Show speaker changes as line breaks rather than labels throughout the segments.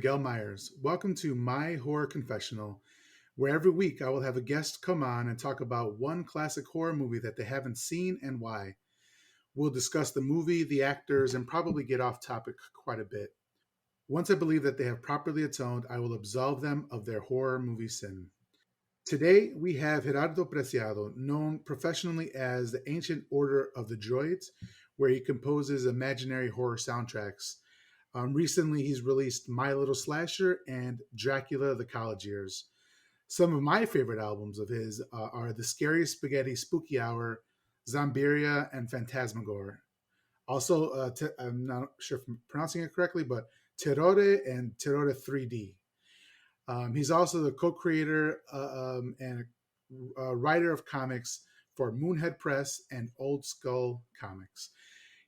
Miguel Myers. Welcome to My Horror Confessional, where every week I will have a guest come on and talk about one classic horror movie that they haven't seen and why. We'll discuss the movie, the actors, and probably get off topic quite a bit. Once I believe that they have properly atoned, I will absolve them of their horror movie sin. Today we have Gerardo Preciado, known professionally as the Ancient Order of the Droids, where he composes imaginary horror soundtracks. Recently, he's released My Little Slasher and Dracula: The College Years. Some of my favorite albums of his are The Scariest Spaghetti Spooky Hour, Zombiria, and Phantasmagore. Also, I'm not sure if I'm pronouncing it correctly, but Terrore and Terrore 3D. He's also the co-creator and writer of comics for Moonhead Press and Old Skull Comics.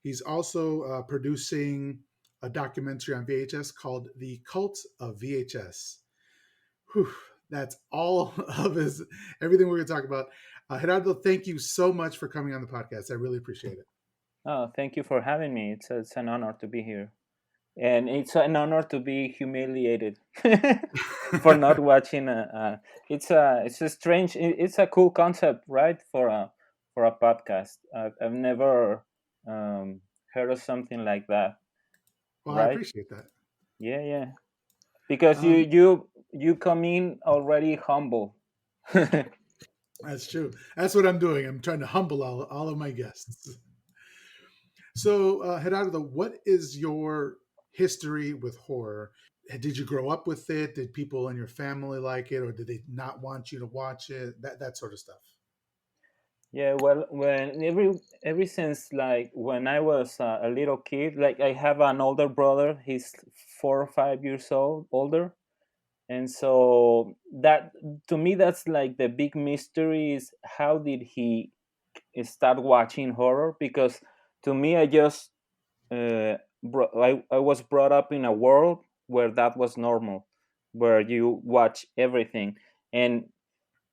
He's also producing a documentary on VHS called The Cult of VHS. Whew, that's all of his everything we're going to talk about. Gerardo, thank you so much for coming on the podcast. I really appreciate it.
Oh, thank you for having me. It's an honor to be here. And it's an honor to be humiliated for not watching. It's a strange. It's a cool concept, right? For a podcast. I've never heard of something like that,
Well, I
right?
appreciate that.
Yeah. Because you
Um,
you you come in already humble.
that's true. That's what I'm doing. I'm trying to humble all of my guests. So, Gerardo, what is your history with horror? Did you grow up with it? Did people in your family like it, or did they not want you to watch it? That sort of stuff.
Yeah, well, when every since like when I was a little kid, like I have an older brother. He's 4 or 5 years older, and so that to me that's like the big mystery is how did he start watching horror? Because to me, I was brought up in a world where that was normal, where you watch everything, and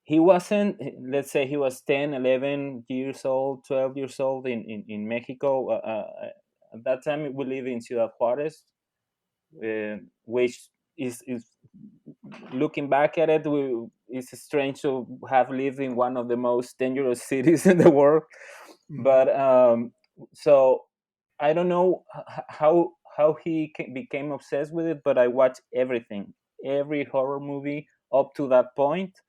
he wasn't, let's say he was 10, 11 years old, 12 years old in Mexico. At that time we live in Ciudad Juarez, which is looking back at it, it's strange to have lived in one of the most dangerous cities in the world.
Hmm.
But so I don't know how he became obsessed with it, but I watched everything, every horror movie up to that point.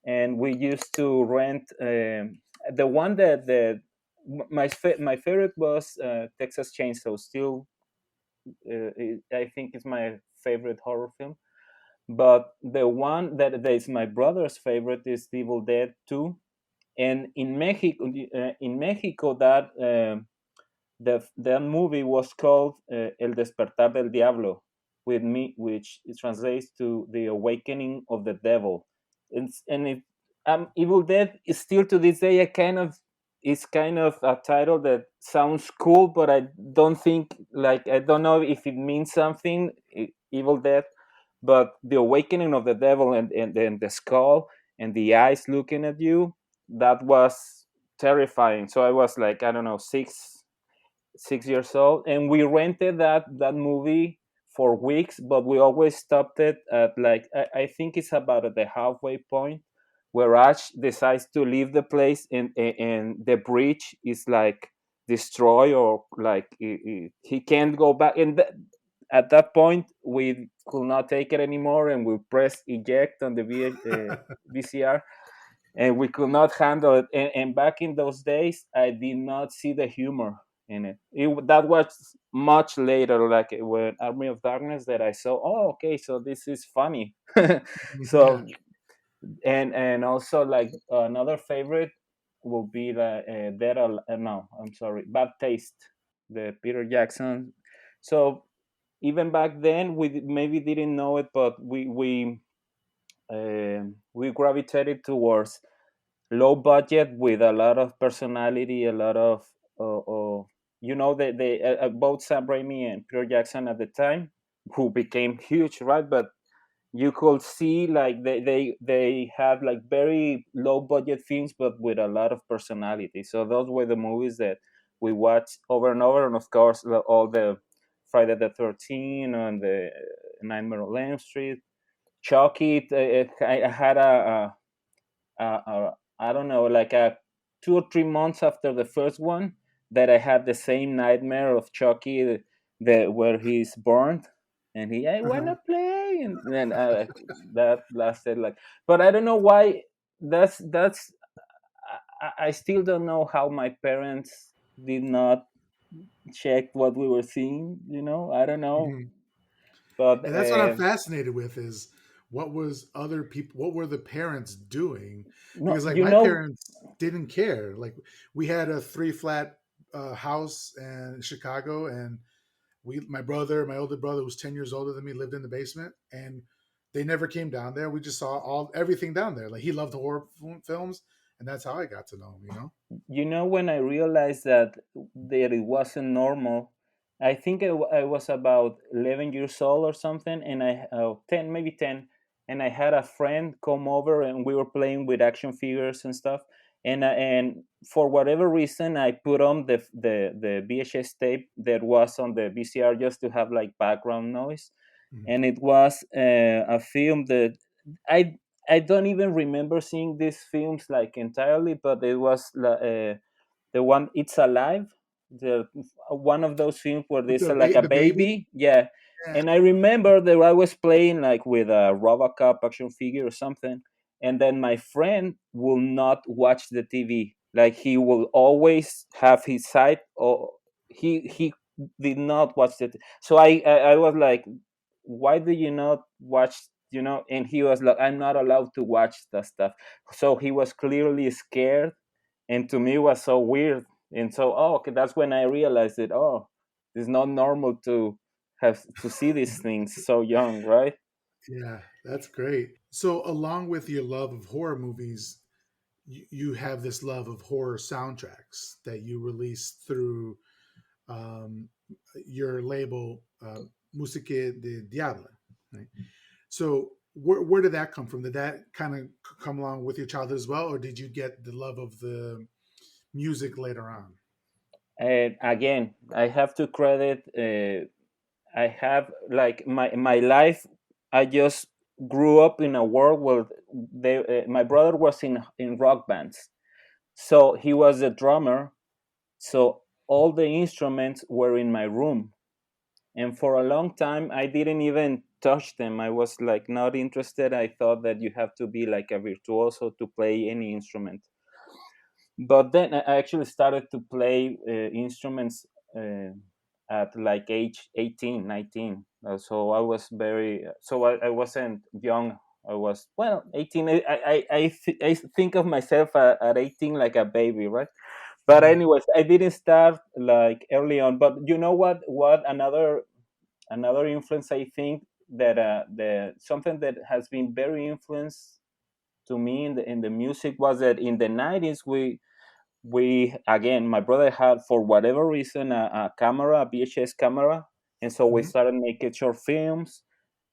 And we used to rent the one that my favorite was Texas Chainsaw. Still, I think it's my favorite horror film. But the one that is my brother's favorite is Evil Dead 2. And in Mexico, that movie was called El Despertar del Diablo, which it translates to the Awakening of the Devil. Evil Dead is still to this day it's kind of a title that sounds cool, but I don't think, like, I don't know if it means something. Evil Dead, but the Awakening of the Devil, and the skull and the eyes looking at you, that was terrifying. So I was like, I don't know, 6 years old, and we rented that movie for weeks, but we always stopped it at, like, I think it's about at the halfway point where Ash decides to leave the place, and the bridge is like destroyed, or like he can't go back. And at that point we could not take it anymore, and we pressed eject on the VCR, and we could not handle it. And back in those days, I did not see the humor in it. That was much later, like when Army of Darkness, that I saw. Oh, okay, so this is funny.
Yeah.
So, and also, like, another favorite will be the no, I'm sorry, Bad Taste, the Peter Jackson. So even back then, we maybe didn't know it, but we gravitated towards low budget with a lot of personality, a lot of both Sam Raimi and Peter Jackson at the time, who became huge, right? But you could see, like, they had like very low budget films, but with a lot of personality. So those were the movies that we watched over and over, and of course all the Friday the 13th, on the Nightmare on Elm Street, Chucky. I had I don't know, like a 2 or 3 months after the first one, that I had the same nightmare of Chucky, where he's burned, and I
Uh-huh.
wanna play, and then that lasted like. But I don't know why. That's I still don't know how my parents did not check what we were seeing. I don't know,
Mhm.
but
And that's what I'm fascinated with is what were the parents doing?
no,
Because like my parents didn't care. Like we had a three flat house in Chicago, and my older brother, who's 10 years older than me, lived in the basement, and they never came down there. We just saw everything down there. Like he loved horror films, and that's how I got to know him.
When I realized that it wasn't normal. I think I was about 11 years old or something, and 10, maybe 10, and I had a friend come over, and we were playing with action figures and stuff, and for whatever reason I put on the VHS tape that was on the VCR, just to have like background noise,
Mhm.
and it was a film that I I don't even remember seeing these films like entirely, but it was the one It's Alive, the one of those films where
With
there's like a
the baby.
baby, yeah.
Yeah.
And I remember that I was playing like with a RoboCop action figure or something, and then my friend will not watch the TV. Like he will always have his side, or he did not watch it. So I was like, why do you not watch? And he was like, I'm not allowed to watch that stuff. So he was clearly scared, and to me it was so weird. And so, okay, that's when I realized that, it's not normal to have to see these things so young, right?
Yeah, that's great. So, along with your love of horror movies, you have this love of horror soundtracks that you release through um, your label, Musique de Diable. Right? So, where did that come from? Did that kind of come along with your childhood as well, or did you get the love of the music later on?
And again, I have to credit, I have like my life. I just grew up in a world where my brother was in rock bands, so he was a drummer. So all the instruments were in my room, and for a long time I didn't even touch them. I was like not interested. I thought that you have to be like a virtuoso to play any instrument. But then I actually started to play instruments at like age 18, 19. So I was I wasn't young. I was, well, 18. I think of myself at 18 like a baby, right? But
Mhm.
anyways, I didn't start like early on. But you know what another influence, I think, that the something that has been very influenced to me in the music, was that in the 90s we again, my brother had, for whatever reason, a camera, a VHS camera, and so we
Mhm.
started making short films.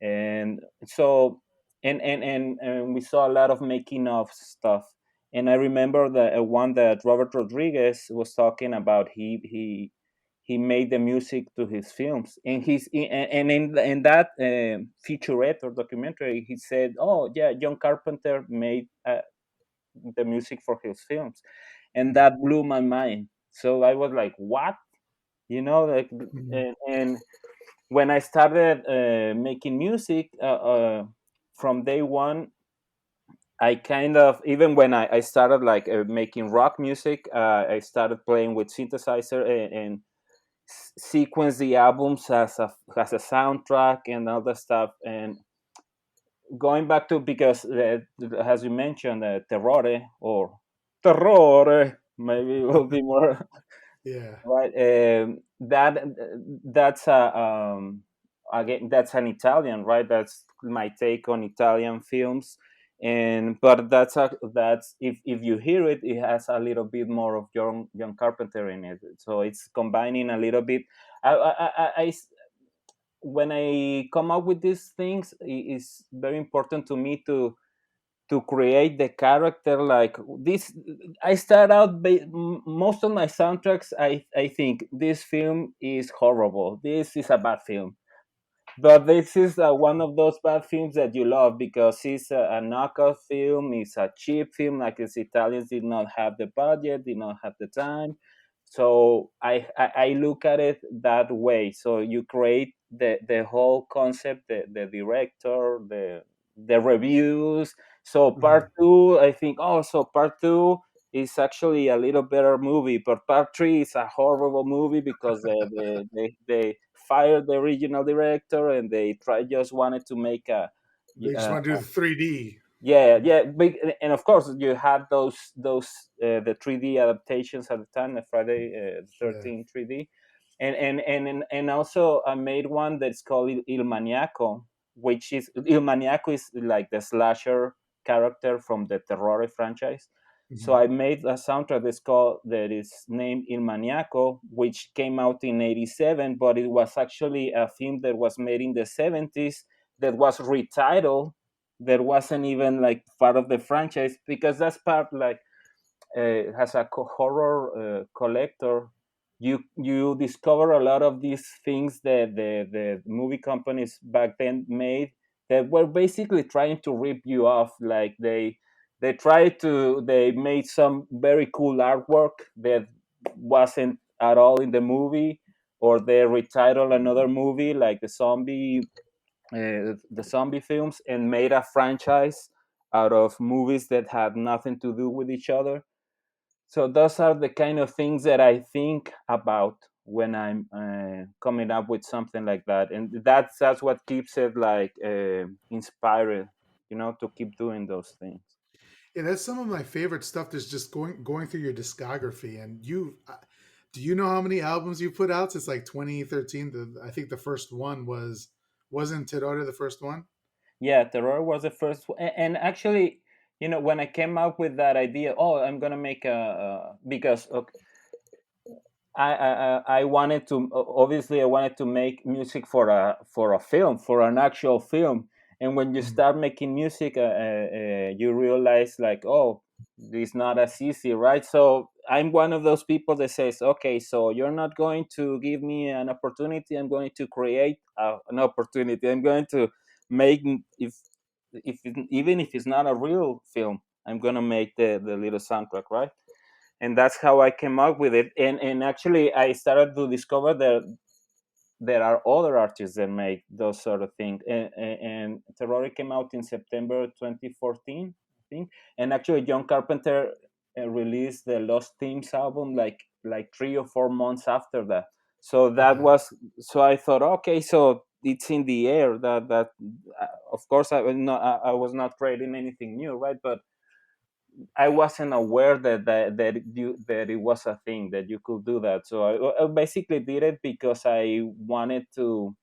And so, and we saw a lot of making of stuff. And I remember the one that Robert Rodriguez was talking about. He made the music to his films, and in that featurette or documentary, he said, "Oh yeah, John Carpenter made the music for his films," and
Mhm.
that blew my mind. So I was like, "What?" Like,
Mhm.
and when I started making music, from day one, I kind of, even when I started like making rock music, I started playing with synthesizer, and sequence the albums as a soundtrack and all that stuff. And going back to, because as you mentioned, terrore, or terrore, maybe it will be more
Yeah.
right. That's again, that's an Italian, right? That's my take on Italian films. And but that's, if you hear it, it has a little bit more of John Carpenter in it, so it's combining a little bit. When I come up with these things, it's very important to me to create the character like this. I start out most of my soundtracks, I think this film is horrible, this is a bad film, but this is one of those bad films that you love because it's a knockoff film. It's a cheap film, like the Italians did not have the budget, did not have the time. So I look at it that way. So you create the whole concept, the director, the reviews. So
Mhm.
part two, I think, oh, so part two is actually a little better movie, but part three is a horrible movie because they fired the original director and they just wanted to make
They just
uh,
want to do the 3D.
yeah, yeah, big, and of course you had those the 3D adaptations at the time, the Friday the
Yeah.
13th 3D, and also I made one that's called Il Maniaco, which is Il Maniaco is like the slasher character from the Terror franchise. So
Mhm.
I made a soundtrack that is named Il Maniaco, which came out in '87, but it was actually a film that was made in the '70s that was retitled, that wasn't even like part of the franchise, because that's part like as a horror collector, you discover a lot of these things that the movie companies back then made that were basically trying to rip you off. Like they made some very cool artwork that wasn't at all in the movie, or they retitled another movie like the zombie films and made a franchise out of movies that had nothing to do with each other. So those are the kind of things that I think about when I'm coming up with something like that, and that's what keeps it like inspired, to keep doing those things.
Yeah, that's some of my favorite stuff. Is just going through your discography, and do you know how many albums you put out since like 2013? I think the first one wasn't Terror the first one.
Yeah, Terror was the first, and actually, when I came up with that idea, oh, I'm gonna make because okay, I wanted to, obviously I wanted to make music for a film, for an actual film. And when you
Mhm.
start making music, you realize like, oh, it's not as easy, right? So I'm one of those people that says, okay, so you're not going to give me an opportunity, I'm going to create an opportunity. I'm going to make, even if it's not a real film, I'm going to make the little soundtrack, right? And that's how I came up with it. And actually, I started to discover that there are other artists that make those sort of things. And Terror came out in September 2014, I think. And actually, John Carpenter released the Lost Themes album like 3 or 4 months after that. So that
Okay.
was, so I thought, okay, so it's in the air. That of course I was not creating anything new, right? But I wasn't aware that it was a thing that you could do that. So I basically did it because I wanted to.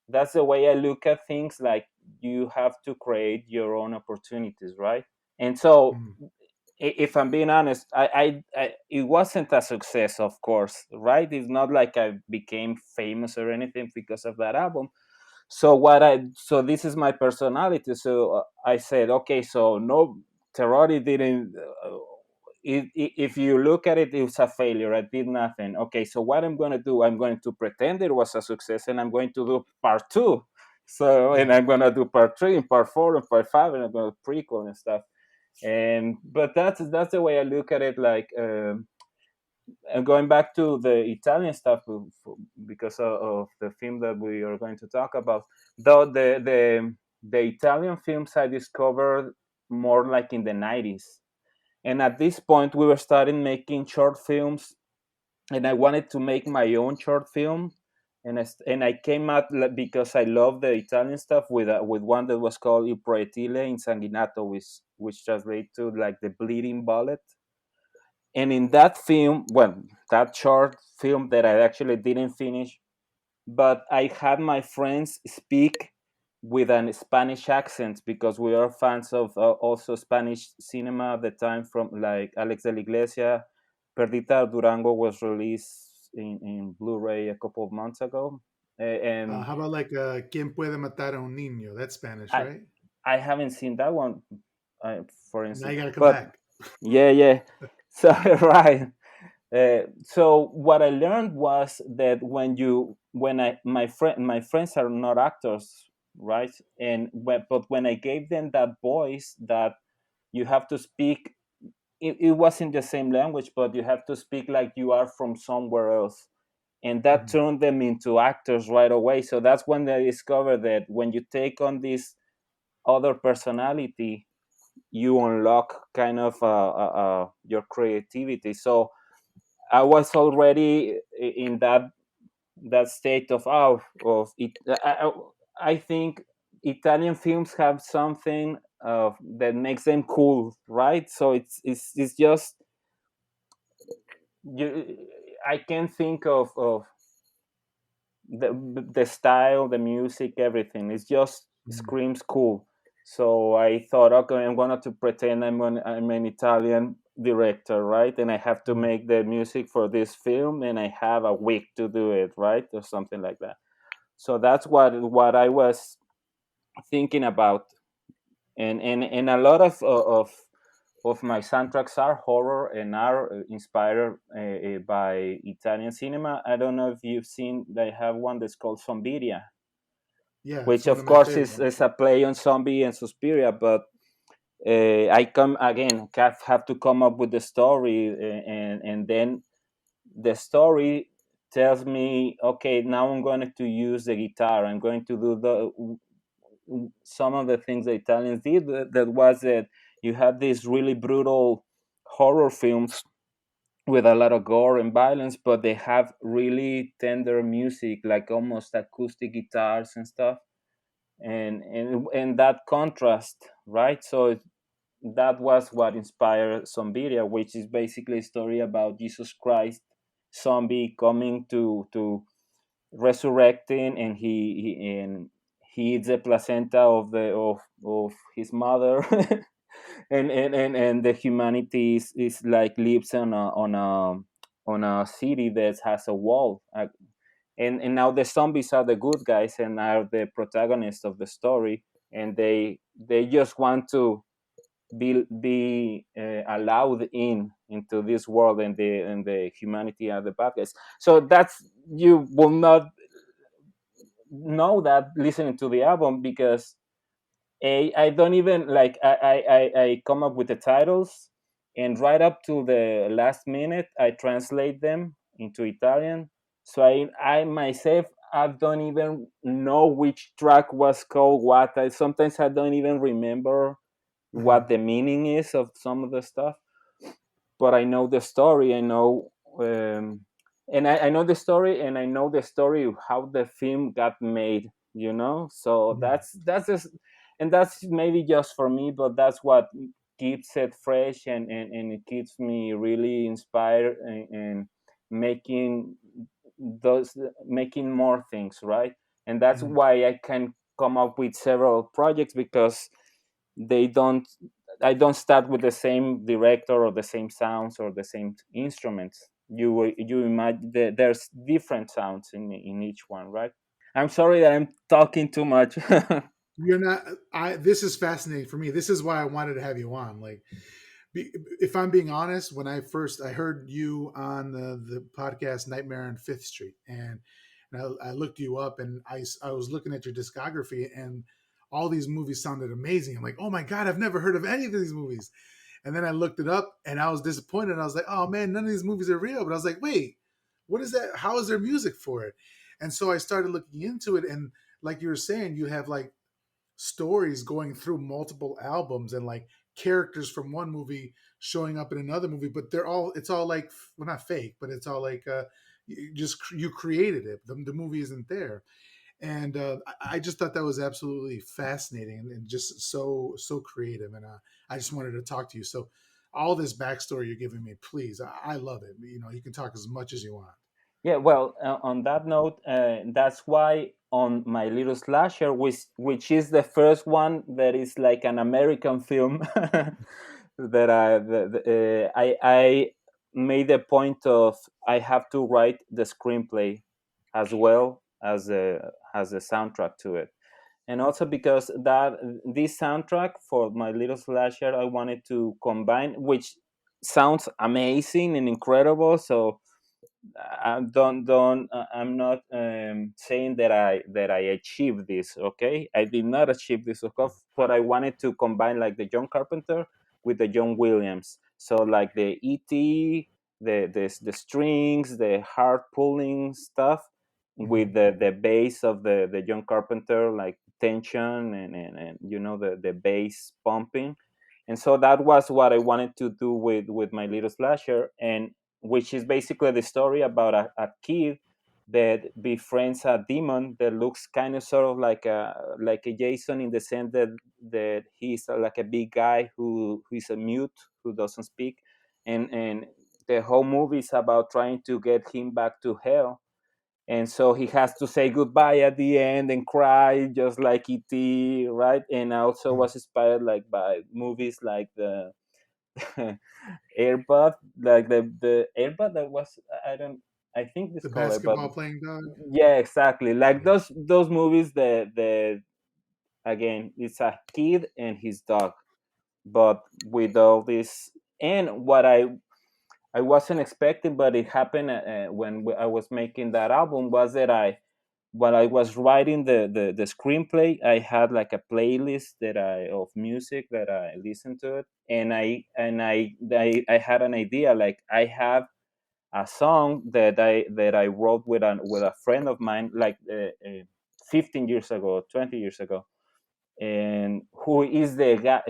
That's the way I look at things. Like, you have to create your own opportunities, right? And so,
Mhm.
if I'm being honest, it wasn't a success, of course, right? It's not like I became famous or anything because of that album. So this is my personality. So I said, okay, so no, Terrori didn't. If you look at it, it's a failure. I did nothing. Okay, so what I'm going to do? I'm going to pretend it was a success, and I'm going to do part two. So, and
Yeah.
I'm going to do part three, and part four, and part five, and I'm going to prequel and stuff. And but that's the way I look at it. Like. And going back to the Italian stuff, because of the film that we are going to talk about, though the Italian films I discovered more like in the '90s, and at this point we were starting making short films, and I wanted to make my own short film, and I came out because I love the Italian stuff with one that was called Il Proiettile Insanguinato, which translates to like the bleeding bullet. And in that film, well, that short film that I actually didn't finish, but I had my friends speak with an Spanish accent because we are fans of also Spanish cinema at the time, from like Alex de la Iglesia. Perdita Durango was released in Blu-ray a couple of months ago, and
How about like ¿Quién puede matar a un niño? That's Spanish,
I
right?
I haven't seen that one. for
Now
instance.
you got to come
But
back.
yeah, yeah. So right. So what I learned was that when I my friends are not actors, right? But when I gave them that voice, that you have to speak, it wasn't the same language, but you have to speak like you are from somewhere else, and that
Mhm.
turned them into actors right away. So that's when they discovered that when you take on this other personality, you unlock kind of your creativity. So I was already in that state of it. I think Italian films have something that makes them cool, right? So it's just you. I can think of the style, the music, everything. It just
Mhm.
screams cool. So I thought, okay, I'm gonna to pretend I'm an Italian director, right? And I have to
Mhm.
make the music for this film, and I have a week to do it, right, or something like that. So that's what I was thinking about, and a lot of my soundtracks are horror and are inspired by Italian cinema. I don't know if you've seen. They have one that's called Zombiria,
Yeah, it's
which
one of
of
my
course
favorite ones.
is a play on zombie and Suspiria. But I come again, have to come up with the story, and then the story tells me, okay, now I'm going to use the guitar. I'm going to do some of the things the Italians did. That was that you had these really brutal horror films with a lot of gore and violence, but they have really tender music, like almost acoustic guitars and stuff, and that contrast, right? So that was what inspired Zombiria, which is basically a story about Jesus Christ, zombie coming to resurrecting, and he eats the placenta of his mother. And the humanity is like lives on a city that has a wall, and now the zombies are the good guys and are the protagonists of the story, and they just want to be allowed into this world, and the humanity are the bad guys. So that's, you will not know that listening to the album, because I don't even like I come up with the titles, and right up to the last minute I translate them into Italian. So I myself, I don't even know which track was called what. Sometimes I don't even remember what
Mhm.
the meaning is of some of the stuff, but I know the story. I know, and I know the story, and I know the story of how the film got made. So
Mhm.
that's just, and that's maybe just for me, but that's what keeps it fresh, and it keeps me really inspired, and making making more things, right? And that's
Mhm.
why I can come up with several projects, because they don't I don't start with the same director or the same sounds or the same instruments. You imagine there's different sounds in each one, right? I'm sorry that I'm talking too much.
You're not. I. This is fascinating for me. This is why I wanted to have you on. Like, if I'm being honest, when I heard you on the podcast Nightmare on Fifth Street, and I looked you up, and I was looking at your discography, and all these movies sounded amazing. I'm like, oh my god, I've never heard of any of these movies. And then I looked it up, and I was disappointed. I was like, oh man, none of these movies are real. But I was like, wait, what is that? How is there music for it? And so I started looking into it, and like you were saying, you have like stories going through multiple albums, and like characters from one movie showing up in another movie, but it's all like, well, not fake, but it's all like you created it. The movie isn't there. And I just thought that was absolutely fascinating, and just so creative. And I just wanted to talk to you. So all this backstory you're giving me, please, I love it. You can talk as much as you want.
Yeah, well, on that note, that's why on my little slasher, which is the first one that is like an American film, I made a point of, I have to write the screenplay as well as the soundtrack to it. and also because that this soundtrack for my little slasher I wanted to combine, which sounds amazing and incredible. So I'm not saying that I achieved this. Okay, I did not achieve this, of course, but I wanted to combine like the John Carpenter with the John Williams. So like the ET, the strings, the hard pulling stuff with
Hmm.
the bass of the John Carpenter, like tension and the bass pumping. And so that was what I wanted to do with my little slasher, and which is basically the story about a kid that befriends a demon that looks kind of sort of like a Jason, in the sense that he's like a big guy who is a mute, who doesn't speak, and the whole movie is about trying to get him back to hell. And so he has to say goodbye at the end and cry just like ET, right? And I also was inspired like by movies like the Airbud, like the Airbud that was, I don't, I think it's
The
called Airbud.
basketball playing dog.
Yeah, exactly. Like
Yeah.
those movies that again, it's a kid and his dog, but with all this. And what I wasn't expecting, but it happened when I was making that album, was that while I was writing the screenplay, I had like a playlist of music that I listened to it, and I had an idea. Like I have a song that I wrote with a friend of mine, like 15 years ago, 20 years ago, and who is the guy.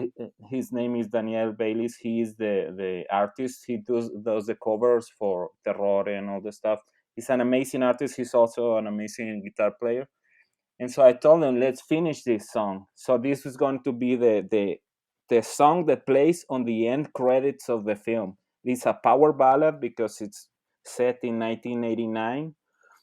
His name is Daniel Baylis. He is the artist. He does the covers for terror and all the stuff. He's an amazing artist. He's also an amazing guitar player. And so I told him, let's finish this song. So this is going to be the song that plays on the end credits of the film. It's a power ballad because it's set in 1989,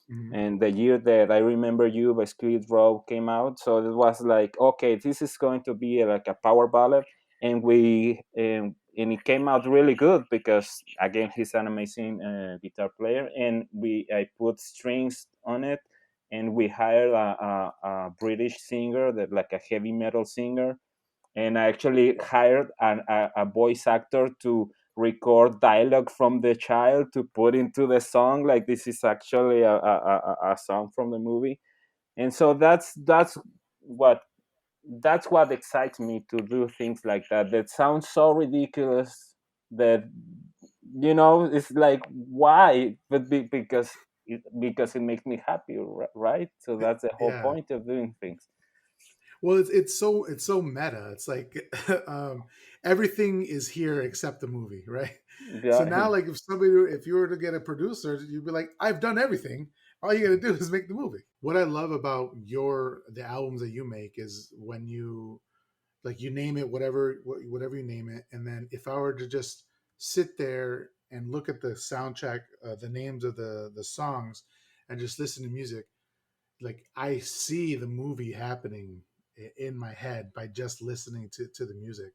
Hmm.
and the year that I Remember You by Skid Row came out. So it was like, okay, this is going to be like a power ballad, and it came out really good because again he's an amazing guitar player, and I put strings on it, and we hired a British singer, that like a heavy metal singer, and I actually hired a voice actor to record dialogue from the child to put into the song. Like this is actually a song from the movie, and so what that's what excites me to do things like that. That sounds so ridiculous that it's like why, but because it makes me happy, right? So that's the whole
Yeah.
point of doing things.
Well, it's so meta. It's like everything is here except the movie, right? So
Yeah.
now, like if you were to get a producer, you'd be like, I've done everything. All you got to do is make the movie. What I love about the albums that you make is when you like you name it whatever you name it, and then if I were to just sit there and look at the soundtrack, the names of the songs, and just listen to music, like I see the movie happening in my head by just listening to the music.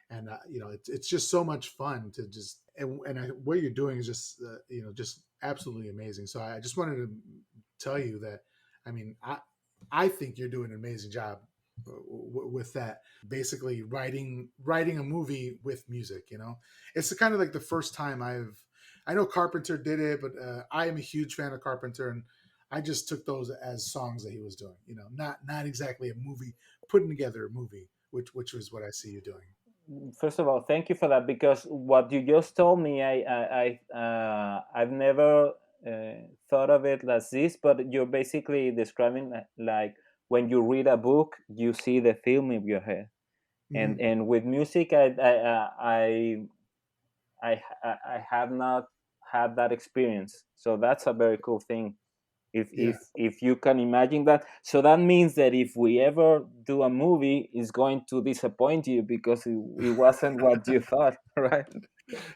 And it's just so much fun to just what you're doing is just just absolutely amazing. So I just wanted to tell you that, I mean, I think you're doing an amazing job with that, basically writing a movie with music. It's kind of like the first time I know Carpenter did it, but I am a huge fan of Carpenter, and I just took those as songs that he was doing, not exactly a movie, putting together a movie, which was what I see you doing.
First of all, thank you for that, because what you just told me, I've never thought of it as this, but you're basically describing like when you read a book, you see the film in your head, and
Hmm.
and with music, I have not had that experience, so that's a very cool thing. if
Yeah.
if if you can imagine that, so that means that if we ever do a movie, it's going to disappoint you because it wasn't what you thought. Right?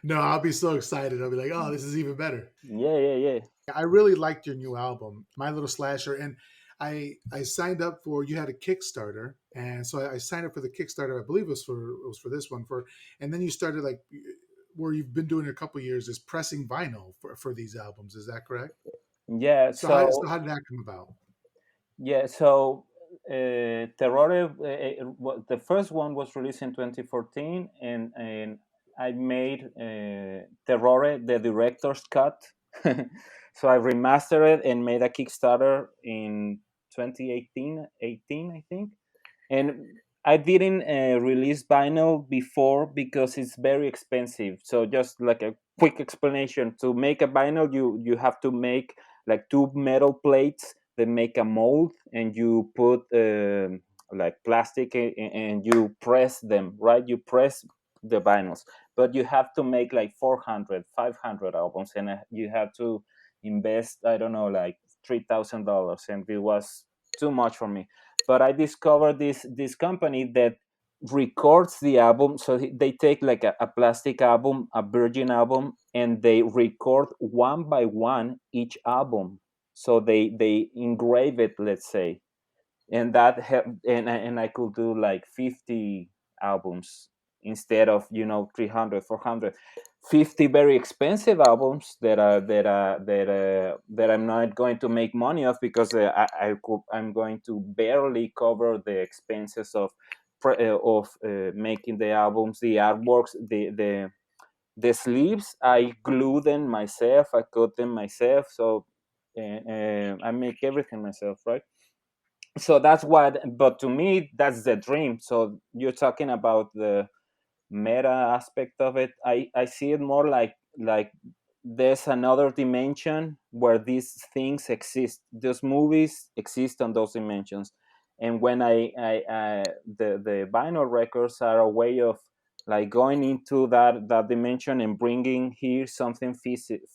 No, I'll be so excited. I'll be like, oh, this is even better.
Yeah, yeah, yeah.
I really liked your new album, My Little Slasher, and I signed up for, you had a Kickstarter, and so I signed up for the Kickstarter. I believe it was for this one, and then you started like where you've been doing it a couple years, is pressing vinyl for these albums. Is that correct?
Yeah,
So how
so
so how did that come about?
yeah, so Terrore, the first one was released in 2014, and I made Terrore the director's cut. So I remastered it and made a Kickstarter in 2018, 18, I think. And I didn't release vinyl before because it's very expensive. So just like a quick explanation: to make a vinyl, you have to make like two metal plates that make a mold, and you put like plastic, and you press them. Right, you press the vinyls, but you have to make like 400, 500 albums, and you have to invest, I don't know, like $3,000, and it was too much for me. But I discovered this company that records the album. So they take like a plastic album, a virgin album, and they record one by one each album. So they engrave it, let's say, and that helped, and I could do like 50 albums instead of 300, 400, 50 very expensive albums that I'm not going to make money of, because I'm going to barely cover the expenses of making the albums, the artworks, the sleeves. I glue them myself, I cut them myself, so I make everything myself, right? So that's what, but to me that's the dream. So you're talking about the meta aspect of it. I see it more like there's another dimension where these things exist, those movies exist on those dimensions. And when the vinyl records are a way of like going into that dimension and bringing here something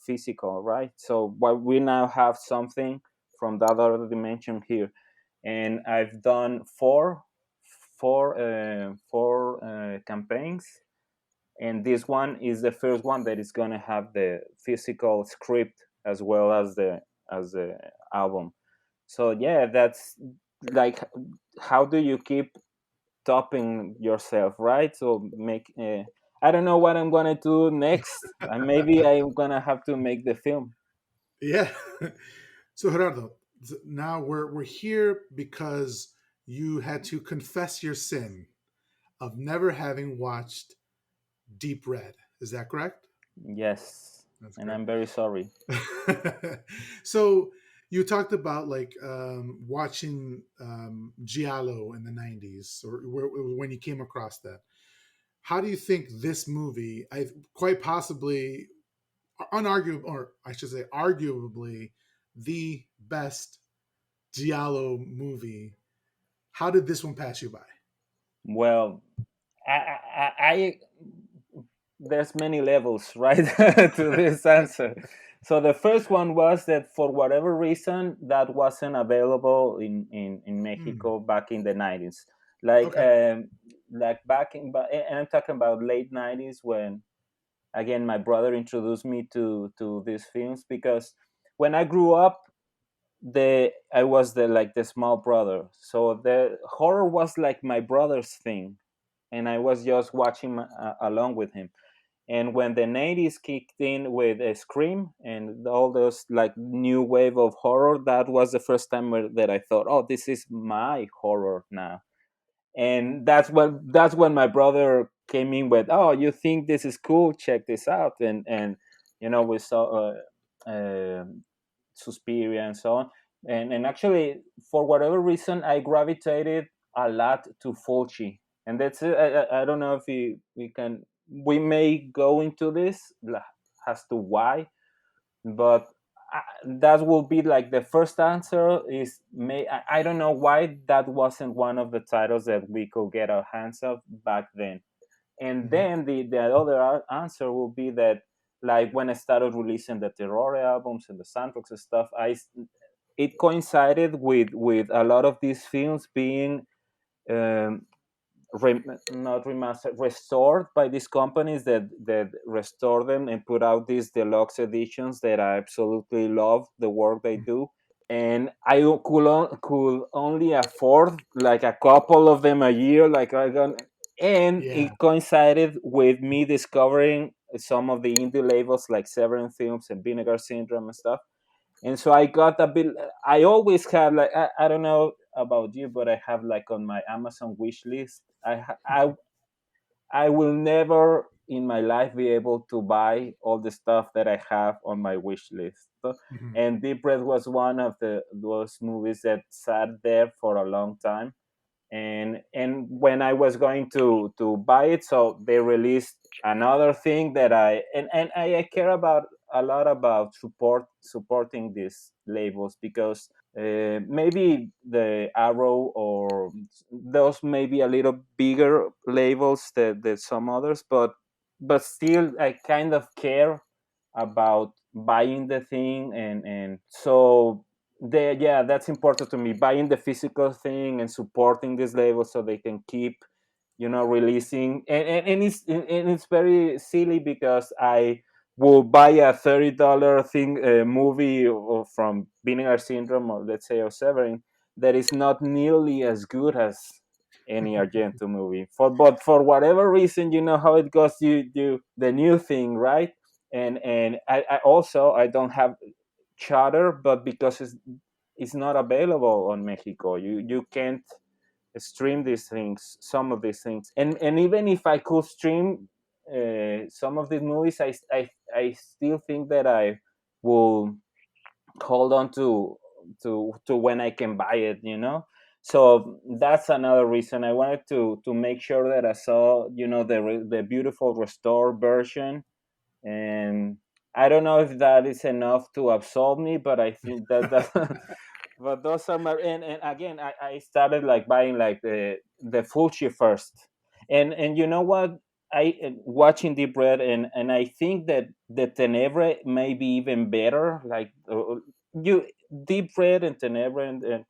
physical, right? So what we now have something from that other dimension here. And I've done four campaigns, and this one is the first one that is going to have the physical script as well as the album. So yeah, that's like, how do you keep topping yourself, right? So make I don't know what I'm gonna do next. Maybe I'm gonna have to make the film.
Yeah. So Gerardo, now we're here because you had to confess your sin of never having watched Deep Red. Is that correct?
Yes,
That's
and
correct.
I'm very sorry.
So you talked about like watching Giallo in the '90s, or when you came across that. How do you think this movie, I quite possibly, unarguable, or I should say, arguably, the best Giallo movie? How did this one pass you by?
Well, I there's many levels, right, to this answer. So the first one was that for whatever reason that wasn't available in
Mm,
Mexico back in the 90s. Like
okay.
like back in, and I'm talking about late 90s, when again my brother introduced me to these films, because when I grew up, I was the small brother. So the horror was like my brother's thing, and I was just watching along with him. And when the 90s kicked in with a Scream and all those like new wave of horror, that was the first time that I thought, oh, this is my horror now. And that's when my brother came in with, oh, you think this is cool, check this out. And we saw Suspiria and so on. And actually, for whatever reason, I gravitated a lot to Fulci. And that's it. I don't know if we may go into this as to why, but that will be like the first answer is I don't know why that wasn't one of the titles that we could get our hands of back then. And
Hmm.
then the other answer will be that, like, when I started releasing the Terror albums and the soundtracks and stuff, it coincided with a lot of these films being um, not remastered, restored by these companies that restore them and put out these deluxe editions that I absolutely love the work they do. And I could only afford like a couple of them a year, like and
Yeah.
it coincided with me discovering some of the indie labels like Severin Films and Vinegar Syndrome and stuff. And so I got a bit. I always had like, I don't know about you, but I have like on my Amazon wish list. I will never in my life be able to buy all the stuff that I have on my wish list. So,
Hmm.
and Deep Red was one of the those movies that sat there for a long time. And when I was going to buy it, so they released another thing that I care about a lot about supporting these labels, because maybe the Arrow or those maybe a little bigger labels than some others, but still I kind of care about buying the thing, and so yeah, that's important to me, buying the physical thing and supporting these labels so they can keep releasing. And it's very silly because I will buy a $30 thing movie from Vinegar Syndrome, or let's say, or Severin, that is not nearly as good as any Argento movie. But for whatever reason, you know how it goes, you do the new thing, right? And I also, I don't have Charter, but because it's not available on Mexico, you can't stream these things, some of these things. And even if I could stream some of these movies, I still think that I will hold on to when I can buy it. So that's another reason I wanted to make sure that I saw the beautiful restored version. And I don't know if that is enough to absolve me, but I think that but those are my. And again, I started like buying like the Fulci first. And you know what, I watching Deep Red, and I think that the Tenebre may be even better, like you Deep Red and Tenebre, and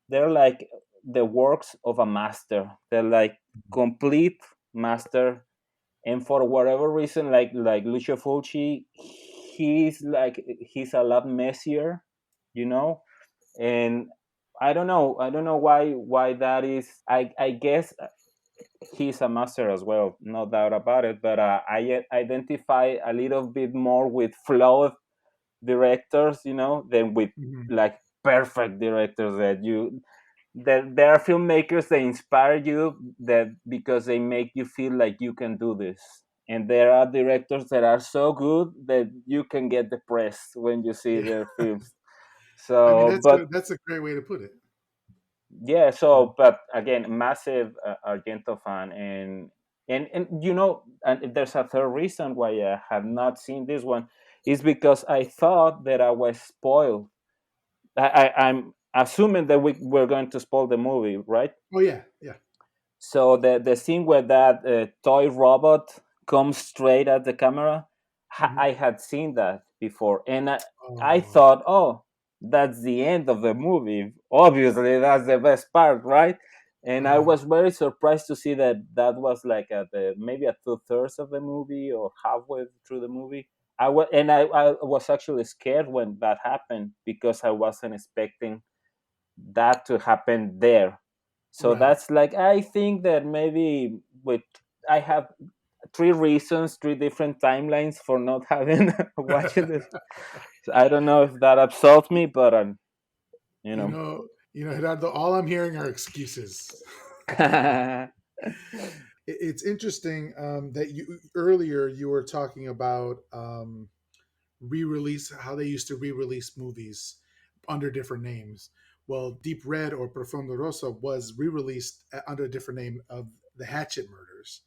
they're like the works of a master. They're like complete master. And for whatever reason, like Lucio Fulci, he's a lot messier, you know. And I don't know why that is. I guess he's a master as well, no doubt about it. But I identify a little bit more with flawed directors, than with
Hmm.
like perfect directors. That there are filmmakers that inspire you, that because they make you feel like you can do this. And there are directors that are so good that you can get depressed when you see
Yeah.
their films.
I mean,
So, but
that's a great way to put it.
yeah,
Yeah.
so but again, massive Argento fan. And there's a third reason why I have not seen this one, is because I thought that I was spoiled. I'm assuming that we're going to spoil the movie, right?
Oh yeah, yeah.
So the scene where that toy robot comes straight at the camera,
Hmm.
I had seen that before, and I
Oh.
thought, oh, that's the end of the movie. Obviously, that's the best part, right? And I
Uh,
was very surprised to see that that was like at maybe at 2/3 of the movie or halfway through the movie. I was actually scared when that happened, because I wasn't expecting that to happen there. So
right.
that's like, I think that maybe with I have three different timelines for not having watching this. So I don't know if that absolves me, but you
you
know.
know, Gerardo, all I'm hearing are excuses. It's interesting that you earlier you were talking about re-release, how they used to re-release movies under different names. Well, Deep Red or Profundo Rosso was re-released under a different name of the Hatchet Murders.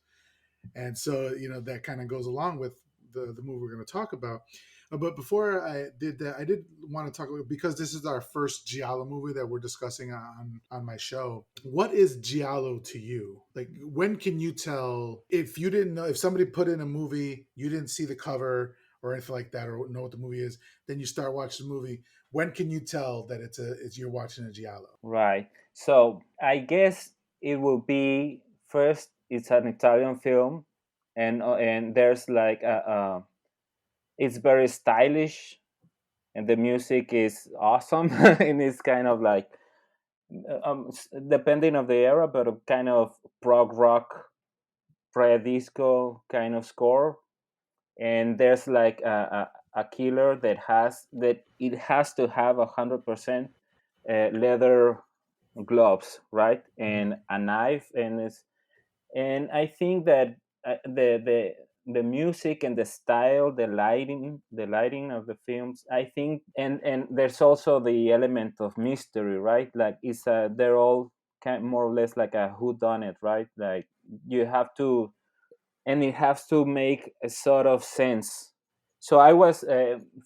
And so that kind of goes along with the movie we're going to talk about. But before I did that, I did want to talk about, because this is our first giallo movie that we're discussing on my show. What is giallo to you? Like, when can you tell, if you didn't know, if somebody put in a movie, you didn't see the cover or anything like that, or know what the movie is, then you start watching the movie. When can you tell that it's you're watching a giallo?
Right. So I guess it will be first. It's an Italian film, and there's like it's very stylish, and the music is awesome, and it's kind of like depending of the era, but a kind of prog rock, pre disco kind of score. And there's like a killer that it has to have 100% leather gloves, right, and a knife, and I think that the music and the style, the lighting of the films, I think, and there's also the element of mystery, right? Like they're all kind more or less like a who done it, right? Like you have to, and it has to make a sort of sense. So I was,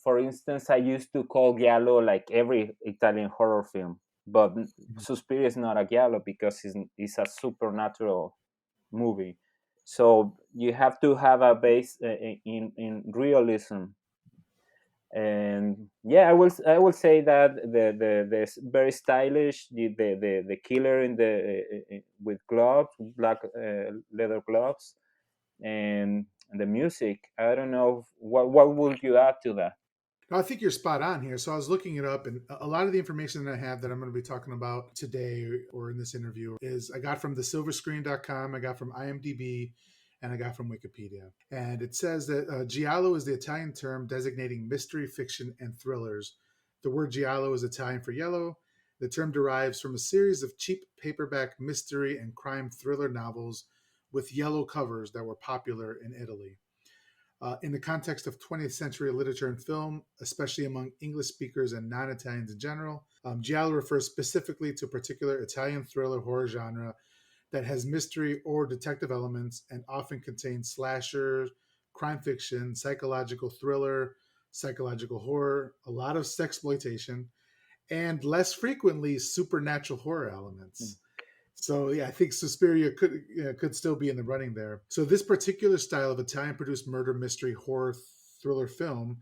for instance, I used to call giallo like every Italian horror film, but Suspiria is not a giallo because it's a supernatural movie. So you have to have a base in realism, and yeah, I will say that the very stylish, the killer in the with gloves, black leather gloves, and the music. I don't know what would you add to that.
I think you're spot on here. So I was looking it up, and a lot of the information that I have that I'm going to be talking about today or in this interview is I got from thesilverscreen.com, I got from IMDb, and I got from Wikipedia. And it says that giallo is the Italian term designating mystery fiction and thrillers. The word giallo is Italian for yellow. The term derives from a series of cheap paperback mystery and crime thriller novels with yellow covers that were popular in Italy. In the context of 20th century literature and film, especially among English speakers and non Italians in general, giallo refers specifically to a particular Italian thriller horror genre that has mystery or detective elements and often contains slasher, crime fiction, psychological thriller, psychological horror, a lot of sexploitation, and less frequently supernatural horror elements. So yeah, I think Suspiria could still be in the running there. So this particular style of Italian-produced murder mystery horror thriller film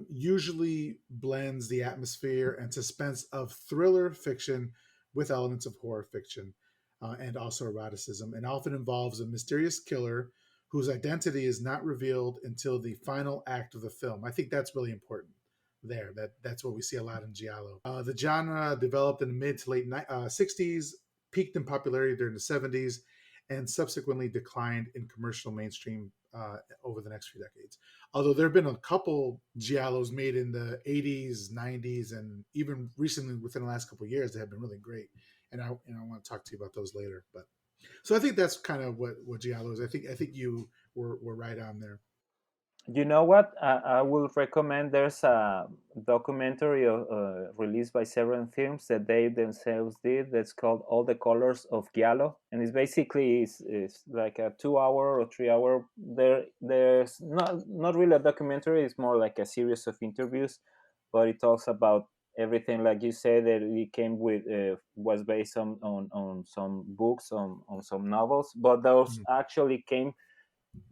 usually blends the atmosphere and suspense of thriller fiction with elements of horror fiction and also eroticism, and often involves a mysterious killer whose identity is not revealed until the final act of the film. I think that's really important there. That's what we see a lot in giallo. The genre developed in the mid to late 60s, peaked in popularity during the 70s, and subsequently declined in commercial mainstream over the next few decades. Although there have been a couple giallos made in the 80s, 90s, and even recently within the last couple of years that have been really great. And I want to talk to you about those later. But so I think that's kind of what giallo is. I think you were right on there.
You know what? I will recommend. There's a documentary released by Seven Films that they themselves did. That's called "All the Colors of Giallo," and it's basically it's like a 2 hour or 3 hour. There's not really a documentary. It's more like a series of interviews, but it talks about everything. Like you said, that it came with was based on some books, on some novels, but those
Mhm.
actually came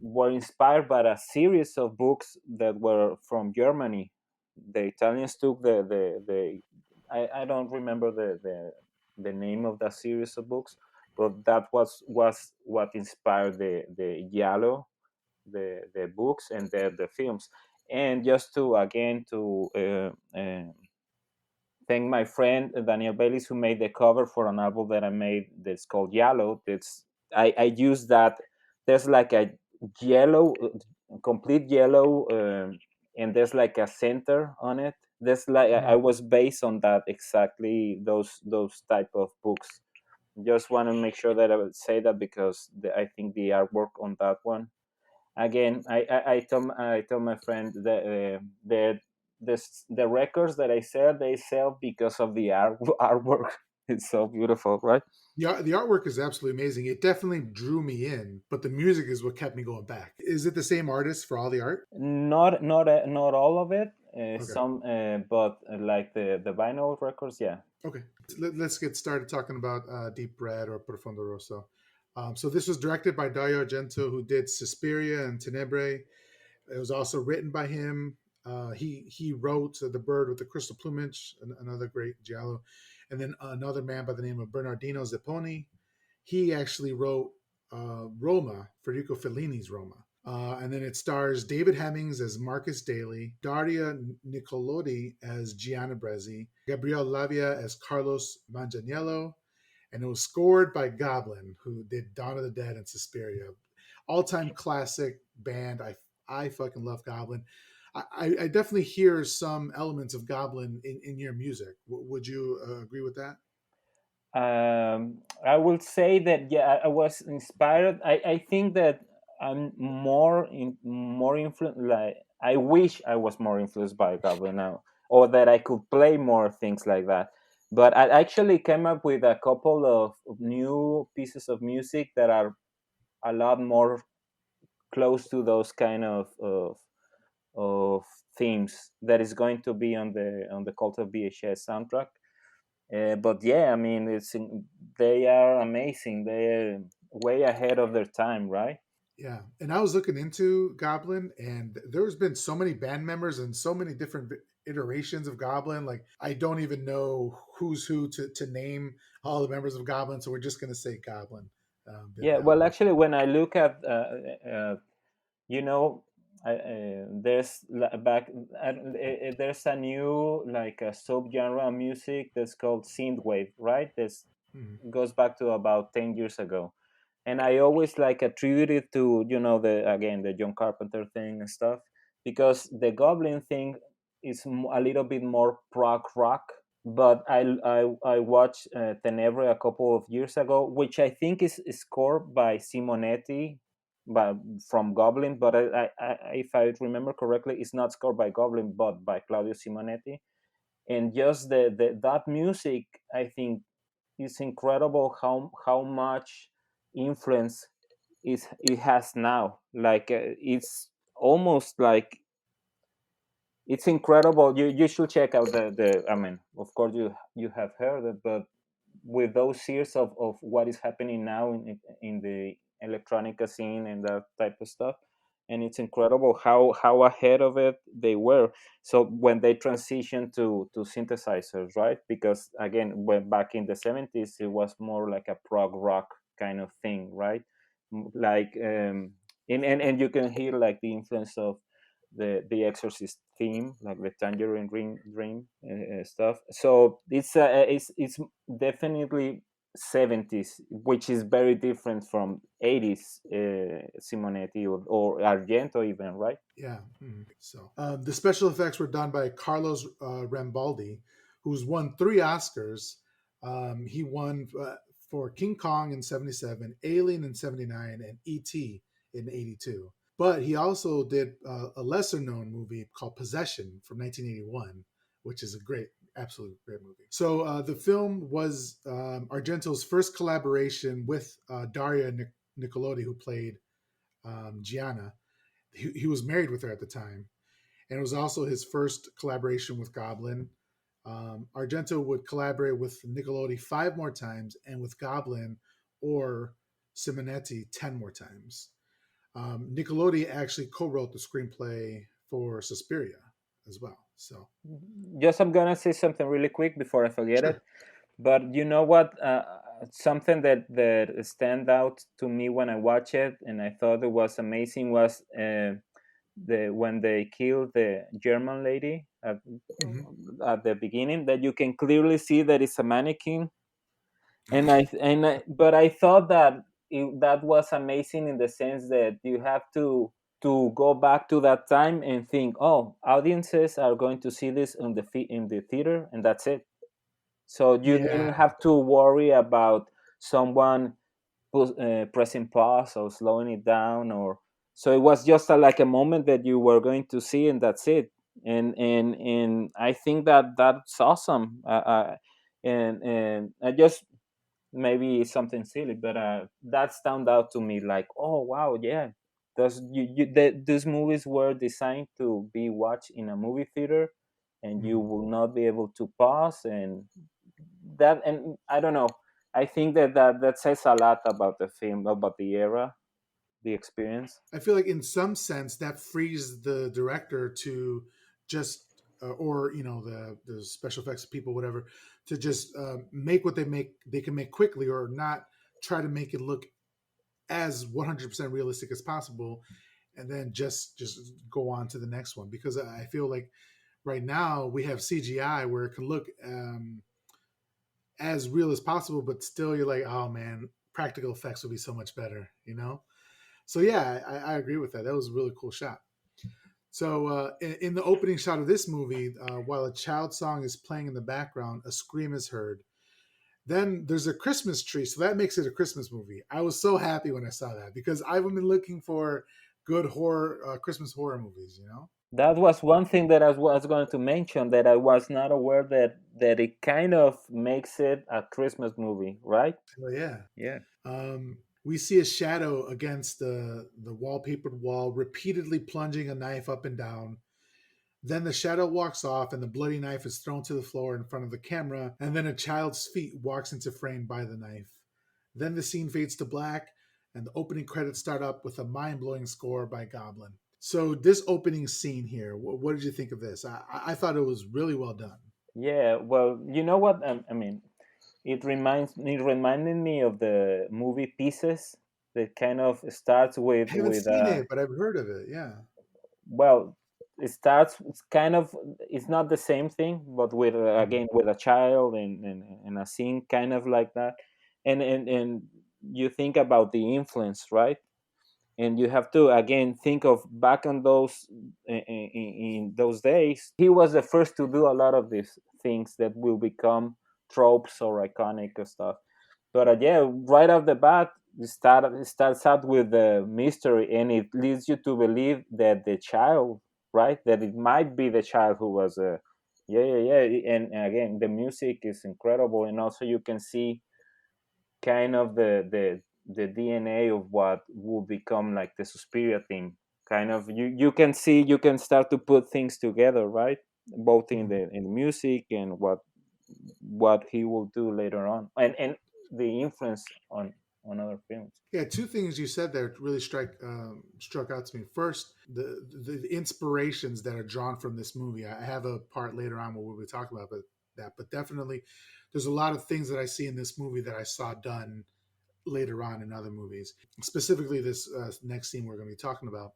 were inspired by a series of books that were from Germany. The Italians took I don't remember the name of that series of books, but that was what inspired the Giallo, the books and the films. And just to again to thank my friend Daniel Baylis who made the cover for an album that I made that's called Yellow. I use that. There's like a yellow, complete yellow, and there's like a center on it. There's like I
Mhm.
was based on that exactly those type of books. Just want to make sure that I would say that because I think the artwork on that one again I told my friend that the records that I sell they sell because of the artwork. It's so beautiful, right?
The artwork is absolutely amazing. It definitely drew me in, but the music is what kept me going back. Is it the same artist for all the art?
Not all of it,
Okay.
some but like the vinyl records, yeah.
Okay. Let's get started talking about Deep Red or Profundo Rosso. So this was directed by Dario Argento, who did Suspiria and Tenebrae. It was also written by him. He wrote The Bird with the Crystal Plumage, another great giallo, and then another man by the name of Bernardino Zepponi. He actually wrote Roma, Federico Fellini's Roma. And then it stars David Hemmings as Marcus Daly, Daria Nicolodi as Gianna Brezzi, Gabriele Lavia as Carlos Manganiello, and it was scored by Goblin, who did Dawn of the Dead and Suspiria. All time classic band. I fucking love Goblin. I definitely hear some elements of Goblin in your music. Would you agree with that?
I will say that yeah, I was inspired. I think that I'm more influenced. Like I wish I was more influenced by Goblin now, or that I could play more things like that. But I actually came up with a couple of new pieces of music that are a lot more close to those kind of themes that is going to be on the Cult of VHS soundtrack. But yeah, I mean, they are amazing. They're way ahead of their time, right?
Yeah, and I was looking into Goblin, and there's been so many band members and so many different iterations of Goblin. Like I don't even know who's who to name all the members of Goblin. So we're just gonna say Goblin.
Yeah. Well, actually, when I look at you know, there's there's a new like a subgenre of music that's called synthwave, right? This
Mhm.
goes back to about 10 years ago, and I always like attribute it to the again the John Carpenter thing and stuff because the Goblin thing is a little bit more prog rock. But I watched Tenebre a couple of years ago, which I think is scored by Simonetti, but from Goblin. But if I remember correctly, it's not scored by Goblin, but by Claudio Simonetti. And just that music, I think, is incredible. How much influence it has now. Like it's almost like it's incredible. You should check out the. I mean, of course you have heard it, but with those years of what is happening now in the electronica scene and that type of stuff, and it's incredible how ahead of it they were. So when they transitioned to synthesizers, right? Because again, when back in the 70s, it was more like a prog rock kind of thing, right? Like and you can hear like the influence of the Exorcist theme, like the Tangerine Dream stuff. So it's definitely 70s, which is very different from 80s Simonetti or Argento even, right?
Yeah. So the special effects were done by Carlos Rambaldi, who's won 3 Oscars. He won for King Kong in '77, Alien in '79, and E.T. in '82. But he also did a lesser known movie called Possession from 1981, which is a great, absolute great movie. So the film was Argento's first collaboration with Daria Nicolodi, who played Gianna. He was married with her at the time, and it was also his first collaboration with Goblin. Argento would collaborate with Nicolodi 5 more times, and with Goblin or Simonetti 10 more times. Nicolodi actually co-wrote the screenplay for Suspiria as well. So
Just I'm gonna say something really quick before I forget it.
sure.
But you know what? Something that stand out to me when I watch it, and I thought it was amazing, was the when they killed the German lady
Hmm.
at the beginning. That you can clearly see that it's a mannequin, but I thought that that was amazing in the sense that you have to go back to that time and think, oh, audiences are going to see this in the theater, and that's it. So you
Yeah,
didn't have to worry about someone pressing pause or slowing it down, or so it was just like a moment that you were going to see, and that's it. And I think that that's awesome. And I just maybe something silly, but that stand out to me like, oh wow, yeah, these movies were designed to be watched in a movie theater, and you
mm.
will not be able to pause and I don't know. I think that says a lot about the film, about the era, the experience.
I feel like in some sense that frees the director to just or the special effects people, whatever, to just make what they can make quickly, or not try to make it look as 100% realistic as possible, and then just go on to the next one. Because I feel like right now we have CGI where it can look as real as possible, but still you're like, oh man, practical effects would be so much better. So yeah, I agree with that. That was a really cool shot. So, in the opening shot of this movie, while a child song is playing in the background, a scream is heard. Then there's a Christmas tree, so that makes it a Christmas movie. I was so happy when I saw that because I've been looking for good horror, Christmas horror movies. You know?
That was one thing that I was going to mention, that I was not aware that it kind of makes it a Christmas movie, right?
So yeah,
Yeah.
we see a shadow against the wallpapered wall, repeatedly plunging a knife up and down. Then the shadow walks off, and the bloody knife is thrown to the floor in front of the camera. And then a child's feet walks into frame by the knife. Then the scene fades to black, and the opening credits start up with a mind blowing score by Goblin. So, this opening scene here, what did you think of this? I thought it was really well done.
Yeah, well, you know what? I mean, it reminded me of the movie Pieces, that kind of starts
I haven't
with
seen it, but I've heard of it. Yeah.
well, it starts, it's kind of, it's not the same thing, but with
Mhm.
again with a child, and a scene kind of like that, and you think about the influence, right? And you have to again think of back on those in those days. He was the first to do a lot of these things that will become tropes or iconic stuff. But yeah, right off the bat, it starts out with the mystery, and it leads you to believe that the child, right, that it might be the child who was yeah, yeah, yeah. And again, the music is incredible, and also you can see kind of the DNA of what will become like the Suspiria theme. Kind of, you can see, you can start to put things together, right? Both in
Mhm.
the music and what he will do later on, and the influence on other films.
Yeah, two things you said there really struck out to me. First, the inspirations that are drawn from this movie. I have a part later on where we'll be talking about that, but definitely, there's a lot of things that I see in this movie that I saw done later on in other movies. Specifically, this next scene we're going to be talking about.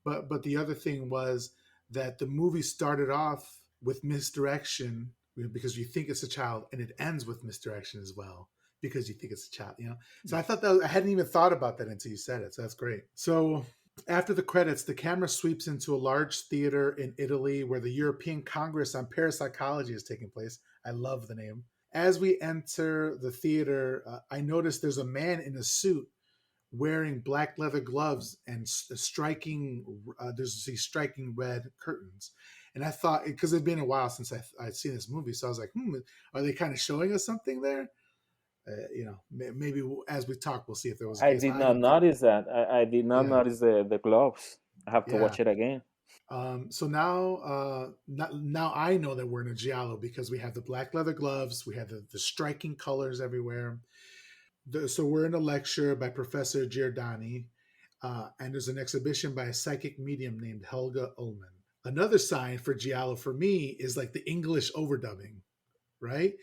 But the other thing was that the movie started off with misdirection because you think it's a child, and it ends with misdirection as well because you think it's a child. You know, so I thought that I hadn't even thought about that until you said it. So that's great. So after the credits, the camera sweeps into a large theater in Italy where the European Congress on Parapsychology is taking place. I love the name. As we enter the theater, I notice there's a man in a suit wearing black leather gloves and striking. There's these striking red curtains, and I thought because it'd been a while since I'd seen this movie, so I was like, are they kind of showing us something there? Maybe as we talk, we'll see if there was a
I
case.
did
I
not
haven't thought.
notice that. I did not
Yeah,
notice the gloves. I have to
yeah.
watch it again.
So now, now I know that we're in a giallo because we have the black leather gloves, we have the striking colors everywhere. So we're in a lecture by Professor Giordani, and there's an exhibition by a psychic medium named Helga Ullman. Another sign for giallo for me is like the English overdubbing, right?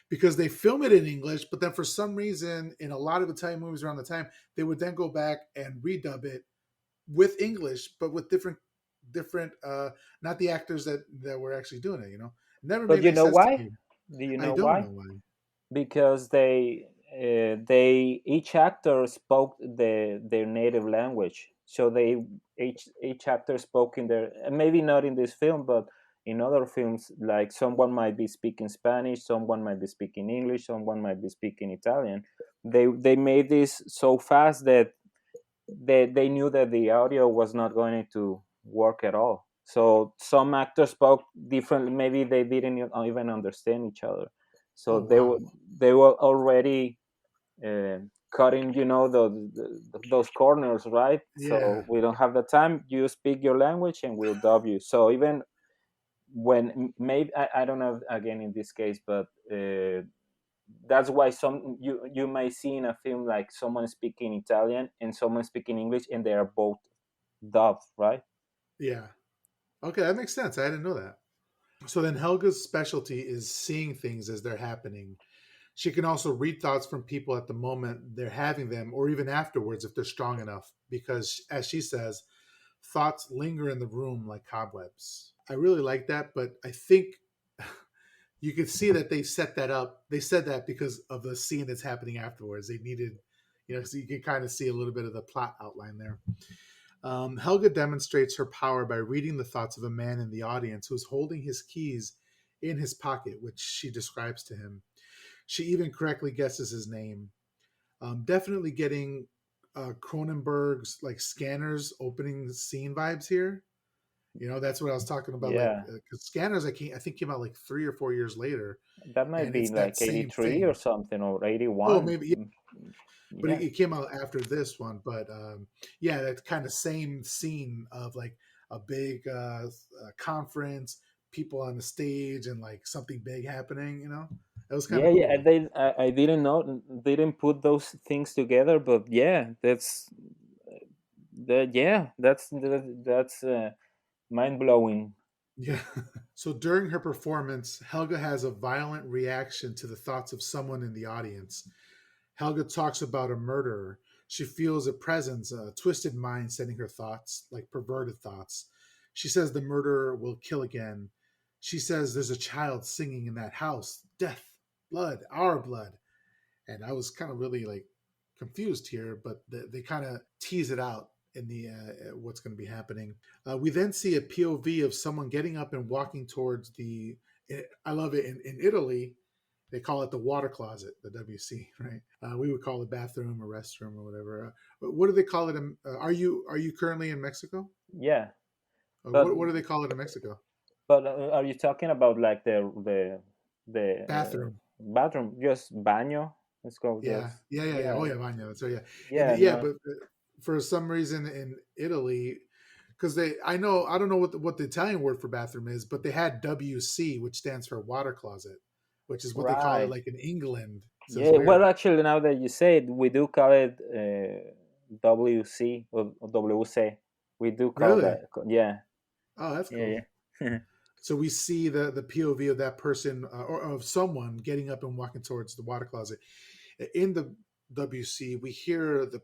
Because they film it in English, but then for some reason, in a lot of Italian movies around the time, they would then go back and redub it with English, but with different, not the actors that were actually doing it. You know, it never
But
made
you
any
know
sense to
why?
me.
Do you
I
know
don't
why?
know why.
Because they each actor spoke their native language, so they each actor spoke in their, maybe not in this film, but in other films, like someone might be speaking Spanish, someone might be speaking English, someone might be speaking Italian. They made this so fast that they knew that the audio was not going to work at all. So some actors spoke differently. Maybe they didn't even understand each other.
Oh
So
wow,
they were already uh, cutting, those corners, right?
yeah,
So we don't have the time. You speak your language, and we'll dub you. So even when maybe I don't know again in this case, but that's why you may see in a film like someone speaking Italian and someone speaking English, and they are both dubbed, right?
yeah. Okay, that makes sense. I didn't know that. So then Helga's specialty is seeing things as they're happening. She can also read thoughts from people at the moment they're having them, or even afterwards if they're strong enough, because, as she says, thoughts linger in the room like cobwebs. I really like that, but I think you could see that they set that up. They said that because of the scene that's happening afterwards. They needed, so you can kind of see a little bit of the plot outline there. Helga demonstrates her power by reading the thoughts of a man in the audience who's holding his keys in his pocket, which she describes to him. She even correctly guesses his name. Definitely getting Cronenberg's like Scanners opening scene vibes here. You know, that's what I was talking about. Like,
Yeah,
because Scanners, I think came out like 3 or 4 years later,
that might
and
be
it's that
like
same
83 or
thing.
something, or
Oh,
81.
maybe, yeah, but
Yeah,
it came out after this one. But yeah, that kind of same scene of like a big conference, people on the stage, and like something big happening. You know, that was kind
yeah,
of
yeah.
cool.
I didn't know, didn't put those things together, but yeah, that's mind blowing.
Yeah. So during her performance, Helga has a violent reaction to the thoughts of someone in the audience. Helga talks about a murderer. She feels a presence, a twisted mind setting her thoughts, like perverted thoughts. She says the murderer will kill again. She says there's a child singing in that house. Death, blood, our blood. And I was kind of really like confused here, but they kind of tease it out in the what's going to be happening. We then see a POV of someone getting up and walking towards the. I love it in Italy. They call it the water closet, the WC, right? We would call it bathroom or restroom or whatever. What do they call it? Are you currently in Mexico?
Yeah, but
What do they call it in Mexico?
are you talking about like the
Bathroom.
bathroom, just baño? It's called
Yeah,
just,
yeah, yeah, yeah.
yeah,
Oh, yeah, baño. So yeah, and
yeah,
yeah,
no,
but for some reason in Italy, because I don't know what the Italian word for bathroom is, but they had WC, which stands for water closet, which is what they call it
right.
like in England. So it's
Yeah,
weird.
well, actually, now that you say it, we do call it WC or WC. We do call
Really?
that. Yeah,
Oh, that's
yeah,
cool.
yeah.
So we see the POV of that person or of someone getting up and walking towards the water closet. In the WC, we hear the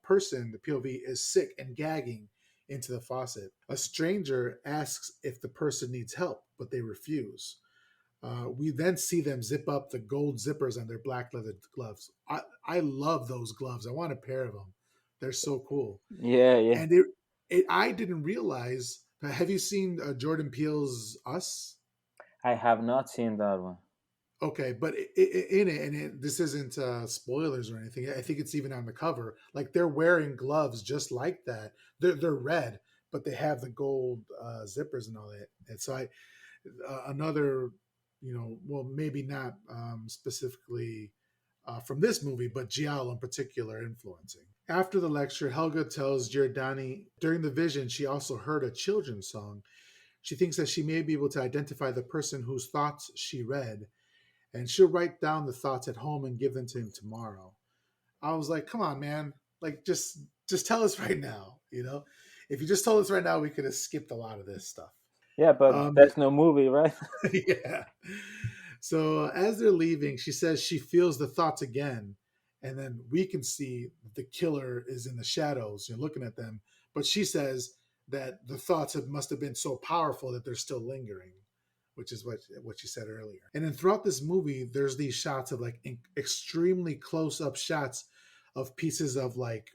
person, the POV, is sick and gagging into the faucet. A stranger asks if the person needs help, but they refuse. We then see them zip up the gold zippers on their black leather gloves. I love those gloves. I want a pair of them. They're so cool.
Yeah, yeah.
And I didn't realize. Have you seen Jordan Peele's Us?
I have not seen that one.
Okay, but in it, and this isn't spoilers or anything. I think it's even on the cover. Like they're wearing gloves just like that. They're red, but they have the gold zippers and all that. And so another, well, maybe not specifically from this movie, but Giallo in particular influencing. After the lecture, Helga tells Giordani during the vision she also heard a children's song. She thinks that she may be able to identify the person whose thoughts she read, and she'll write down the thoughts at home and give them to him tomorrow. I was like, come on, man. Like just tell us right now, you know? If you just told us right now, we could have skipped a lot of this stuff.
Yeah, but
Um,
there's no movie, right?
yeah. So as they're leaving, she says she feels the thoughts again. And then we can see the killer is in the shadows, you're looking at them. But she says that the thoughts must have been so powerful that they're still lingering, which is what she said earlier. And then throughout this movie, there's these shots of like extremely close up shots of pieces of like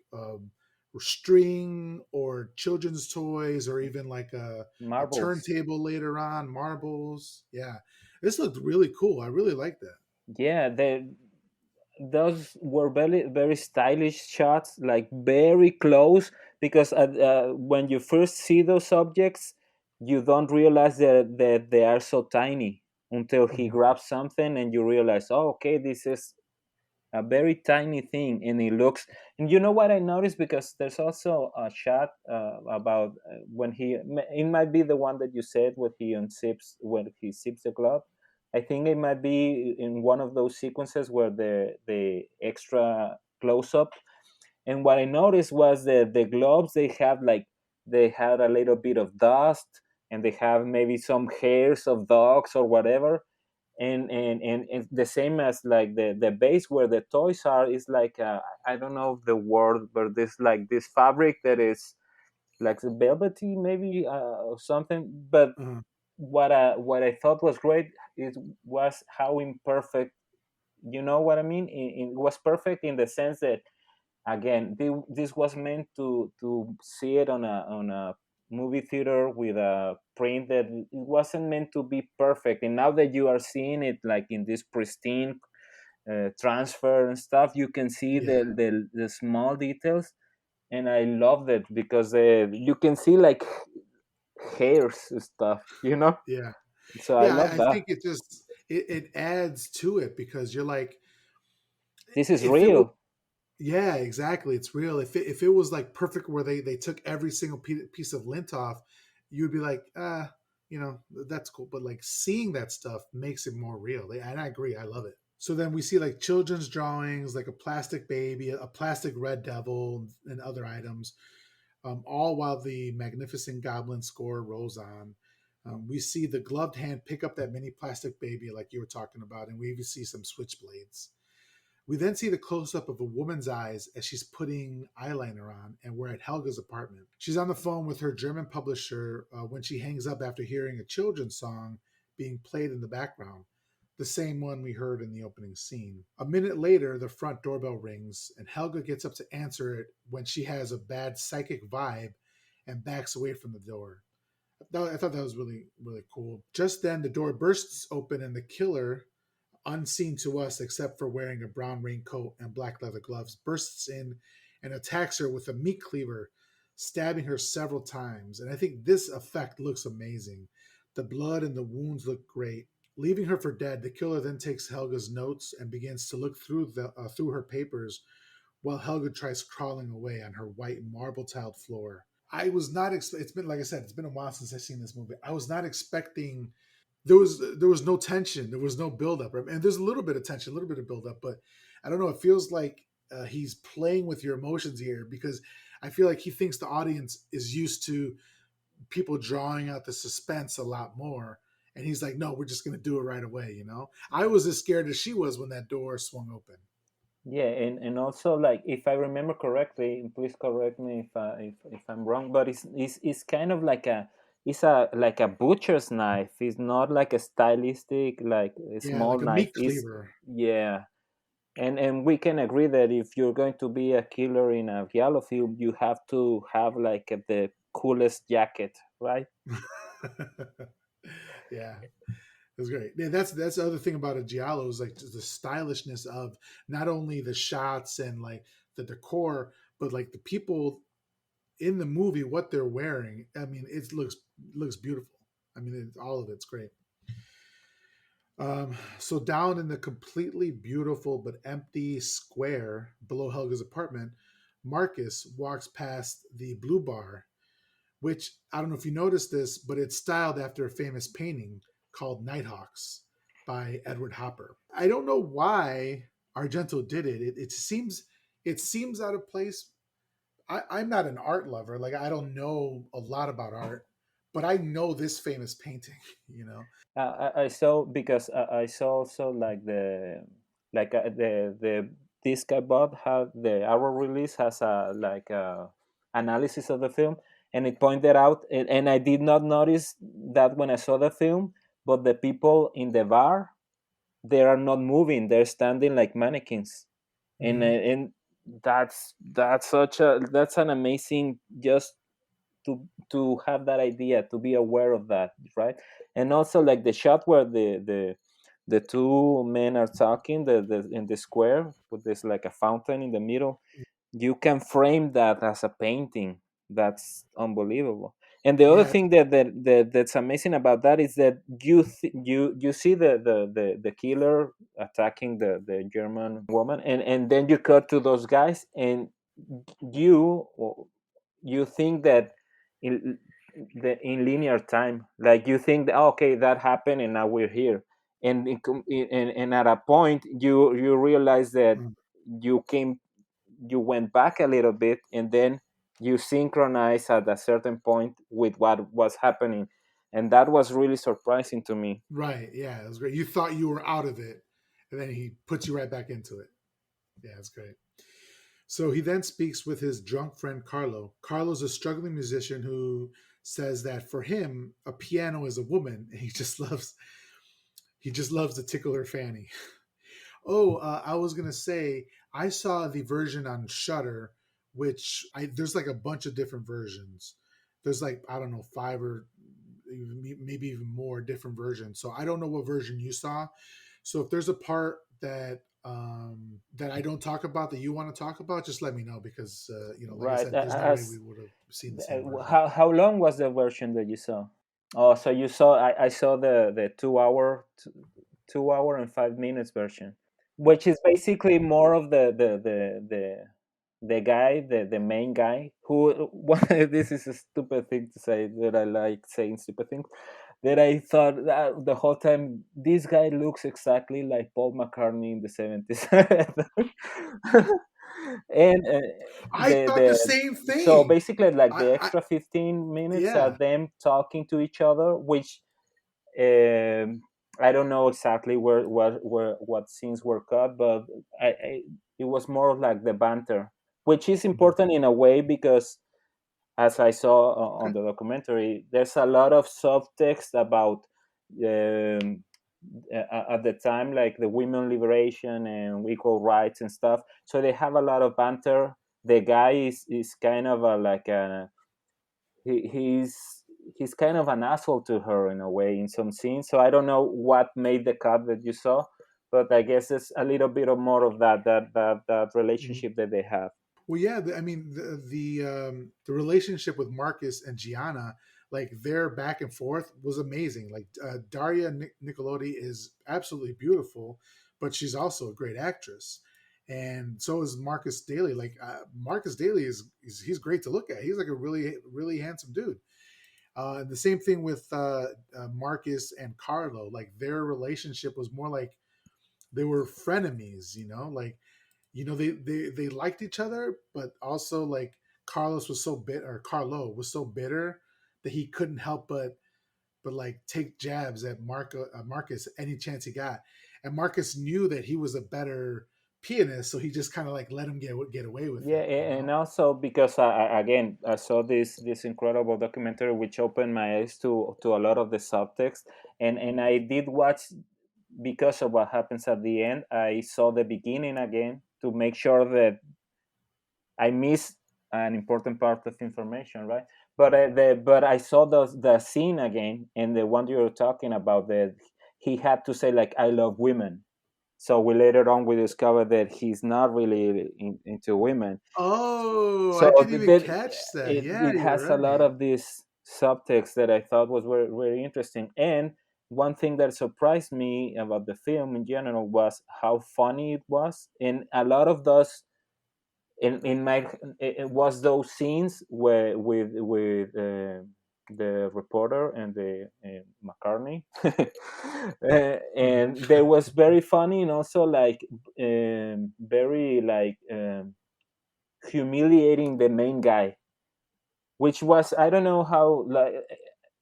string or children's toys or even like a
Marbles.
turntable later on, marbles. Yeah, this looked really cool. I really like that.
Yeah, those were very stylish shots, like very close. Because when you first see those objects, you don't realize that they are so tiny until he
Mhm.
grabs something, and you realize, oh, okay, this is a very tiny thing, and it looks. And you know what I noticed, because there's also a shot about when it might be the one that you said, when he zips the glove. I think it might be in one of those sequences where the extra close up. And what I noticed was that the gloves, they had a little bit of dust, and they have maybe some hairs of dogs or whatever. And the same as like the base where the toys are is like, I don't know the word, but this like this fabric that is like velvety, maybe, or something. But
Uh-huh.
what I thought was great was how imperfect, you know what I mean. It was perfect in the sense that again, this was meant to see it on a movie theater with a print that it wasn't meant to be perfect. And now that you are seeing it like in this pristine transfer and stuff, you can see
Yeah,
the small details, and I love that because you can see like hairs and stuff, you know.
yeah,
So I
yeah.
love
I
that.
think it adds to it because you're like,
This is
if it was,
real.
yeah, exactly, it's real. If it was like perfect where they took every single piece of lint off, you'd be like, that's cool. But like seeing that stuff makes it more real. And I agree, I love it. So then we see like children's drawings, like a plastic baby, a plastic red devil, and other items, all while the magnificent goblin score rolls on. We see the gloved hand pick up that mini plastic baby, like you were talking about, and we even see some switchblades. We then see the close up of a woman's eyes as she's putting eyeliner on, and we're at Helga's apartment. She's on the phone with her German publisher when she hangs up after hearing a children's song being played in the background, the same one we heard in the opening scene. A minute later, the front doorbell rings, and Helga gets up to answer it when she has a bad psychic vibe and backs away from the door. I thought that was really, really cool. Just then, the door bursts open, and the killer, unseen to us except for wearing a brown raincoat and black leather gloves, bursts in and attacks her with a meat cleaver, stabbing her several times. And I think this effect looks amazing. The blood and the wounds look great. Leaving her for dead, the killer then takes Helga's notes and begins to look through her papers while Helga tries crawling away on her white marble tiled floor. I was not. It's been, like I said, it's been a while since I've seen this movie. I was not expecting, there was no tension, there was no buildup, right? And there's a little bit of tension, a little bit of buildup, but I don't know. It feels like he's playing with your emotions here because I feel like he thinks the audience is used to people drawing out the suspense a lot more, and he's like, "No, we're just going to do it right away." I was as scared as she was when that door swung open.
Yeah, and also like if I remember correctly, and please correct me if I'm wrong, but it's kind of like a like a butcher's knife. It's not like a stylistic like a
Yeah,
small
like a
knife.
meat
It's
cleaver.
yeah, and we can agree that if you're going to be a killer in a giallo film, you have to have like the coolest jacket, right?
Yeah, it was great. Yeah, that's the other thing about a giallo is like just the stylishness of not only the shots and like the decor, but like the people in the movie, what they're wearing. I mean, it looks beautiful. I mean, all of it's great. So down in the completely beautiful but empty square below Helga's apartment, Marcus walks past the blue bar, which I don't know if you noticed this, but it's styled after a famous painting called Nighthawks by Edward Hopper. I don't know why Argento did it. It seems out of place. I'm not an art lover. Like I don't know a lot about art, but I know this famous painting. You know.
I saw because I saw also like the disc I bought had the Arrow release has a like a analysis of the film, and it pointed out and I did not notice that when I saw the film, but the people in the bar, they are not moving, they're standing like mannequins,
Hmm.
and that's such a that's an amazing just to have that idea, to be aware of that, right? And also like the shot where the two men are talking, the in the square with this like a fountain in the middle, you can frame that as a painting. That's unbelievable. And the other
Yeah.
thing that's amazing about that is that you see the killer attacking the German woman, and then you cut to those guys, and you you think that in in linear time, like you think that, "Oh, okay, that happened and now we're here," and and at a point you realize that
Mm.
you came you went back a little bit, and then you synchronize at a certain point with what was happening, and that was really surprising to me.
Right. Yeah, it was great. You thought you were out of it, and then he puts you right back into it. Yeah, it's great. So he then speaks with his drunk friend Carlo. Carlo's a struggling musician who says that for him, a piano is a woman, and he just loves to tickle her fanny. Oh, I was gonna say, I saw the version on Shutter, which there's like a bunch of different versions. There's like, I don't know, five or maybe even more different versions. So I don't know what version you saw. So if there's a part that I don't talk about that you want to talk about, just let me know because like I
Right.
said, there's no way we would have seen the same version.
How long was the version that you saw? Oh, so you saw I saw the 2 hour and 5 minutes version, which is basically more of the guy, the main guy who this is a stupid thing to say, that I like saying stupid things, that I thought that the whole time this guy looks exactly like Paul McCartney in the 70s. And
I thought the
the
same
so
thing.
basically like the
I
extra 15 minutes are
yeah.
them talking to each other, which um, I don't know exactly what scenes were cut, but it was more like the banter, which is
Mhm.
important in a way because, as I saw on
Okay.
the documentary, there's a lot of subtext about um, at the time, like the women liberation and equal rights and stuff. So they have a lot of banter. The guy is kind of a like a he, he's kind of an asshole to her in a way in some scenes. So I don't know what made the cut that you saw, but I guess it's a little bit of more of that
Mhm.
relationship that they have.
Well, yeah. I mean, the relationship with Marcus and Gianna, like their back and forth, was amazing. Like Daria Nicolodi is absolutely beautiful, but she's also a great actress, and so is Marcus Daly. Like Marcus Daly is he's great to look at. He's like a really handsome dude. The same thing with Marcus and Carlo. Like their relationship was more like they were frenemies. They liked each other, but also like Carlos was so bit or Carlo was so bitter that he couldn't help but like take jabs at Marcus any chance he got, and Marcus knew that he was a better pianist, so he just kind of like let him get away with
Yeah,
it, you
and
know.
also because again I saw this incredible documentary which opened my eyes to a lot of the subtext, and I did watch because of what happens at the end. I saw the beginning again to make sure that I missed an important part of information, right? But I saw the scene again, and the one you were talking about, that he had to say like "I love women." So we later on we discovered that he's not really into women.
Oh,
So
I didn't even
that
catch that. Yeah,
it
you're
has a lot
right.
of this subtext that I thought was very interesting. And one thing that surprised me about the film in general was how funny it was, and a lot of those in my it was those scenes where with the reporter and the McCartney,
Mhm.
and they was very funny, and also like very like humiliating the main guy, which was, I don't know how, like,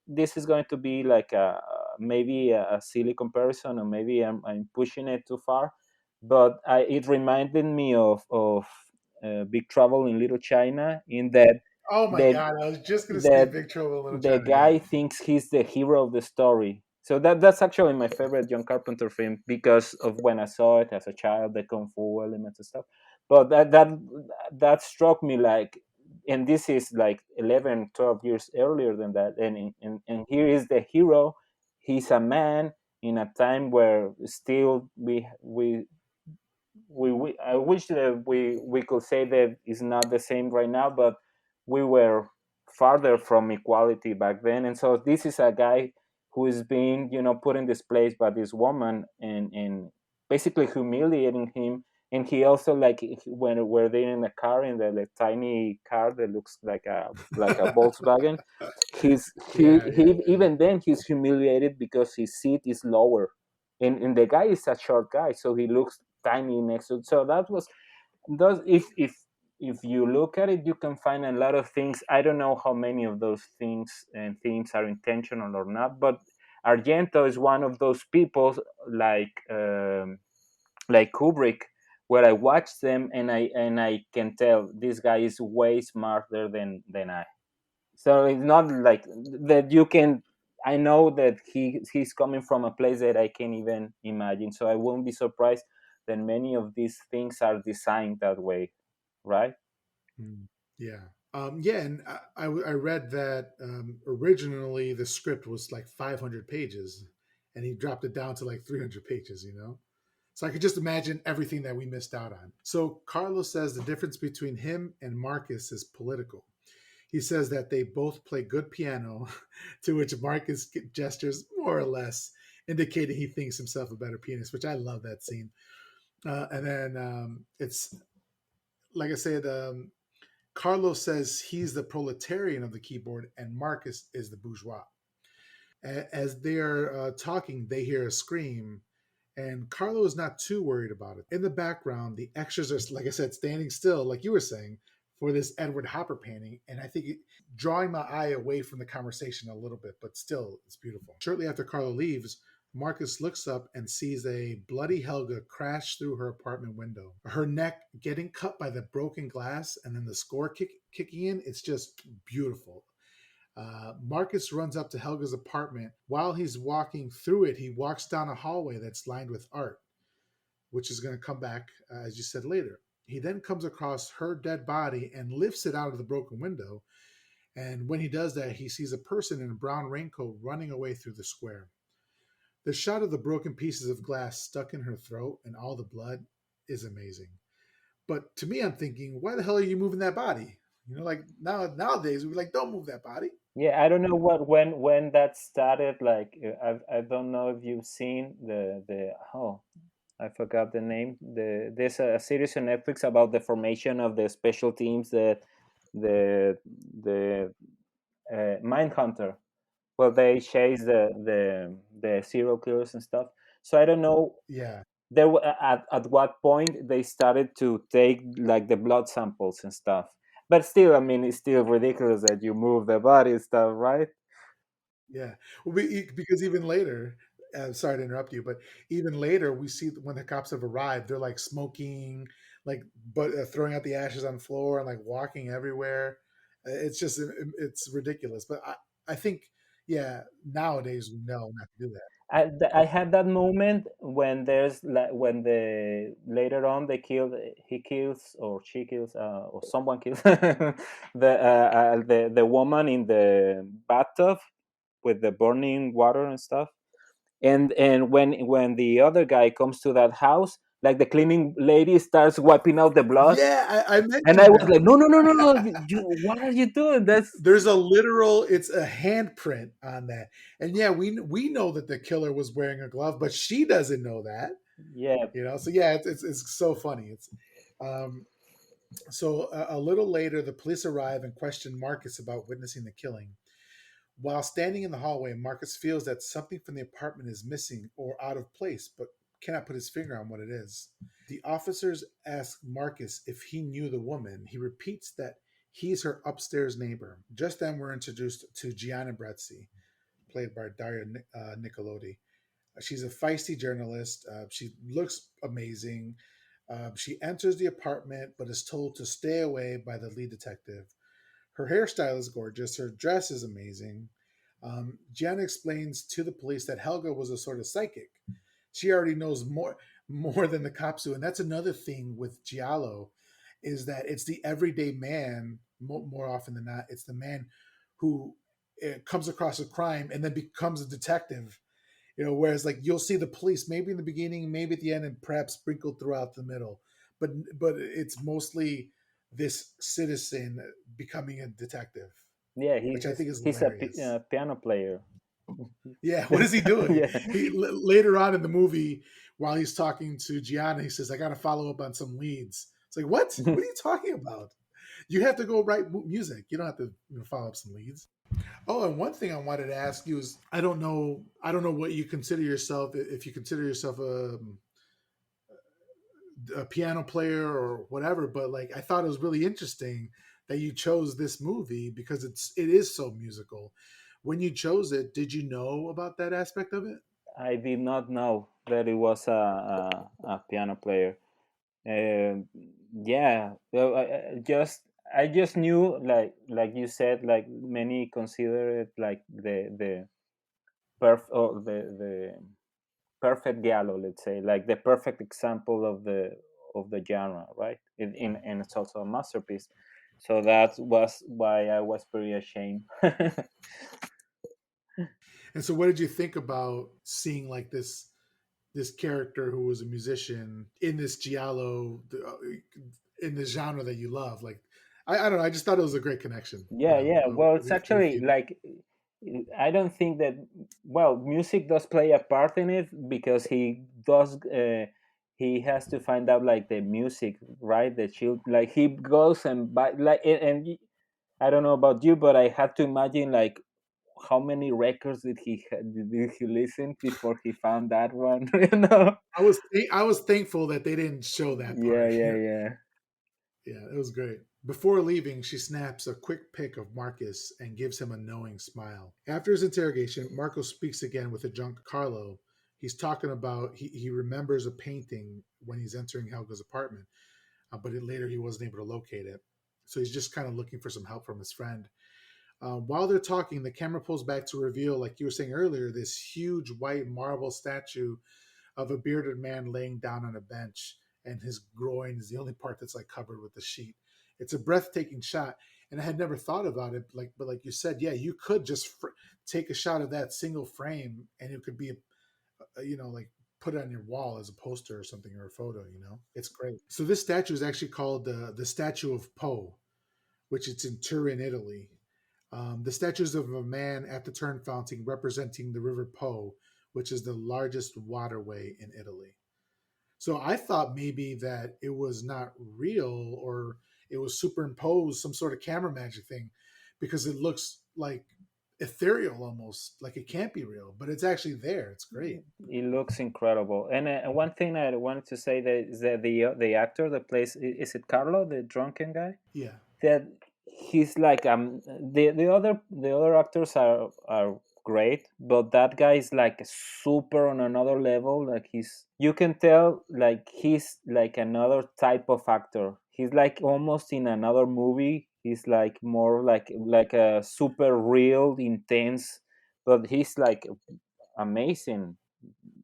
this is going to be like a maybe a silly comparison, or maybe I'm pushing it too far, but it reminded me of Big Trouble in Little China, in that
Oh my
the
god, I was just gonna say
that
Big Trouble in Little
the
China. Yeah.
guy thinks he's the hero of the story. So that's actually my favorite John Carpenter film because of when I saw it as a child, the kung fu elements and stuff. But that struck me like, and this is like 11, 12 years earlier than that, and here is the hero. He's a man in a time where still we I wish that we could say that it's not the same right now, but we were farther from equality back then. And so this is a guy who is being, put in this place by this woman, and basically humiliating him. And he also, like, when we're there in the car, in the tiny car that looks like a Volkswagen, he's
Yeah, yeah,
he even then he's humiliated because his seat is lower, and the guy is a short guy, so he looks tiny next to. So that was those. If you look at it, you can find a lot of things. I don't know how many of those things and themes are intentional or not, but Argento is one of those people, like Kubrick, where I watch them, and I can tell this guy is way smarter than I. So it's not like that you can. I know that he's coming from a place that I can't even imagine, so I won't be surprised then many of these things are designed that way, right?
Mm, yeah. Yeah, and I read that originally the script was like 500 pages, and he dropped it down to like 300 pages. So I could just imagine everything that we missed out on. So Carlos says the difference between him and Marcus is political. He says that they both play good piano, to which Marcus gestures more or less, indicating he thinks himself a better pianist, which I love that scene. And then it's like I said, Carlos says he's the proletarian of the keyboard and Marcus is the bourgeois. As they're talking, they hear a scream, and Carlo is not too worried about it. In the background, the extras are, like I said, standing still, like you were saying, for this Edward Hopper painting, and I think it's drawing my eye away from the conversation a little bit, but still, it's beautiful. Shortly after Carlo leaves, Marcus looks up and sees a bloody Helga crash through her apartment window. Her neck getting cut by the broken glass, and then the score kicking in. It's just beautiful. Marcus runs up to Helga's apartment. While he's walking through it, he walks down a hallway that's lined with art, which is going to come back, as you said, later. He then comes across her dead body and lifts it out of the broken window. And when he does that, he sees a person in a brown raincoat running away through the square. The shot of the broken pieces of glass stuck in her throat and all the blood is amazing. But to me, I'm thinking, why the hell are you moving that body? Like nowadays, we're like, don't move that body.
Yeah, I don't know what when that started. Like, I don't know if you've seen the oh, I forgot the name. There's a series on Netflix about the formation of the special teams, the Mindhunter. Well, they chase the serial killers and stuff. So I don't know
Yeah,
at what point they started to take like the blood samples and stuff. But still, I mean, it's still ridiculous that you move the body and stuff, right?
yeah. Well, because even later, sorry to interrupt you, but even later, we see when the cops have arrived, they're like smoking, like, but throwing out the ashes on the floor and like walking everywhere. It's just, it's ridiculous. But I think, yeah, nowadays we know not to do that.
I had that moment when there's like when the later on they kill he kills or she kills or someone kills the woman in the bathtub with the burning water and stuff. And when the other guy comes to that house, like the cleaning lady starts wiping out the blood,
Yeah, I
and I
mentioned
was
that.
like, no, no, no, no, no, what are you doing? That's
There's a literal, it's a handprint on that, and yeah, we know that the killer was wearing a glove, but she doesn't know that.
yeah.
So yeah, it's so funny. Um, So a little later, the police arrive and question Marcus about witnessing the killing. While standing in the hallway, Marcus feels that something from the apartment is missing or out of place, but cannot put his finger on what it is. The officers ask Marcus if he knew the woman. He repeats that he's her upstairs neighbor. Just then, we're introduced to Gianna Brezzi, played by Daria Nicolodi. She's a feisty journalist. She looks amazing. She enters the apartment but is told to stay away by the lead detective. Her hairstyle is gorgeous. Her dress is amazing. Gianna explains to the police that Helga was a sort of psychic. She already knows more than the cops do, and that's another thing with Giallo, is that it's the everyday man more often than not. It's the man who comes across a crime and then becomes a detective. Whereas like you'll see the police maybe in the beginning, maybe at the end, and perhaps sprinkled throughout the middle, but it's mostly this citizen becoming a detective,
Yeah,
which I think is
he's a
hilarious.
piano player.
Yeah, what is he doing?
Yeah.
Later on in the movie, while he's talking to Gianna, he says, "I got to follow up on some leads." It's like, what? What are you talking about? You have to go write music. You don't have to follow up some leads. Oh, and one thing I wanted to ask you is, I don't know what you consider yourself, if you consider yourself a piano player or whatever, but like I thought it was really interesting that you chose this movie because it is so musical. When you chose it, did you know about that aspect of it?
I did not know that it was a piano player. Um yeah, well, I just knew like you said, like many consider it like the perf or the perfect giallo, let's say, like the perfect example of the genre, right? And it's also a masterpiece. So that was why I was pretty ashamed.
And so, what did you think about seeing like this character who was a musician in this giallo, in this genre that you love? Like, I don't know. I just thought it was a great connection.
Yeah, yeah. Well, it's
With
actually
you.
like I don't think that. Well, music does play a part in it because he does. He has to find out like the music, right? The chill. Like he goes and buy like I don't know about you, but I had to imagine like how many records did he listen before he found that one? You know?
I was thankful that they didn't show that
Yeah,
part.
yeah,
Yeah,
yeah.
yeah, it was great. Before leaving, she snaps a quick pic of Marcus and gives him a knowing smile. After his interrogation, Marco speaks again with the drunk Carlo. He's talking about he remembers a painting when he's entering Helga's apartment, but later he wasn't able to locate it. So he's just kind of looking for some help from his friend. While they're talking, the camera pulls back to reveal, like you were saying earlier, this huge white marble statue of a bearded man laying down on a bench, and his groin is the only part that's like covered with the sheet. It's a breathtaking shot, and I had never thought about it. But like you said, yeah, you could just take a shot of that single frame, and it could be like put it on your wall as a poster or something or a photo. It's great. So this statue is actually called the statue of Poe, which it's in Turin, Italy. The statues of a man at the turn fountain representing the River Po, which is the largest waterway in Italy. So I thought maybe that it was not real or it was superimposed, some sort of camera magic thing, because it looks like ethereal almost, like it can't be real, but it's actually there. It's great.
It looks incredible. And one thing I wanted to say that is that the actor that plays is it Carlo, the drunken guy?
Yeah.
That he's like the other actors are great, but that guy is like super on another level. Like you can tell like he's like another type of actor. He's like almost in another movie. He's like more like a super real, intense, but he's like amazing.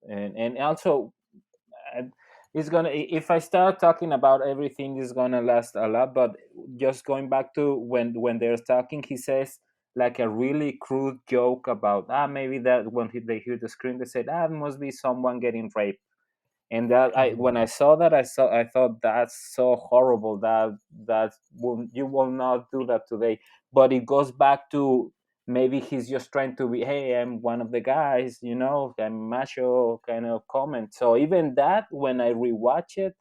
And also uh, it's gonna if I start talking about everything it's gonna last a lot, but just going back to when they're talking, he says like a really crude joke about maybe that when they hear the scream they said it must be someone getting raped. And that I
Mhm.
when I saw that I thought that's so horrible you will not do that today. But it goes back to maybe he's just trying to be, hey, I'm one of the guys, I'm macho kind of comment. So even that, when I rewatch it,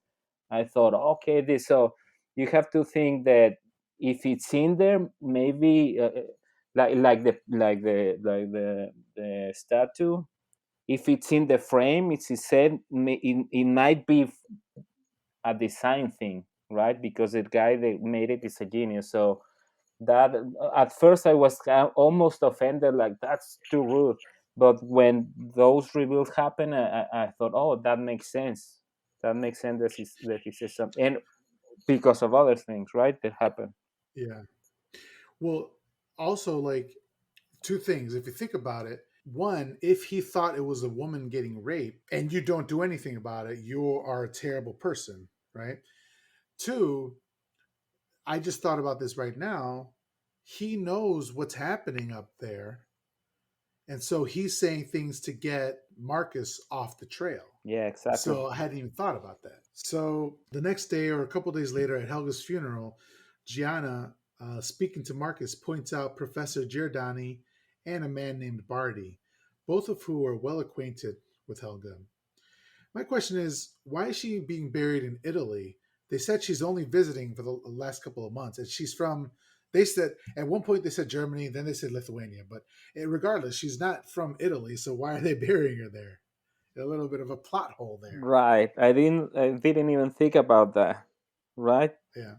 I thought, okay, this. So you have to think that if it's in there, maybe like the statue, if it's in the frame, it's said it might be a design thing, right? Because the guy that made it is a genius. So that at first I was almost offended, like that's too rude. But when those reveals happen, I thought, oh, that makes sense. That makes sense that he says something, and because of other things, right, that happen.
Yeah. Well, also, like, two things. If you think about it, one, if he thought it was a woman getting raped and you don't do anything about it, you are a terrible person, right? Two, I just thought about this right now. He knows what's happening up there. And so he's saying things to get Marcus off the trail.
Yeah, exactly.
So I hadn't even thought about that. So the next day or a couple days later at Helga's funeral, Gianna, speaking to Marcus, points out Professor Giordani and a man named Bardi, both of who are well acquainted with Helga. My question is, why is she being buried in Italy? They said she's only visiting for the last couple of months, and she's from. They said at one point they said Germany, then they said Lithuania, but regardless, she's not from Italy. So why are they burying her there? A little bit of a plot hole there.
Right. I didn't even think about that. Right?
Yeah,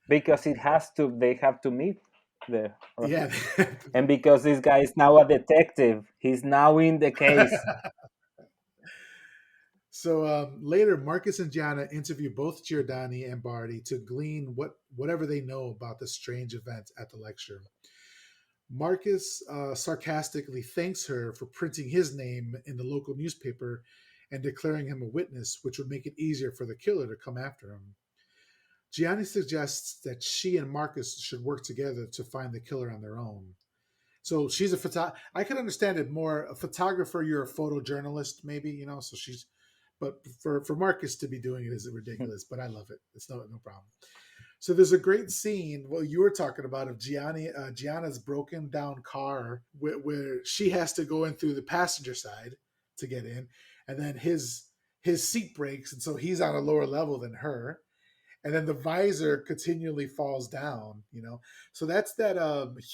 Because they have to meet there.
yeah.
And because this guy is now a detective, he's now in the case.
So later, Marcus and Gianna interview both Giordani and Bardi to glean whatever they know about the strange event at the lecture. Marcus sarcastically thanks her for printing his name in the local newspaper and declaring him a witness, which would make it easier for the killer to come after him. Gianni suggests that she and Marcus should work together to find the killer on their own. So she's a photo. I can understand it more. A photographer, you're a photojournalist, maybe, you know. So she's, but for Marcus to be doing it is ridiculous. But I love it. It's no problem. So there's a great scene. Well, you were talking about of Gianna's broken down car where she has to go in through the passenger side to get in, and then his seat breaks, and so he's on a lower level than her, and then the visor continually falls down. You know, so that's that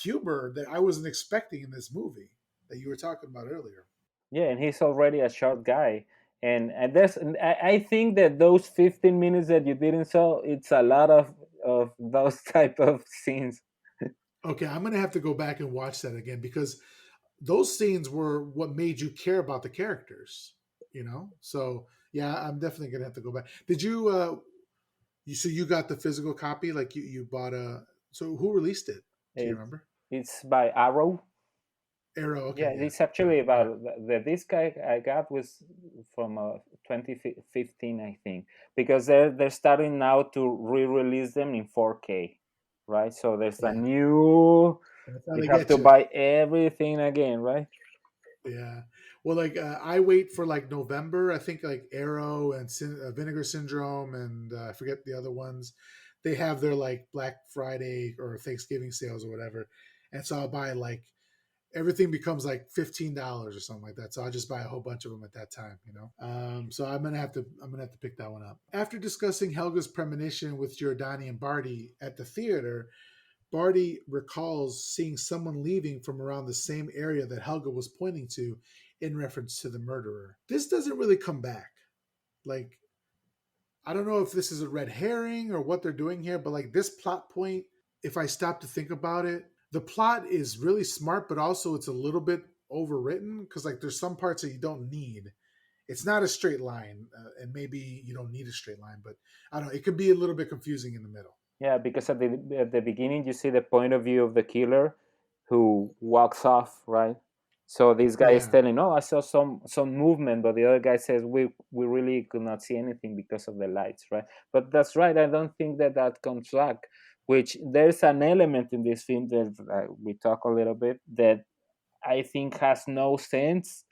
humor that I wasn't expecting in this movie that you were talking about earlier.
Yeah, and he's already a short guy. And I think that those 15 minutes that you didn't saw, it's a lot of those type of scenes.
Okay, I'm gonna have to go back and watch that again because those scenes were what made you care about the characters. You know, so yeah, I'm definitely gonna have to go back. Did you? So you got the physical copy? Like you bought a? So who released it? Do you
It,
remember?
it's by Arrow.
Arrow.
Yeah,
Okay, yeah,
it's
yeah.
actually
All right.
about the disc I got was from 2015, I think, because they're starting now to re-release them in 4K, right? So there's a
Yeah,
new.
that's how
You
they
have
get
to
you.
buy everything again, right?
Yeah. Well, like I wait for like November. I think like Arrow and Vinegar Syndrome and I forget the other ones. They have their like Black Friday or Thanksgiving sales or whatever, and so I'll buy like everything becomes like $15 or something like that. So I'll just buy a whole bunch of them at that time, you know. So I'm gonna have to pick that one up. After discussing Helga's premonition with Giordani and Barty at the theater, Barty recalls seeing someone leaving from around the same area that Helga was pointing to in reference to the murderer. This doesn't really come back. Like, I don't know if this is a red herring or what they're doing here, but like this plot point, if I stop to think about it, the plot is really smart, but also it's a little bit overwritten because like there's some parts that you don't need. It's not a straight line, and maybe you don't need a straight line, but I don't know. It could be a little bit confusing in the middle.
Yeah, because at the beginning you see the point of view of the killer who walks off, right? So this guy is
Yeah,
telling, "Oh, I saw some movement," but the other guy says, "We really could not see anything because of the lights," right? But that's right. I don't think that comes back. Which there's an element in this film that we talk a little bit that I think has no sense.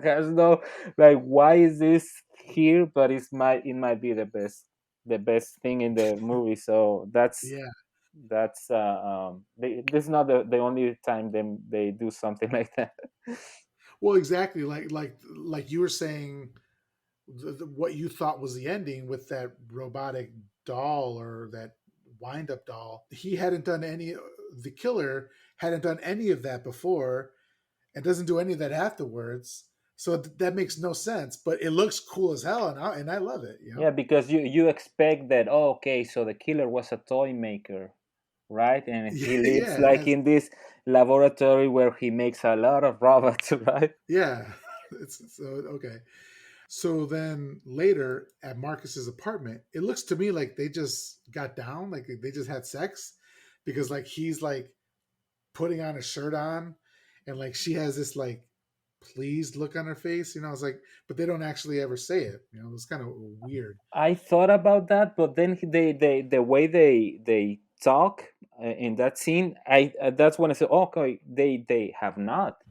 Has no, like, why is this here? But it might be the best thing in the movie. So
yeah.
this is not the only time they do something like that.
Well, exactly. Like you were saying, what you thought was the ending with that robotic doll or that wind up doll. He hadn't done any. The killer hadn't done any of that before, and doesn't do any of that afterwards. So that makes no sense. But it looks cool as hell, and I love it. You
Yeah,
know.
because you expect that. Oh, okay, so the killer was a toy maker, right? And he
Yeah,
lives
yeah. It
like
has.
in this laboratory where he makes a lot of robots, right?
Yeah. It's so okay. So then later at Marcus's apartment, it looks to me like they just got down, like they just had sex, because like he's like putting on a shirt on, and like she has this like pleased look on her face. You know, it's like, but they don't actually ever say it. You know, it's kind of weird.
I thought about that, but then they the way they talk in that scene, I that's when I said, okay, they have not,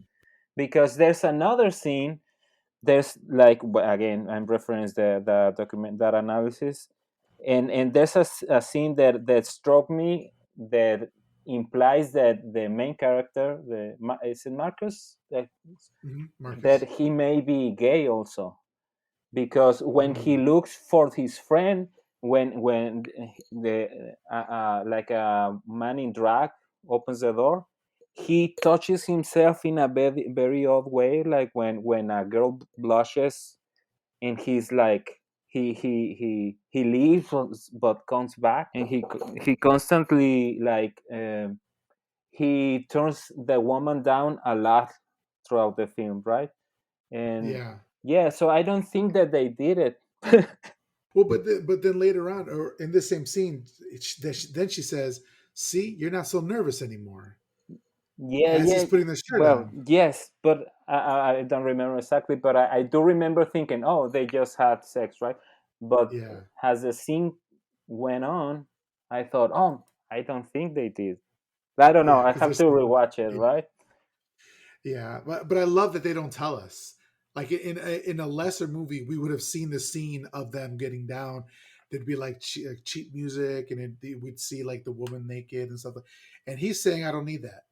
because there's another scene. There's like, again, I'm referencing the document, that analysis, and there's a scene that struck me that implies that the main character, is it Marcus, that
Marcus.
he may be gay also, because when he
Mm,
looks for his friend, when the like a man in drag opens the door, he touches himself in a very odd way, like when a girl blushes, and he's like, he leaves but comes back, and he constantly, like, he turns the woman down a lot throughout the film, right? And
yeah.
yeah, so I don't think that they did it.
Well, but then later on, or in this same scene, then she says, "See, you're not so nervous anymore."
Yeah,
as he's
yeah.
putting the shirt
Well,
on.
yes, but I don't remember exactly. But I do remember thinking, oh, they just had sex, right? But
Yeah,
as the scene went on, I thought, oh, I don't think they did. I don't know.
yeah,
I
because
have
there's
to rewatch it, right?
yeah, but I love that they don't tell us. Like in a lesser movie, we would have seen the scene of them getting down. There'd be like cheap music, and we'd see like the woman naked and stuff. And he's saying, "I don't need that.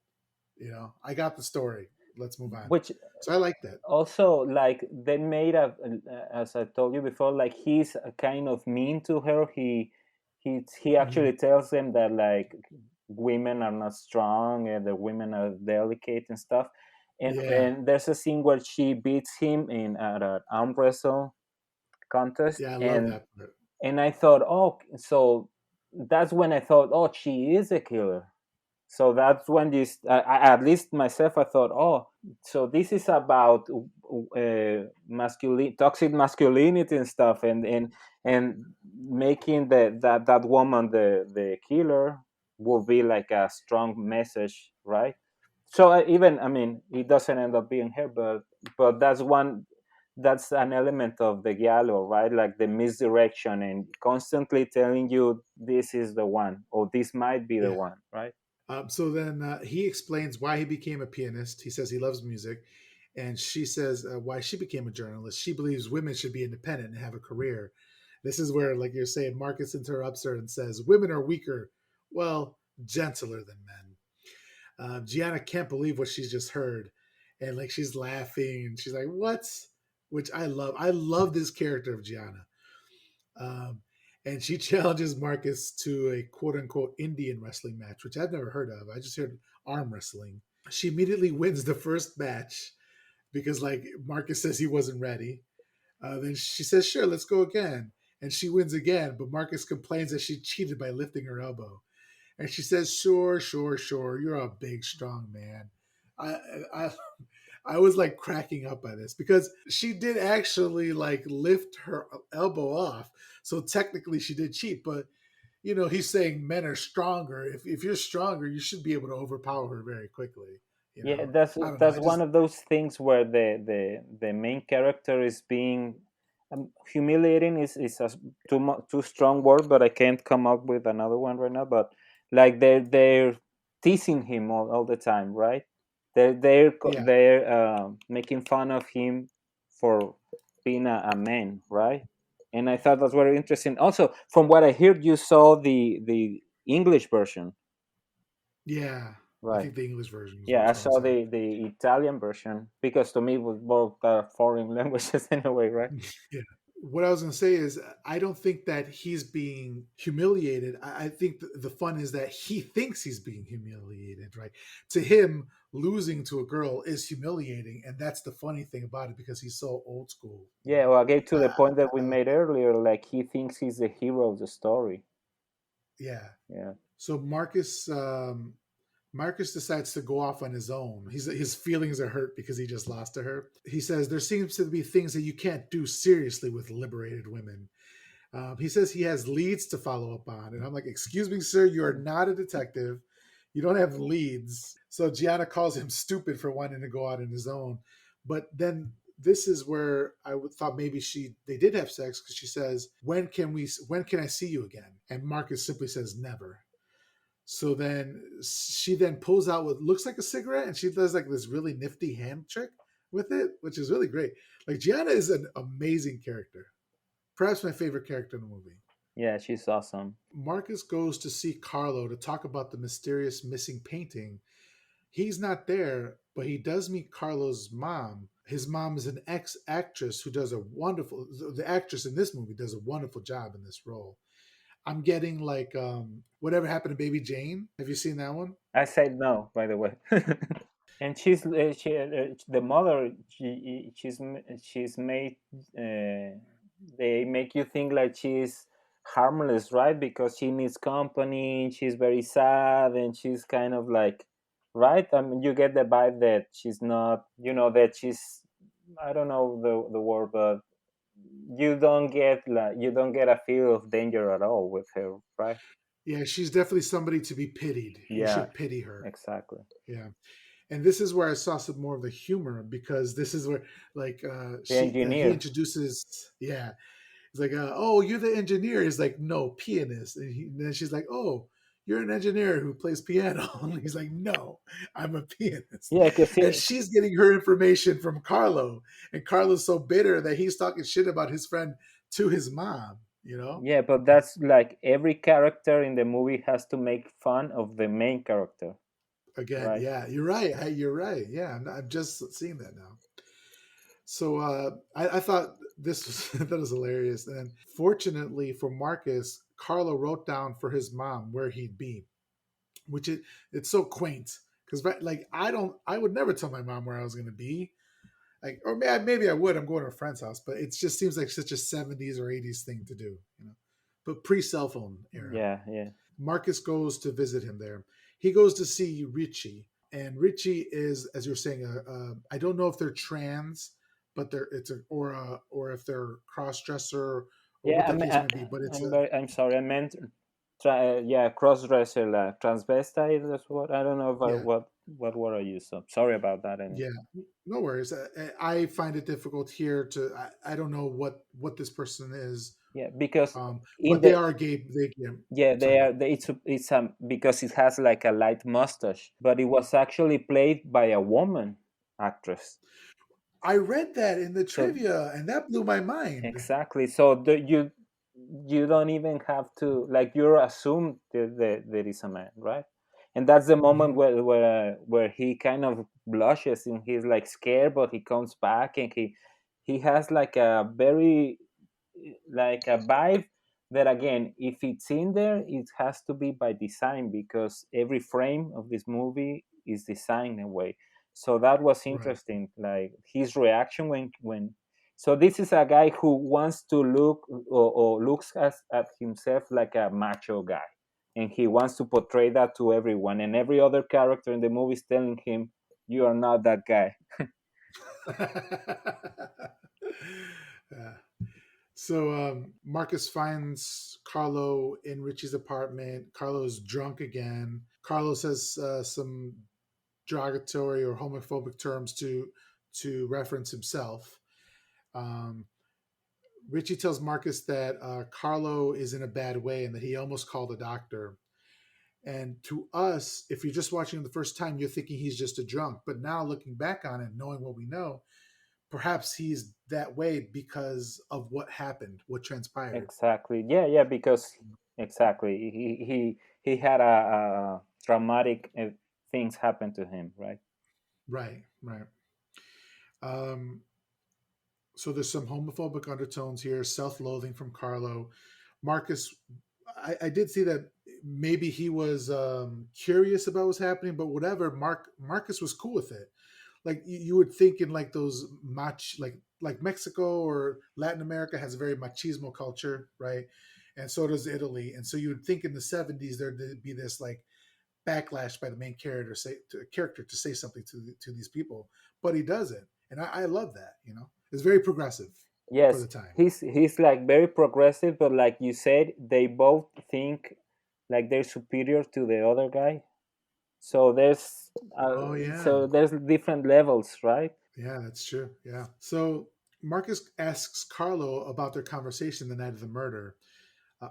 I got the story. Let's move on."
Which
So I like that.
also, like, they made a, as I told you before, like, he's a kind of mean to her. He
Hmm.
actually tells them that, like, women are not strong and the women are delicate and stuff. And
Yeah,
then there's a scene where she beats him in at an arm wrestle contest,
yeah, I love
and
that part.
I thought, oh, so that's when I thought, oh, she is a killer. So that's when this, at least myself, I thought, oh, so this is about masculine, toxic masculinity and stuff, and making that woman the killer will be like a strong message, right? So even, I mean, it doesn't end up being her, but that's an element of the giallo, right? Like the misdirection and constantly telling you this is the one or this might be the
Yeah.
one, right?
So then he explains why he became a pianist. He says he loves music. And she says why she became a journalist. She believes women should be independent and have a career. This is where, like you're saying, Marcus interrupts her and says, "Women are weaker, well, gentler than men." Gianna can't believe what she's just heard. And like she's laughing and she's like, "What?" Which I love. I love this character of Gianna. Um, and she challenges Marcus to a quote unquote Indian wrestling match, which I've never heard of. I just heard arm wrestling. She immediately wins the first match because, like, Marcus says he wasn't ready. Then she says, "Sure, let's go again." And she wins again, but Marcus complains that she cheated by lifting her elbow. And she says, "Sure, sure, sure. You're a big, strong man." I, I, I was like cracking up by this because she did actually like lift her elbow off. So technically she did cheat, but he's saying men are stronger. If you're stronger, you should be able to overpower her very quickly.
Yeah,
I don't know.
that's
I
one
just
of those things where the main character is being, humiliating is a too strong word, but I can't come up with another one right now. But like they're teasing him all the time, right?
yeah,
They're making fun of him for being a man, right? And I thought that's very interesting. Also, from what I heard, you saw the English version,
yeah. I
right?
think the English version is
Yeah, I
which one I
saw
saw.
the Italian version because to me it was both foreign languages anyway, right?
Yeah. What I was going to say is, I don't think that he's being humiliated. I think the fun is that he thinks he's being humiliated, right? To him, losing to a girl is humiliating, and that's the funny thing about it because he's so old school.
Yeah, well, again to
I,
the point that we
I like
made
that.
earlier, like he thinks he's the hero of the story.
Yeah.
Yeah,
So Marcus decides to go off on his own. His feelings are hurt because he just lost to her. He says there seems to be things that you can't do seriously with liberated women. He says he has leads to follow up on, and I'm like, "Excuse me, sir, you are not a detective. You don't have leads." So Gianna calls him stupid for wanting to go out on his own. But then this is where thought maybe they did have sex because she says, When can I see you again?" And Marcus simply says, "Never." So then she then pulls out what looks like a cigarette, and she does like this really nifty hand trick with it, which is really great. Like Gianna is an amazing character, perhaps my favorite character in the movie.
yeah, she's awesome.
Marcus goes to see Carlo to talk about the mysterious missing painting. He's not there, but he does meet Carlo's mom. His mom is an ex actress who does a wonderful. The actress in this movie does a wonderful job in this role. I'm getting like whatever happened to Baby Jane. Have you seen that one?
I said no, by the way. And the mother. She's made. They make you think like she's harmless, right? Because she needs company. She's very sad, and she's kind of like, right. I mean, you get the vibe that she's not. That she's. I don't know the word, but you don't get a feel of danger at all with her, right?
Yeah, she's definitely somebody to be pitied. You
Yeah,
should pity her.
exactly.
Yeah. And this is where I saw some more of the humor because this is where like
The
she he
engineer.
introduces yeah. He's like, oh, you're the engineer. He's like, no, pianist. And then she's like, oh, you're an engineer who plays piano. And he's like, no, I'm a pianist.
Yeah, because
And she's getting her information from Carlo. And Carlo's so bitter that he's talking shit about his friend to his mom, you know?
yeah, but that's like every character in the movie has to make fun of the main character,
Again,
right?
yeah, you're right. You're right. Yeah, I'm just seeing that now. So I thought this was that was hilarious. And fortunately for Marcus, Carlo wrote down for his mom where he'd be, which it's so quaint because like I would never tell my mom where I was going to be, like, or maybe I would. I'm going to a friend's house, but it just seems like such a '70s or '80s thing to do, you know. But pre cell phone era.
Yeah, yeah,
Marcus goes to visit him there. He goes to see Richie, and Richie is, as you're saying, I don't know if they're trans, but they're it's a or if they're cross dresser or
yeah.
what the case may be. But it's a
I'm sorry. I meant, yeah, cross dresser, transvestite. That's what I don't know if
yeah,
what word I use. So sorry about that. Anyway.
yeah. No worries. I find it difficult here to. I don't know what this person is,
Yeah, because in
but they
the
are gay. They
yeah, they
sorry.
are. It's because it has like a light mustache, but it was actually played by a woman actress.
I read that in the
So
trivia, and that blew my mind.
exactly. So you don't even have to, like, you're assumed that there is a man, right? And that's the moment
Hmm.
where he kind of blushes and he's like scared, but he comes back and he has like a very, like a vibe that, again, if it's in there, it has to be by design because every frame of this movie is designed in a way. So that was
Right.
interesting, like his reaction when so this is a guy who wants to look, or looks at himself like a macho guy, and he wants to portray that to everyone, and every other character in the movie is telling him, you are not that guy.
Yeah. So Marcus finds Carlo in Richie's apartment. Carlo's drunk again. Carlo says some derogatory or homophobic terms to reference himself. Um, Richie tells Marcus that Carlo is in a bad way and that he almost called a doctor. And to us, if you're just watching him the first time, you're thinking he's just a drunk. But now looking back on it, knowing what we know, perhaps he's that way because of what happened, what transpired.
Exactly. Yeah, yeah, because exactly he had a traumatic things happen to him, right?
Right, right. Um, so there's some homophobic undertones here, self-loathing from Carlo. Marcus, I did see that maybe he was curious about what's happening, but whatever. Marcus was cool with it. Like you would think in like those like Mexico or Latin America has a very machismo culture, right? And so does Italy. And so you would think in the '70s there'd be this like backlash by the main character to say something to these people, but he doesn't, and I love that. You know, it's very progressive for
Yes,
the time.
he's like very progressive, but like you said, they both think like they're superior to the other guy. So
Oh yeah,
there's different levels, right?
yeah, that's true. Yeah. So Marcus asks Carlo about their conversation the night of the murder.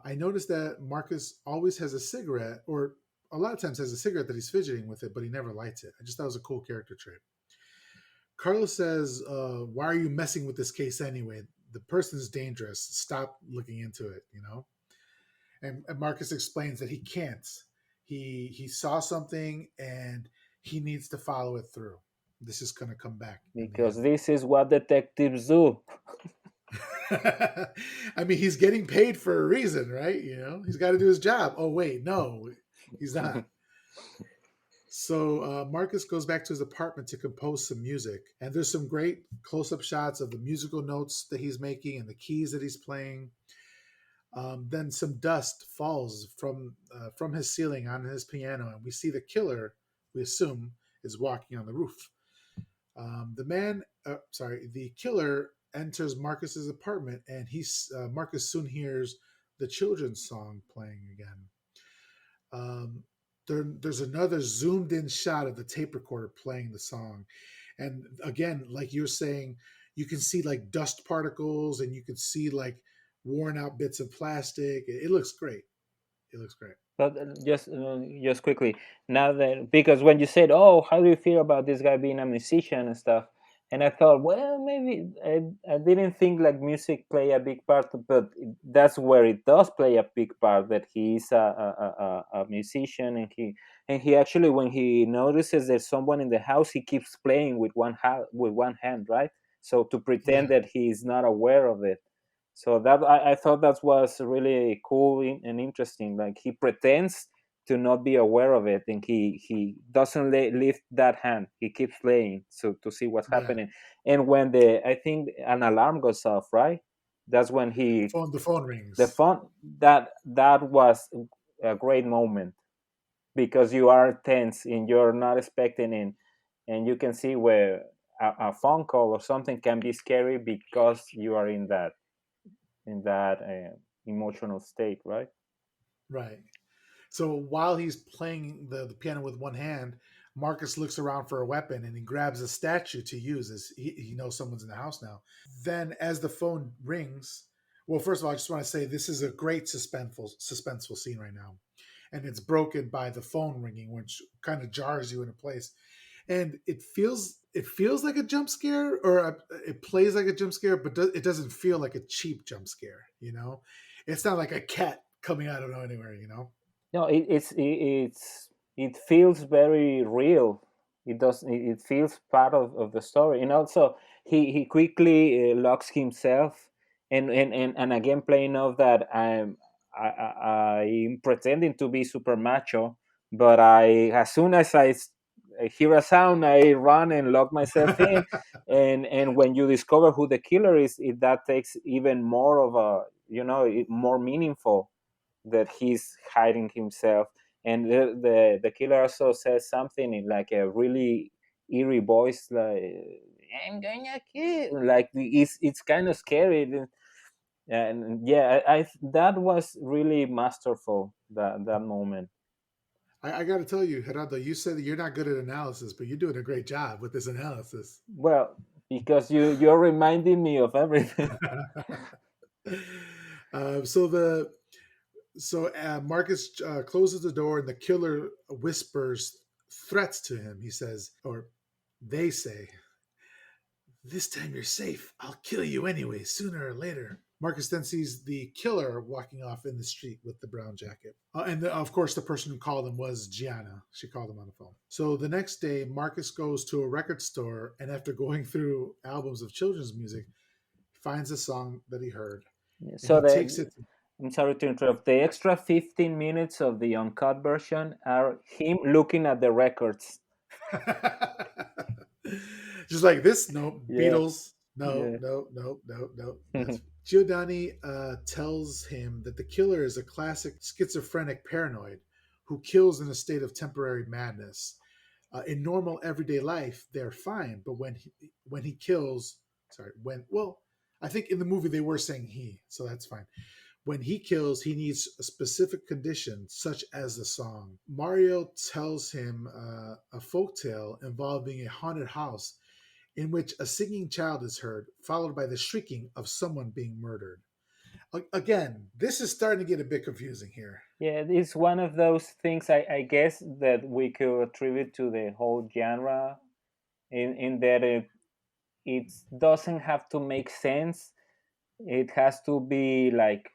I noticed that Marcus always has a cigarette, or a lot of times has a cigarette that he's fidgeting with it, but he never lights it. I just thought it was a cool character trait. Carlos says, "Why are you messing with this case anyway? The person's dangerous. Stop looking into it." You know. And Marcus explains that he can't. He saw something and he needs to follow it through. This is going to come back in the
Because
end.
this is what detectives do.
I mean, he's getting paid for a reason, right? You know, he's got to do his job. Oh wait, no, he's not. So Marcus goes back to his apartment to compose some music, and there's some great close-up shots of the musical notes that he's making and the keys that he's playing. Then some dust falls from his ceiling on his piano, and we see the killer. We assume is walking on the roof. The killer enters Marcus's apartment, and Marcus soon hears the children's song playing again. Um, there's another zoomed in shot of the tape recorder playing the song, and again, like you're saying, you can see like dust particles, and you can see like worn out bits of plastic. It looks great. It looks great.
But just quickly, now that, because when you said, "Oh, how do you feel about this guy being a musician and stuff?" and I thought, well, maybe I didn't think like music play a big part, but that's where it does play a big part. That he is a musician, and he actually, when he notices there's someone in the house, he keeps playing with one hand, right? So to pretend
Yeah,
that he is not aware of it. So that I thought that was really cool and interesting. Like he pretends to not be aware of it, and he doesn't lift that hand. He keeps playing so to see what's
yeah.
happening. And when the I think an alarm goes off, right? That's when he
The phone
the
rings.
phone that was a great moment, because you are tense and you're not expecting it, and you can see where a phone call or something can be scary because you are in that emotional state, right?
Right. So while he's playing the piano with one hand, Marcus looks around for a weapon and he grabs a statue to use as he knows someone's in the house now. Then, as the phone rings, well, first of all, I just want to say this is a great suspenseful scene right now, and it's broken by the phone ringing, which kind of jars you into place. And it feels like a jump scare, or it plays like a jump scare, but it doesn't feel like a cheap jump scare. It's not like a cat coming out of anywhere.
No, it feels very real. It feels part of the story. And also he quickly locks himself, and again playing off that I'm pretending to be super macho, but I, as soon as I hear a sound, I run and lock myself in. And when you discover who the killer is, that takes even more of a, more meaningful, that he's hiding himself. And the killer also says something in like a really eerie voice, like, "I'm gonna kill," like it's kind of scary. And yeah, that was really masterful, that moment.
I got to tell you, Gerardo, you said that you're not good at analysis, but you're doing a great job with this analysis.
Well, because you're reminding me of everything.
So Marcus closes the door, and the killer whispers threats to him. He says, or they say, "This time you're safe. I'll kill you anyway, sooner or later." Marcus then sees the killer walking off in the street with the brown jacket. Of course, the person who called him was Gianna. She called him on the phone. So the next day, Marcus goes to a record store, and after going through albums of children's music, he finds a song that he heard, and
So
he takes it.
I'm sorry to interrupt. The extra 15 minutes of the uncut version are him looking at the records.
Just like this, no
Yeah,
Beatles, no,
yeah.
no, no, no, no. That's Giordani tells him that the killer is a classic schizophrenic paranoid who kills in a state of temporary madness. In normal everyday life, they're fine, but when he kills, sorry, when well, I think in the movie they were saying he, so that's fine. When he kills, he needs a specific condition, such as the song. Mario tells him a folktale involving a haunted house in which a singing child is heard, followed by the shrieking of someone being murdered. Again, this is starting to get a bit confusing here.
Yeah, it's one of those things, I guess, that we could attribute to the whole genre, in that it doesn't have to make sense. It has to be like,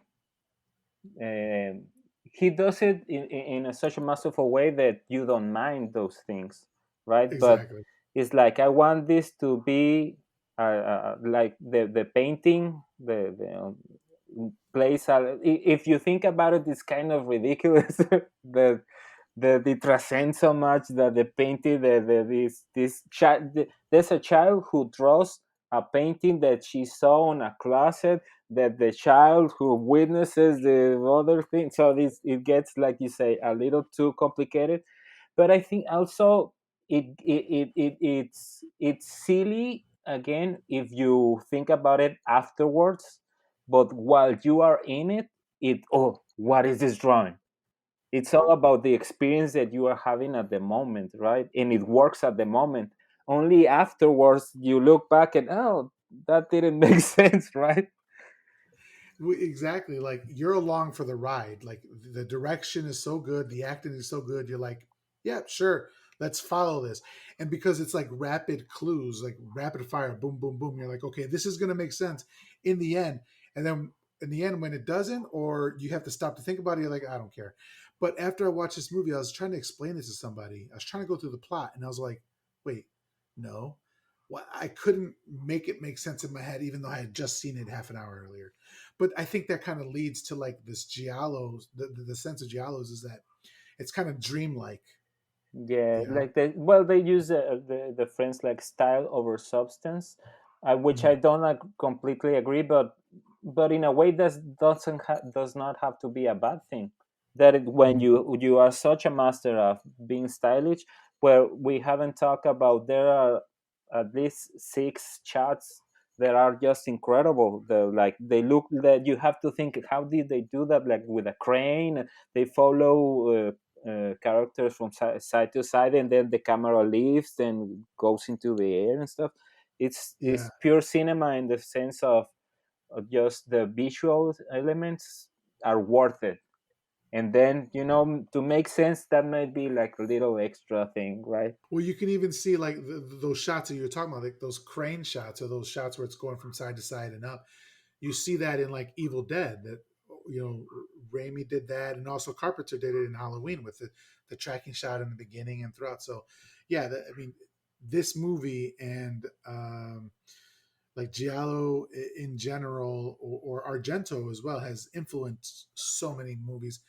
um he does it in a such a masterful way that you don't mind those things, right? But
Exactly.
it's like, I want this to be like the painting, the place. If you think about it, it's kind of ridiculous that it transcends so much that the painting, this child, there's a child who draws a painting that she saw in a closet, that the child who witnesses the other thing. So this, it gets, like you say, a little too complicated. But I think also it's silly again if you think about it afterwards. But while you are in it, oh, what is this drawing? It's all about the experience that you are having at the moment, right? And it works at the moment. Only afterwards you look back and, oh, that didn't make sense, right?
Exactly. Like you're along for the ride. Like the direction is so good, the acting is so good. You're like, yeah, sure, let's follow this. And because it's like rapid clues, like rapid fire, boom, boom, boom. You're like, okay, this is gonna make sense in the end. And then in the end, when it doesn't, or you have to stop to think about it, you're like, I don't care. But after I watched this movie, I was trying to explain it to somebody. I was trying to go through the plot, and I was like, wait, no. Well, I couldn't make it make sense in my head, even though I had just seen it half an hour earlier. But I think that kind of leads to like this giallo. The sense of giallos is that it's kind of dreamlike,
Yeah,
you know.
like they use the phrase like style over substance, which I
Mm,
don't completely agree, but in a way that does not have to be a bad thing. That when
mm,
you are such a master of being stylish, where we haven't talked about, there are at least six shots that are just incredible. They look that you have to think, how did they do that? Like with a crane, they follow. Characters from side to side, and then the camera lifts and goes into the air and stuff.
yeah.
It's pure cinema in the sense of just the visual elements are worth it. And then, to make sense, that might be like a little extra thing, right?
Well, you can even see like those shots that you're talking about, like those crane shots or those shots where it's going from side to side and up. You see that in like Evil Dead. That Raimi did that, and also Carpenter did it in Halloween with the tracking shot in the beginning and throughout. So, yeah, I mean, this movie and like Giallo in general, or Argento as well, has influenced so many movies.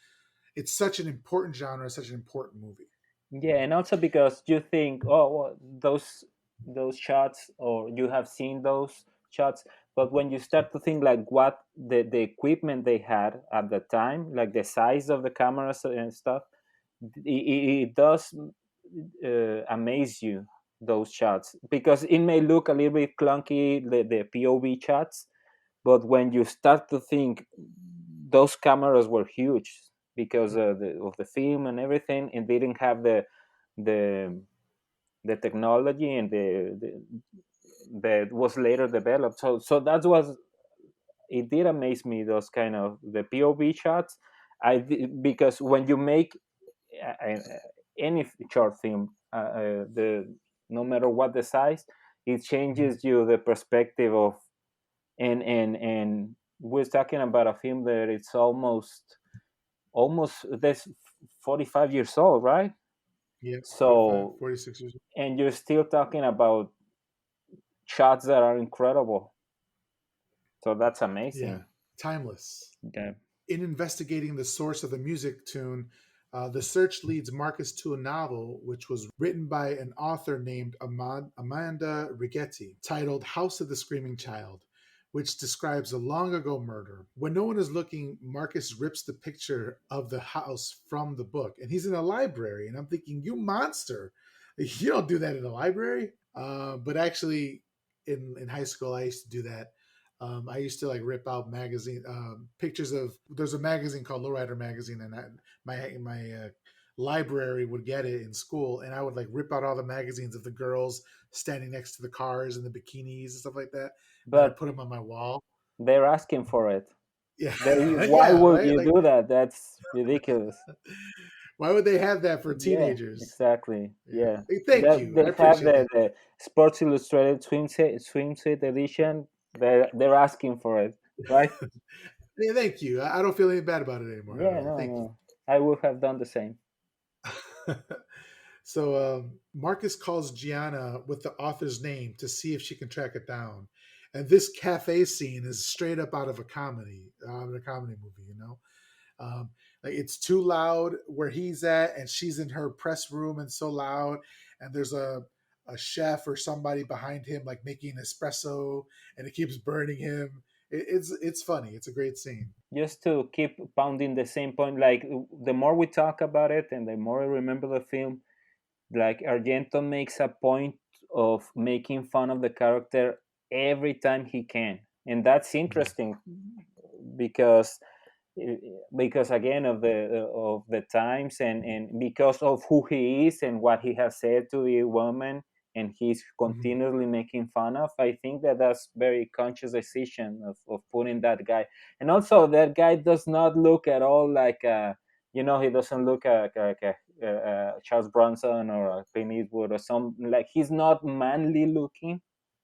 It's such an important genre, such an important movie.
Yeah, and also because you think, oh, well, those shots, or you have seen those shots, but when you start to think like what the equipment they had at the time, like the size of the cameras and stuff, it does amaze you, those shots, because it may look a little bit clunky, the POV shots, but when you start to think, those cameras were huge because of the film and everything, and they didn't have the the technology and the that was later developed. So that was, it did amaze me, those kind of the POV shots. Because when you make any short film, the no matter what the size, it
Mhm.
changes you the perspective of, and we're talking about a film that it's almost this 45 years old, right?
Yeah, 45,
So,
46 years.
and you're still talking about shots that are incredible. So that's
Yeah,
amazing.
timeless.
Yeah.
In investigating the source of the music tune, the search leads Marcus to a novel which was written by an author named Amanda Rigetti, titled House of the Screaming Child, which describes a long ago murder. When no one is looking, Marcus rips the picture of the house from the book, and he's in a library. And I'm thinking, you monster! You don't do that in a library. But actually, in high school, I used to do that. I used to like rip out magazine pictures of. There's a magazine called Lowrider Magazine, and my library would get it in school, and I would like rip out all the magazines of the girls standing next to the cars and the bikinis and stuff like that. And I'd
But
put them on my wall.
they're asking for it.
Yeah,
Why
yeah,
would
right.
you
Like,
do that? That's ridiculous.
why would they have that for
Yeah,
teenagers?
exactly.
Yeah.
Yeah.
Hey, thank
That
you. I
they have
appreciate that.
the Sports Illustrated swimsuit edition. They're asking for it, right?
Hey, thank you. I don't feel any bad about it anymore at
Yeah,
all.
no,
Thank you.
no. I would have done the same.
So Marcus calls Gianna with the author's name to see if she can track it down. And this cafe scene is straight up out of a comedy movie. Um, like it's too loud where he's at, and she's in her press room and so loud. And there's a chef or somebody behind him like making espresso, and it keeps burning him. It's funny. It's a great scene.
Just to keep pounding the same point, like the more we talk about it and the more I remember the film, like Argento makes a point of making fun of the character every time he can, and that's
Mhm.
interesting because because again of the times, and because of who he is and what he has said to the woman, and he's
Mhm.
continually making fun of. I think that that's very conscious decision of putting that guy. And also that guy does not look at all like he doesn't look like Charles Bronson or Clint Eastwood or some, like he's not manly looking.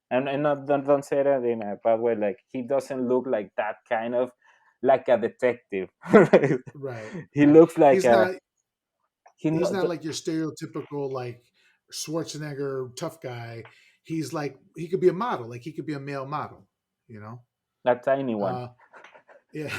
And not, don't say that in a bad way. Like he doesn't look like that kind of, like a detective.
Right,
He
right.
looks like
He's
a
not
he
he's
not
not like your stereotypical like Schwarzenegger tough guy. He's like he could be a model, like he could be a male model, you know.
a tiny one.
Uh, yeah,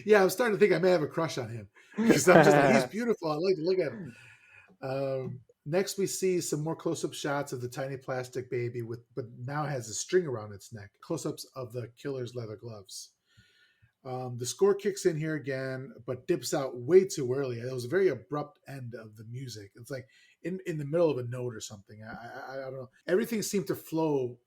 yeah. I'm starting to think I may have a crush on him because I'm just like he's beautiful. I like to look at him. Next, we see some more close-up shots of the tiny plastic baby but now has a string around its neck. Close-ups of the killer's leather gloves. The score kicks in here again, but dips out way too early. It was a very abrupt end of the music. It's like in the middle of a note or something. I don't know. Everything seemed to flow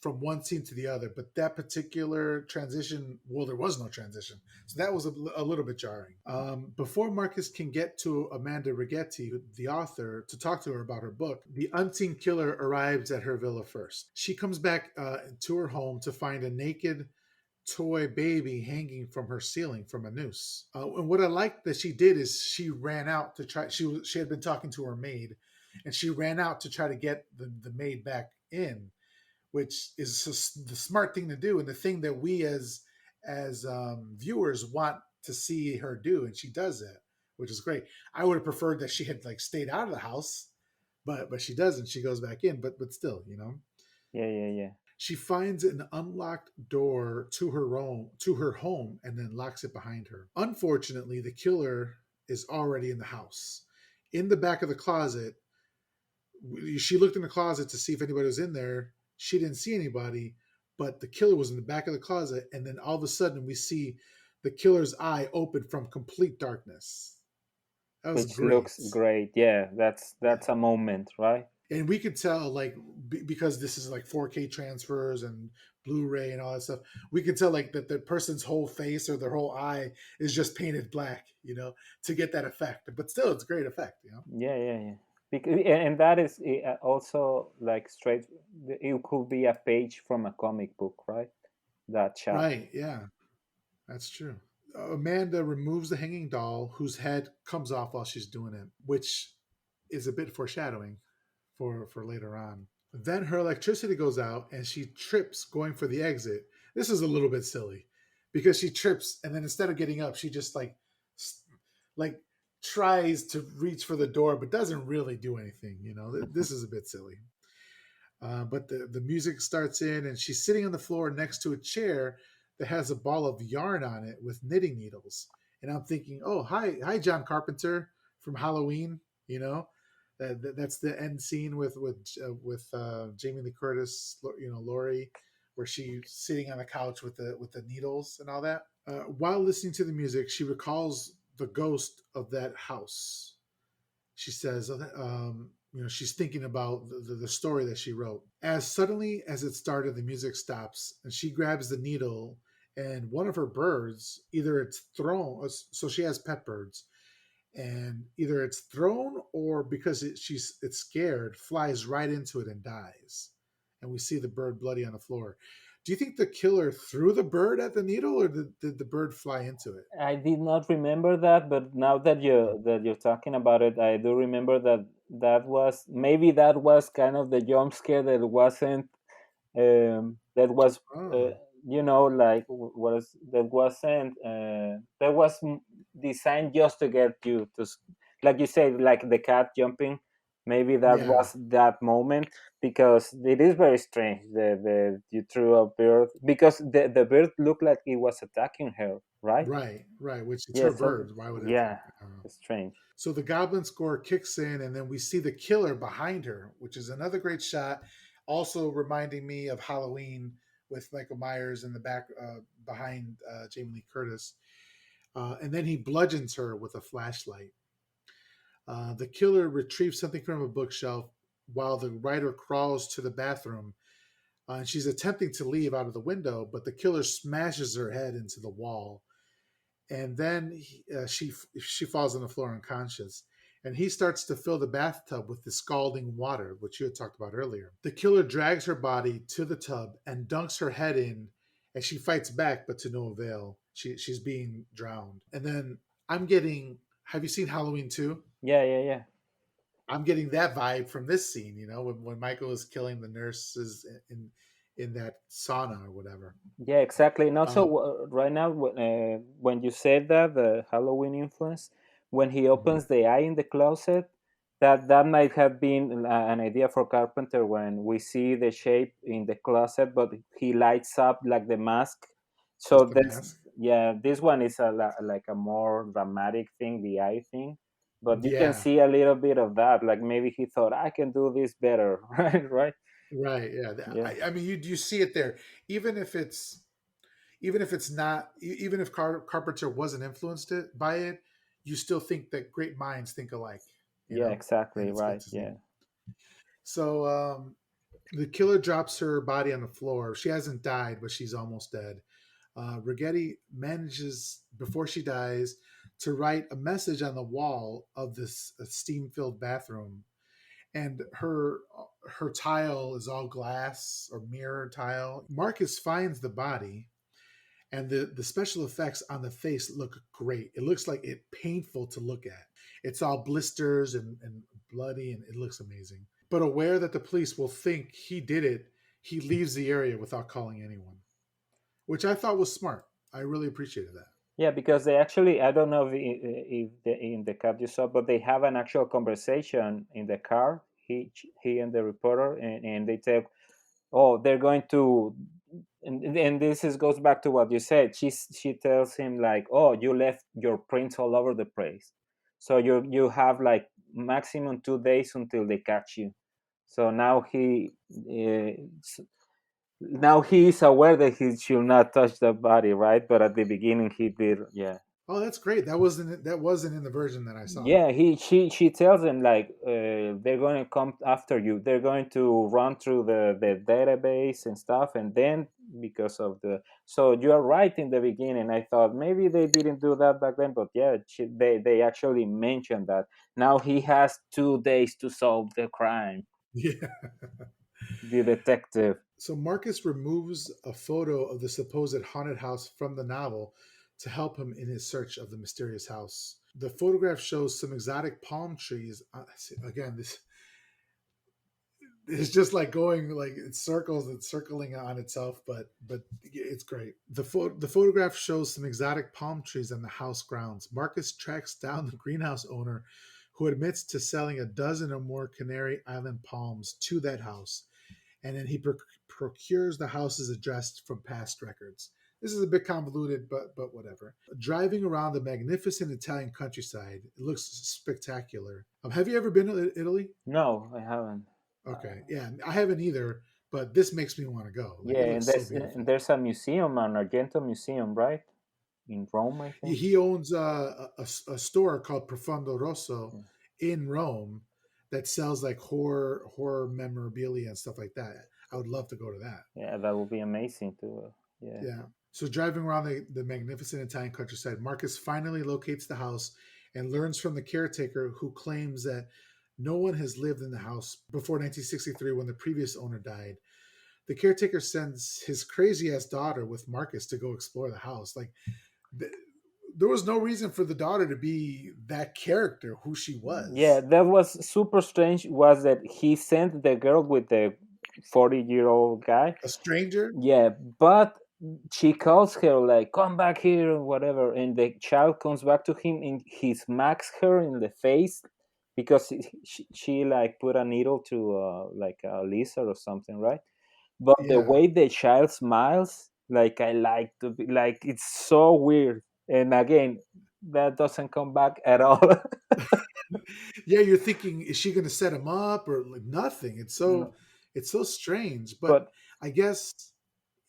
from one scene to the other, but that particular transition, well, there was no transition. So that was a little bit jarring. Before Marcus can get to Amanda Rigetti, the author, to talk to her about her book, the unseen killer arrives at her villa first. She comes back to her home to find a naked toy baby hanging from her ceiling from a noose. And what I liked that she did is she ran out to try. She had been talking to her maid, and she ran out to try to get the maid back in, which is the smart thing to do, and the thing that we as viewers want to see her do, and she does it, which is great. I would have preferred that she had like stayed out of the house, but she doesn't. She goes back in, but still, you know.
Yeah, yeah, yeah.
She finds an unlocked door to her home and then locks it behind her. Unfortunately, the killer is already in the house. In the back of the closet, she looked in the closet to see if anybody was in there. She didn't see anybody, but the killer was in the back of the closet, and then all of a sudden we see the killer's eye open from complete darkness. That was
Which
great.
looks great. Yeah,
Yeah.
that's a moment, right?
And we could tell like because this is like 4K transfers and Blu-ray and all that stuff, we can tell like that the person's whole face or their whole eye is just painted black, to get that effect. But still, it's a great effect.
Yeah, yeah, yeah. Because, and that is also like straight. It could be a page from a comic book, right? That shot.
Right? Yeah, that's true. Amanda removes the hanging doll, whose head comes off while she's doing it, which is a bit foreshadowing for later on. Then her electricity goes out and she trips going for the exit. This is a little bit silly because she trips and then instead of getting up, she just like tries to reach for the door but doesn't really do anything. This is a bit silly. But the music starts in and she's sitting on the floor next to a chair that has a ball of yarn on it with knitting needles. And I'm thinking, oh, hi, John Carpenter from Halloween. You know, that's the end scene with Jamie Lee Curtis, Laurie, where she's sitting on the couch with the needles and all that. While listening to the music, she recalls the ghost of that house. She says, she's thinking about the story that she wrote. As suddenly as it started, the music stops, and she grabs the needle, and one of her birds, either it's thrown, so she has pet birds, and either it's thrown or because it's scared, flies right into it and dies. And we see the bird bloody on the floor. Do you think the killer threw the bird at the needle, or did the bird fly into it?
I did not remember that, but now that you're talking about it, I do remember that was kind of the jump scare that wasn't that was uh,
Oh,
like that wasn't that was designed just to get you to like you said, like the cat jumping. Maybe that
yeah.
was that moment, because it is very strange that you threw a bird, because the bird looked like it was attacking her, right?
Right, right. Which it's
Yeah,
her
so
bird. Why would it attack?
yeah, it's strange.
So the goblin score kicks in, and then we see the killer behind her, which is another great shot. Also reminding me of Halloween with Michael Myers in the back behind Jamie Lee Curtis. And then he bludgeons her with a flashlight. The killer retrieves something from a bookshelf while the writer crawls to the bathroom. And she's attempting to leave out of the window, but the killer smashes her head into the wall, and then she falls on the floor unconscious. And he starts to fill the bathtub with the scalding water, which you had talked about earlier. The killer drags her body to the tub and dunks her head in, and she fights back, but to no avail. She's being drowned. And then I'm getting. Have you seen Halloween 2?
Yeah, yeah, yeah.
I'm getting that vibe from this scene. When Michael is killing the nurses in that sauna or whatever.
Yeah, exactly. And also,
Uh,
right now, when you said that the Halloween influence, when he
mhm.
opens the eye in the closet, that might have been an idea for Carpenter when we see the shape in the closet, but he lights up like the mask. So
Just the
this,
mask.
yeah, this one is like a more dramatic thing, the eye thing. But you can
Yeah.
see a little bit of that. Like maybe he thought, I can do this better, right? Right?
Right. Yeah.
Yeah.
I mean, you see it there, even if it's even if it's not, even if Carpenter wasn't influenced by it, you still think that great minds think alike,
Yeah,
and
exactly.
it's good
Right.
to see.
Yeah.
So the killer drops her body on the floor. She hasn't died, but she's almost dead. Rigetti manages, before she dies, to write a message on the wall of this steam-filled bathroom, and her tile is all glass or mirror tile. Marcus finds the body, and the special effects on the face look great. It looks like it painful to look at. It's all blisters and bloody, and it looks amazing. But aware that the police will think he did it, he leaves the area without calling anyone, which I thought was smart. I really appreciated that.
Yeah, because they actually, I don't know if in the cut you saw, but they have an actual conversation in the car, he and the reporter, and they tell, oh, they're going to, and this goes back to what you said. She tells him like, oh, you left your prints all over the place, so you have like maximum 2 days until they catch you. So now he is aware that he should not touch the body, right? But at the beginning he did, yeah.
Oh, that's great. That wasn't in the version that I saw.
Yeah, she tells him like, they're going to come after you. They're going to run through the database and stuff, and then because of the, so you are right in the beginning. I thought maybe they didn't do that back then, but yeah, they actually mentioned that. Now he has 2 days to solve the crime.
Yeah.
The detective.
So Marcus removes a photo of the supposed haunted house from the novel to help him in his search of the mysterious house. The photograph shows some exotic palm trees. Again, this it's just like going like it circles and circling on itself, but it's great. The photograph shows some exotic palm trees on the house grounds. Marcus tracks down the greenhouse owner, who admits to selling a dozen or more Canary Island palms to that house, and then he procures the house's address from past records. This is a bit convoluted, but whatever. Driving around the magnificent Italian countryside, it looks spectacular. Have you ever been to Italy?
No, I haven't.
Okay, yeah, I haven't either, but this makes me want to go. Like
Yeah,
it looks so
and
beautiful.
there's a museum, an Argento museum, right, in Rome, I think.
He owns a store called Profundo Rosso
Yeah,
in Rome that sells like horror memorabilia and stuff like that. I would love to go to that.
yeah, that would be amazing to. Yeah.
Yeah. So driving around the magnificent Italian countryside, Marcus finally locates the house and learns from the caretaker, who claims that no one has lived in the house before 1963 when the previous owner died. The caretaker sends his crazy ass daughter with Marcus to go explore the house. Like th- there was no reason for the daughter to be that character who she
Yeah,
was.
that was super strange. Was that he sent the girl with the 40-year-old guy?
A stranger?
Yeah, but she calls her like, "Come back here" or whatever, and the child comes back to him and he smacks her in the face because she like put a needle to like a lizard or something, right? But the
Yeah.
way the child smiles, like I like to be like, it's so weird. And again, that doesn't come back at all.
Yeah, you're thinking, is she going to set him up or like nothing?
No,
It's so strange, but
but
I guess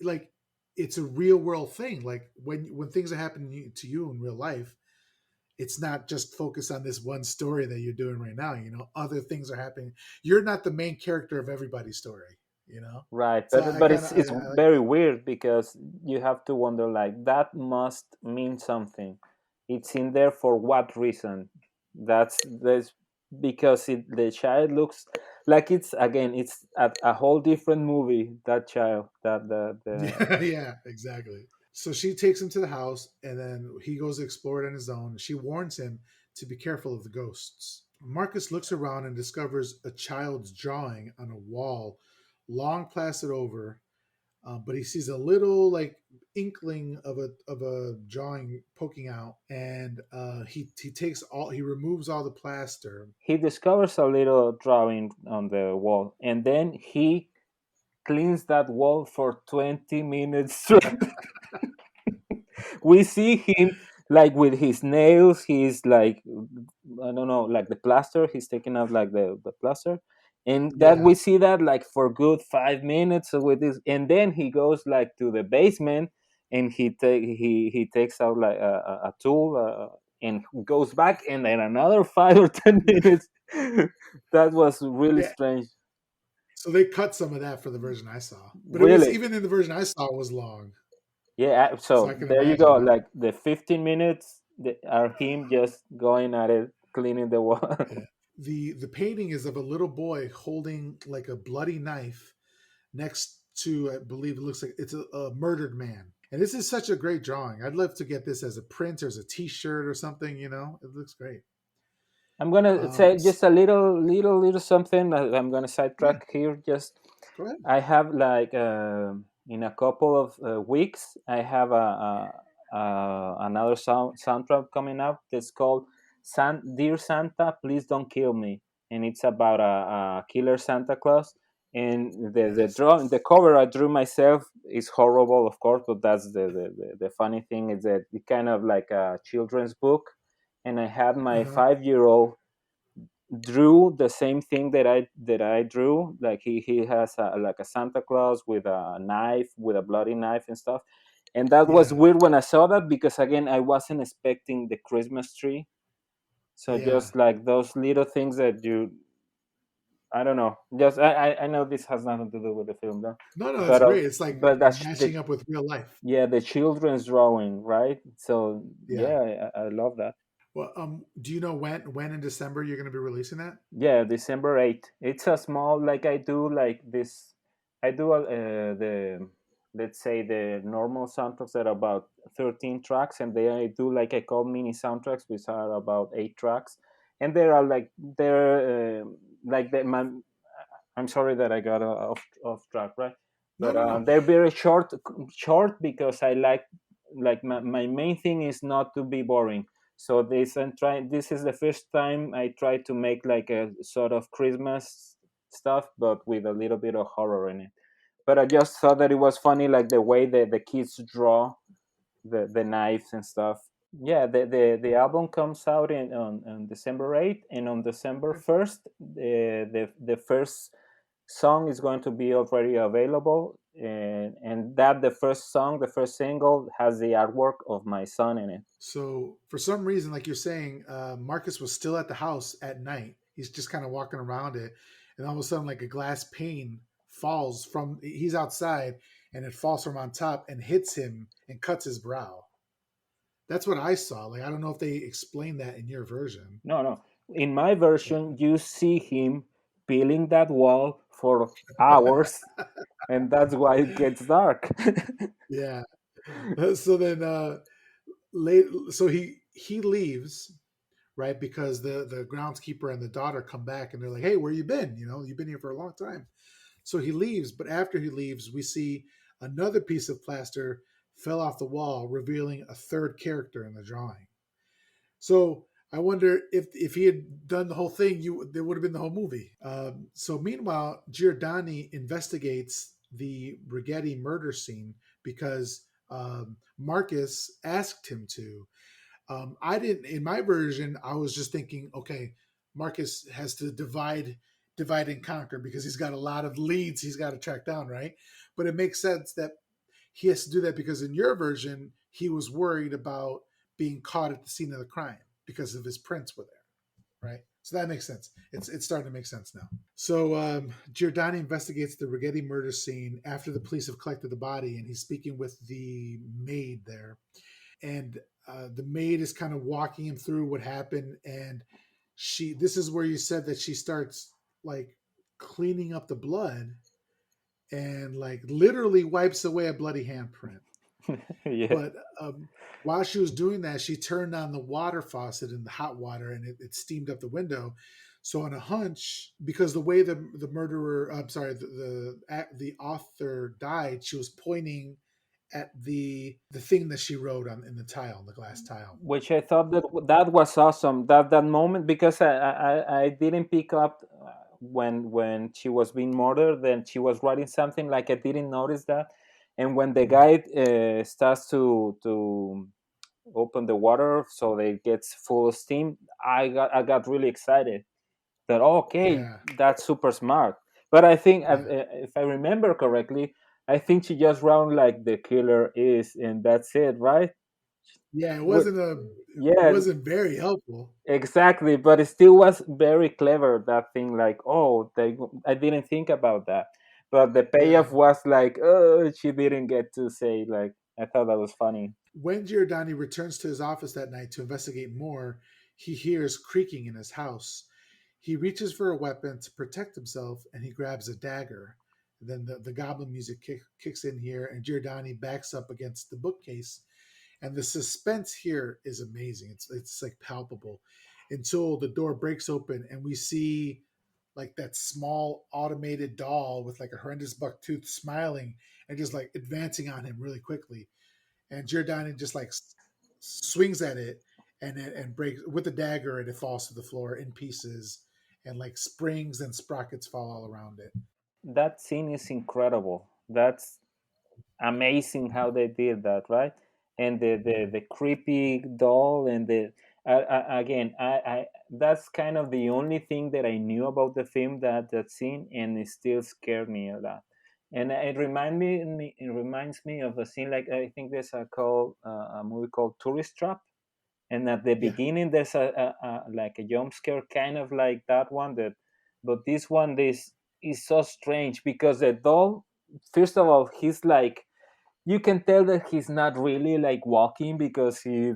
like it's a real world thing. Like when things are happening to you in real life, it's not just focused on this one story that you're doing right now. Other things are happening. You're not the main character of everybody's story. You know,
right,
so
but
I kind of
it's
I like
very
that.
weird because you have to wonder like that must mean something. it's in there for what reason? That's because the child looks like it's again it's a whole different movie. That child, that the
Yeah, yeah, exactly. So she takes him to the house, and then he goes to explore it on his own. She warns him to be careful of the ghosts. Marcus looks around and discovers a child's drawing on a wall, long plastered over, but he sees a little like inkling of a drawing poking out, and he removes all the plaster.
he discovers a little drawing on the wall, and then he cleans that wall for 20 minutes straight. We see him like with his nails. He's like, I don't know, like the plaster. He's taking out like the plaster, and that
Yeah,
we see that like for good 5 minutes with this, and then he goes like to the basement, and he takes out like a tool. And goes back, and then another 5 or 10 minutes. That was really
yeah.
strange.
So they cut some of that for the version I saw, but it was
Really,
even in the version I saw it was long.
yeah.
So
So
I can
there you
imagine,
go.
huh?
Like the 15 minutes are him just going at it, cleaning the wall.
Yeah. The painting is of a little boy holding like a bloody knife next to, I believe it looks like it's a murdered man. And this is such a great drawing. I'd love to get this as a print or as a T-shirt or something. It looks great.
I'm gonna say
S-
just a little something. I'm gonna
yeah,
sidetrack here. Just
go ahead.
I have like in a couple of weeks, I have another soundtrack coming up. That's called "Dear Santa, Please Don't Kill Me," and it's about a killer Santa Claus. And
Yes.
the cover I drew myself is horrible, of course, but that's the funny thing is that it kind of like a children's book, and I had my
Uh-huh.
5-year-old drew the same thing that I drew. Like he has like a Santa Claus with a knife, with a bloody knife and stuff. And that was
Yeah.
weird when I saw that because again I wasn't expecting the Christmas tree. So
Yeah.
just like those little things that you, I don't know. Just I know this has nothing to do with the film though,
No, no, it's
but
great. It's like
that's the
matching up with real life.
yeah, the children's drawing, right? So
Yeah.
yeah, I love that.
Well, do you know when in December you're going to be releasing that?
Yeah, December 8th. It's a small, like I do like this. I do let's say the normal soundtracks that are about 13 tracks, and they I do like I call mini soundtracks, which are about 8 tracks, and they are they're like I'm sorry that I got off track, right?
No,
But
no, no.
they're very short because I like my main thing is not to be boring. So this I'm trying. This is the first time I try to make like a sort of Christmas stuff, but with a little bit of horror in it. But I just thought that it was funny, like the way the kids draw the knives and stuff. Yeah, the album comes out on December 8th, and on December 1st, the first song is going to be already available, and that the first song, the first single, has the artwork of my son in it.
So for some reason, like you're saying, Marcus was still at the house at night. He's just kind of walking around it, and all of a sudden, like a glass pane falls from. He's outside, and it falls from on top and hits him and cuts his brow. That's what I saw. Like I don't know if they explained that in your version.
No, no. In my
Yeah.
version, you see him peeling that wall for hours, and that's why it gets dark.
Yeah. So then, late. So he leaves, right? Because the groundskeeper and the daughter come back and they're like, "Hey, where you been? You've been here for a long time." So he leaves, but after he leaves, we see another piece of plaster fell off the wall, revealing a third character in the drawing. So I wonder if he had done the whole thing, you there would have been the whole movie. So meanwhile, Giordani investigates the Brigetti murder scene because Marcus asked him to. I didn't in my version. I was just thinking, okay, Marcus has to divide and conquer because he's got a lot of leads he's got to track down, right? But it makes sense that he has to do that because in your version, he was worried about being caught at the scene of the crime because of his prints were there, right? So that makes sense. It's starting to make sense now. So Giordani investigates the Righetti murder scene after the police have collected the body, and he's speaking with the maid there. and the maid is kind of walking him through what happened. And she, this is where you said that she starts like cleaning up the blood and like literally wipes away a bloody handprint.
Yeah,
But while she was doing that, she turned on the water faucet in the hot water, and it steamed up the window. So on a hunch, because the way the murderer, I'm sorry, the author died, she was pointing at the thing that she wrote on in the tile, the glass tile.
which I thought that that was awesome. That moment, because I didn't pick up when she was being murdered. Then she was writing something, like I didn't notice that. And when the
Mm.
guy starts to open the water so that it gets full of steam, I got really excited. That, okay,
Yeah,
that's super smart. But I think,
yeah,
if I remember correctly, I think she just round like the killer is, and that's it, right?
yeah.
Wh-
It
yeah,
wasn't very helpful.
exactly. But it still was very clever, that thing. Like, oh, I didn't think about that. But the payoff
Yeah.
was like, oh, she didn't get to say, like, I thought that was funny.
When Giordani returns to his office that night to investigate more, he hears creaking in his house. He reaches for a weapon to protect himself and he grabs a dagger. Then the goblin music kicks in here, and Giordani backs up against the bookcase. And the suspense here is amazing. It's like palpable until the door breaks open and we see like that small automated doll with like a horrendous buck tooth smiling and just like advancing on him really quickly. And Giordani just like swings at it and breaks with the dagger, and it falls to the floor in pieces, and like springs and sprockets fall all around it.
That scene is incredible. That's amazing how they did that, right? And the creepy doll, and again, I that's kind of the only thing that I knew about the film, that scene, and it still scared me a lot. And it reminds me of a scene, like, I think there's a movie called Tourist Trap, and at the
Yeah,
beginning there's a like a jump scare, kind of like that one. That, but this one is so strange, because the doll, first of all, he's like, you can tell that he's not really like walking, because he's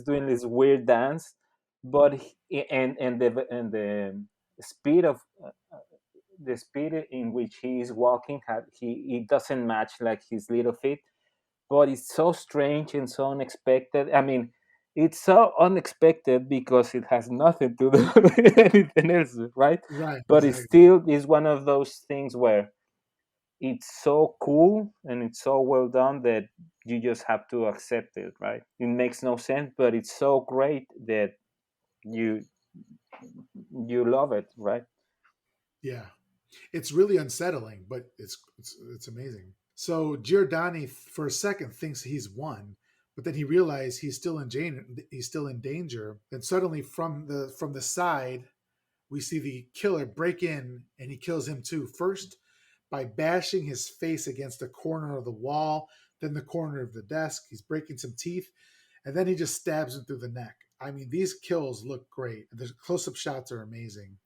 doing this weird dance. But and the speed of the speed in which he is walking, he it doesn't match like his little feet. But it's so strange and so unexpected. I mean, it's so unexpected because it has nothing to do with anything else, right?
right,
But it
exactly.
still is one of those things where it's so cool and it's so well done that you just have to accept it, right? It makes no sense, but it's so great that you you love it, right?
Yeah, it's really unsettling, but it's amazing. So Giordani, for a second, thinks he's won, but then he realizes he's still in danger. He's still in danger. And suddenly, from the side, we see the killer break in, and he kills him too. First, by bashing his face against the corner of the wall, then the corner of the desk. He's breaking some teeth, and then he just stabs him through the neck. I mean, these kills look great. The close-up shots are amazing.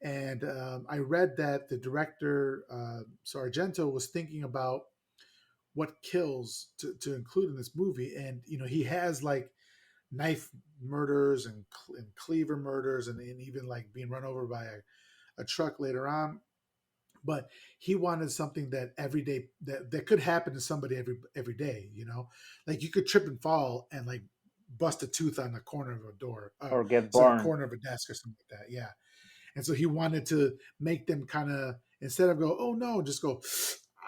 And I read that the director, Sargento, was thinking about what kills to include in this movie. And, you know, he has like knife murders and cleaver murders, and even like being run over by a truck later on. But he wanted something that every day that could happen to somebody every day, you know, like you could trip and fall and like bust a tooth on the corner of a door,
Or get
sorry,
burned.
corner of a desk or something like that. Yeah. And so he wanted to make them kind of, instead of go, oh no, just go,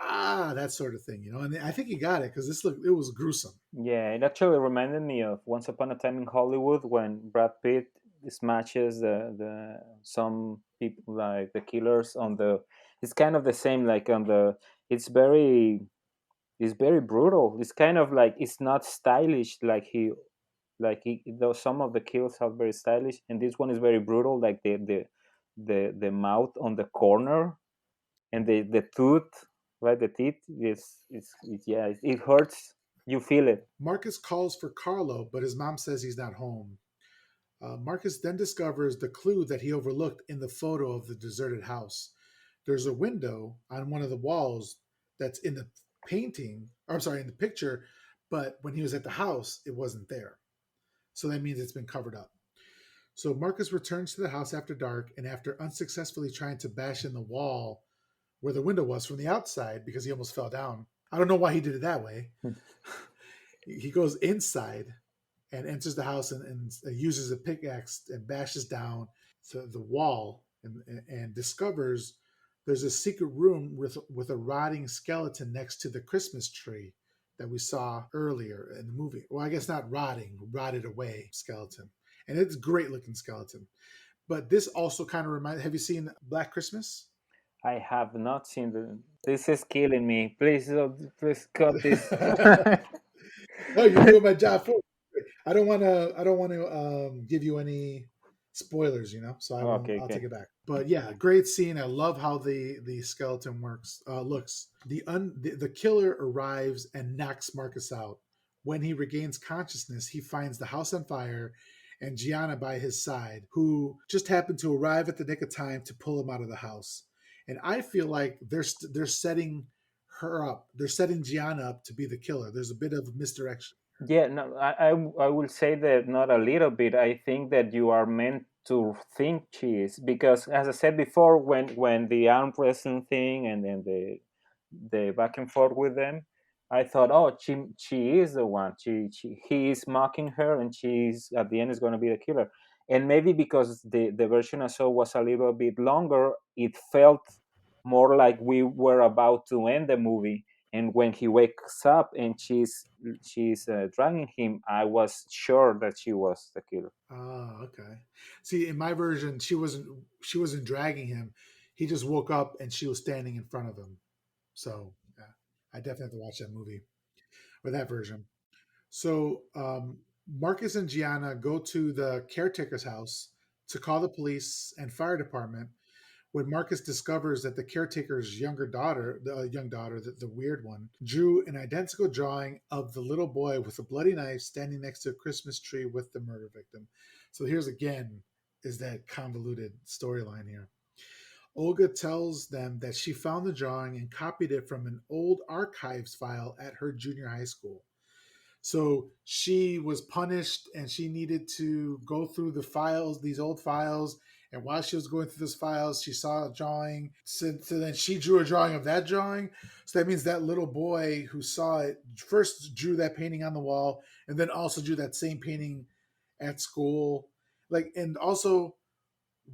ah, that sort of thing, you know. And I think he got it because it was gruesome.
Yeah, it actually reminded me of Once Upon a Time in Hollywood, when Brad Pitt smashes the some people, like the killers on the. It's kind of the same, like on the. It's very it's very brutal. It's kind of like, it's not stylish, though some of the kills are very stylish, and this one is very brutal, like the mouth on the corner, and the tooth, right? The teeth is yeah, it hurts. You feel it.
Marcus calls for Carlo, but his mom says he's not home. Marcus then discovers the clue that he overlooked in the photo of the deserted house. There's a window on one of the walls that's in the painting, or I'm sorry, in the picture, But when he was at the house, it wasn't there. So that means it's been covered up. So Marcus returns to the house after dark, and after unsuccessfully trying to bash in the wall where the window was from the outside because he almost fell down. I don't know why he did it that way. He goes inside and enters the house and uses a pickaxe and bashes down the wall and discovers there's a secret room with a rotting skeleton next to the Christmas tree that we saw earlier in the movie. Well, I guess not rotting, rotted away skeleton. And it's a great looking skeleton. But this also kind of reminds. Have you seen Black Christmas?
I have not seen the. This is killing me. Please, please cut this.
No, you're doing my job for me. I don't want to. I don't want to give you any spoilers, So I won't.
Okay,
I'll take
okay.
it back. But yeah, great scene. I love how the skeleton looks. The killer arrives and knocks Marcus out. When he regains consciousness, he finds the house on fire and Gianna by his side, who just happened to arrive at the nick of time to pull him out of the house. And I feel like they're setting her up. They're setting Gianna up to be the killer. There's a bit of misdirection.
Yeah, no, I will say that not a little bit. I think that you are meant to think she is because, as I said before, when the arm wrestling thing and then the back and forth with them, I thought, oh, she is the one. He is mocking her, and she's at the end is going to be the killer. And maybe because the version I saw was a little bit longer, it felt more like we were about to end the movie. And when he wakes up and she's dragging him, I was sure that she was the killer.
Oh, okay. See, in my version, she wasn't dragging him. He just woke up and she was standing in front of him. So yeah, I definitely have to watch that movie or that version. So Marcus and Gianna go to the caretaker's house to call the police and fire department when Marcus discovers that the caretaker's younger daughter, the young daughter, the weird one, drew an identical drawing of the little boy with a bloody knife standing next to a Christmas tree with the murder victim. So here's again is that convoluted storyline here. Olga tells them that she found the drawing and copied it from an old archives file at her junior high school. So she was punished and she needed to go through the files, these old files. And while she was going through those files, she saw a drawing. So then she drew a drawing of that drawing. So that means that little boy who saw it first drew that painting on the wall and then also drew that same painting at school. Like, and also,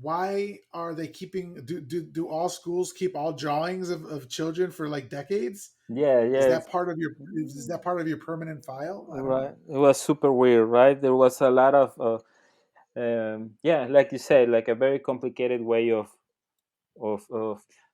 why are they keeping, do all schools keep all drawings of children for like decades?
Yeah,
Is
yeah,
that part of your is that part of your permanent file? I don't
right.
know.
It was super weird, right? There was a lot of, yeah, like you said, like a very complicated way of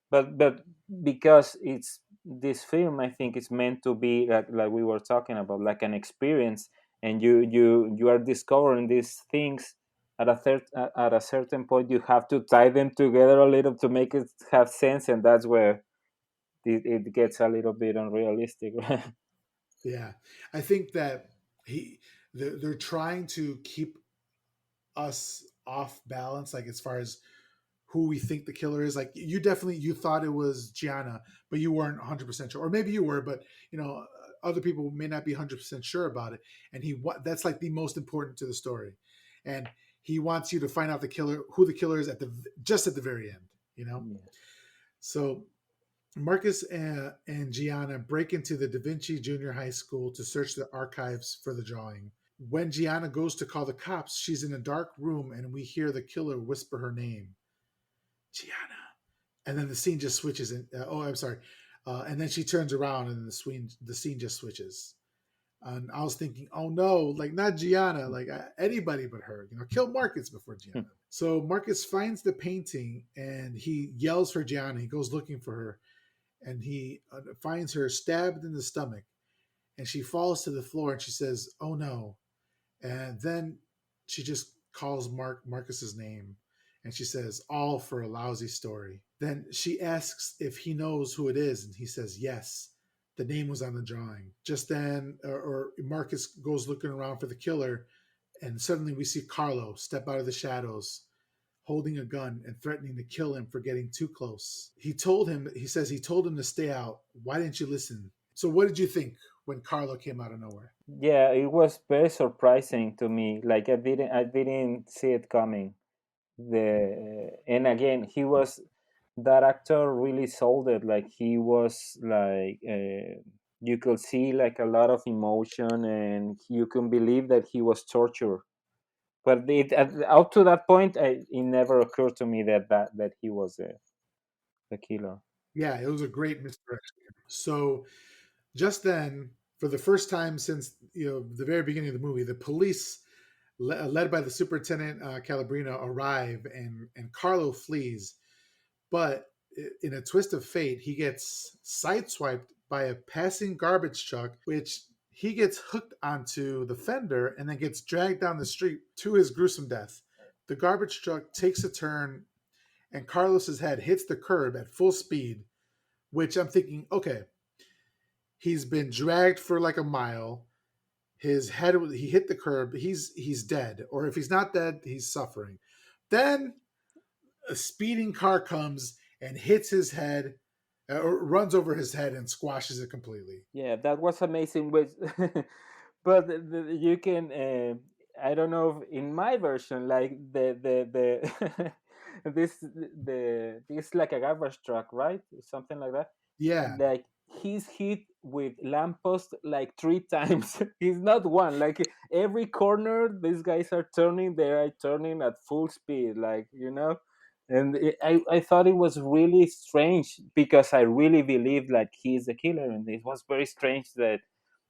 but because it's this film, I think it's meant to be like we were talking about, like an experience, and you are discovering these things at a certain point. You have to tie them together a little to make it have sense, and that's where it gets a little bit unrealistic. Right?
Yeah, I think that he they're trying to keep us off balance, like as far as who we think the killer is. Like you thought it was Gianna, but you weren't 100% sure, or maybe you were, but other people may not be 100% sure about it. And that's like the most important to the story, and he wants you to find out who the killer is just at the very end.
Yeah.
So Marcus and Gianna break into the Da Vinci Junior High School to search the archives for the drawing. When Gianna goes to call the cops, she's in a dark room and we hear the killer whisper her name, Gianna. And then the scene just switches. Oh, I'm sorry. And then she turns around and the scene just switches. And I was thinking, oh no, like not Gianna, like anybody but her. Kill Marcus before Gianna. So Marcus finds the painting and he yells for Gianna. He goes looking for her and he finds her stabbed in the stomach, and she falls to the floor and she says, "Oh no!" And then she just calls Marcus's name, and she says, "All for a lousy story." Then she asks if he knows who it is, and he says, "Yes." The name was on the drawing. Just then, or Marcus goes looking around for the killer, and suddenly we see Carlo step out of the shadows holding a gun and threatening to kill him for getting too close. He says he told him to stay out. Why didn't you listen? So what did you think? when Carlo came out of nowhere.
Yeah, it was very surprising to me. Like I didn't see it coming. The and again, he was that actor really sold it. Like he was like you could see like a lot of emotion, and you can believe that he was tortured. But up to that point, it never occurred to me that he was the killer.
Yeah, it was a great misdirection. So just then, for the first time since the very beginning of the movie, the police, led by the superintendent Calabrino, arrive, and Carlo flees. But in a twist of fate, he gets sideswiped by a passing garbage truck, which he gets hooked onto the fender and then gets dragged down the street to his gruesome death. The garbage truck takes a turn, and Carlos's head hits the curb at full speed, which I'm thinking, okay, he's been dragged for like a mile. His head, he hit the curb. He's dead, or if he's not dead, he's suffering. Then a speeding car comes and hits his head, or runs over his head and squashes it completely.
Yeah, that was amazing. Which, but you can. I don't know if in my version, like the this like a garbage truck, right? Something like that.
Yeah,
Like he's hit with lamppost like three times. He's not one. Like every corner, these guys are turning. They are turning at full speed. Like and I thought it was really strange because I really believed like he's the killer, and it was very strange that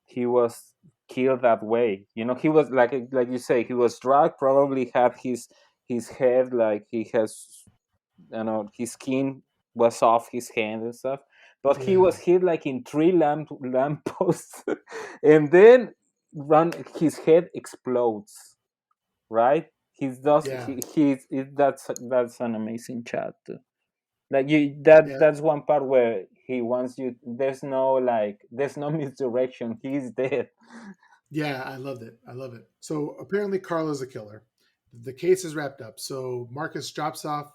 he was killed that way. He was like you say, he was drugged, probably had his head, like he has, his skin was off his hand and stuff, but he
yeah,
was hit like in three lamp posts, and then run his head explodes, right? He's does
yeah,
he that's an amazing chat too. Like that's
yeah,
one part where he wants you. There's no misdirection. He's dead.
yeah. I loved it. I love it. So apparently, Carlo's a killer. The case is wrapped up. So Marcus drops off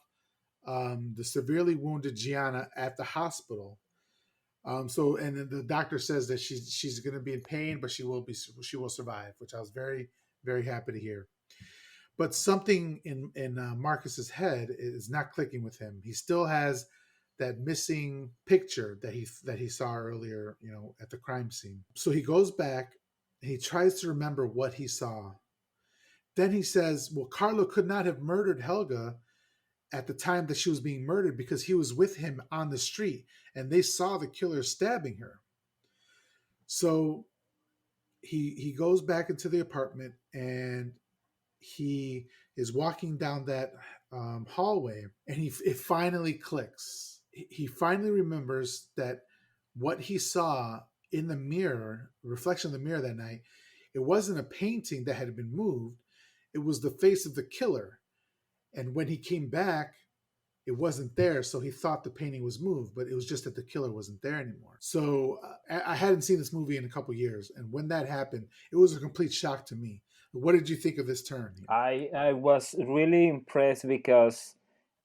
the severely wounded Gianna at the hospital. So and then the doctor says that she's going to be in pain, but she will survive, which I was very very happy to hear. But something in Marcus's head is not clicking with him. He still has that missing picture that he saw earlier, at the crime scene. So he goes back and he tries to remember what he saw. Then he says, "Well, Carlo could not have murdered Helga at the time that she was being murdered because he was with him on the street and they saw the killer stabbing her." So he goes back into the apartment and he is walking down that hallway, and it finally clicks. He finally remembers that what he saw in the mirror, reflection of the mirror that night, it wasn't a painting that had been moved. It was the face of the killer. And when he came back, it wasn't there. So he thought the painting was moved, but it was just that the killer wasn't there anymore. So I hadn't seen this movie in a couple years. And when that happened, it was a complete shock to me. What did you think of this turn here?
I was really impressed because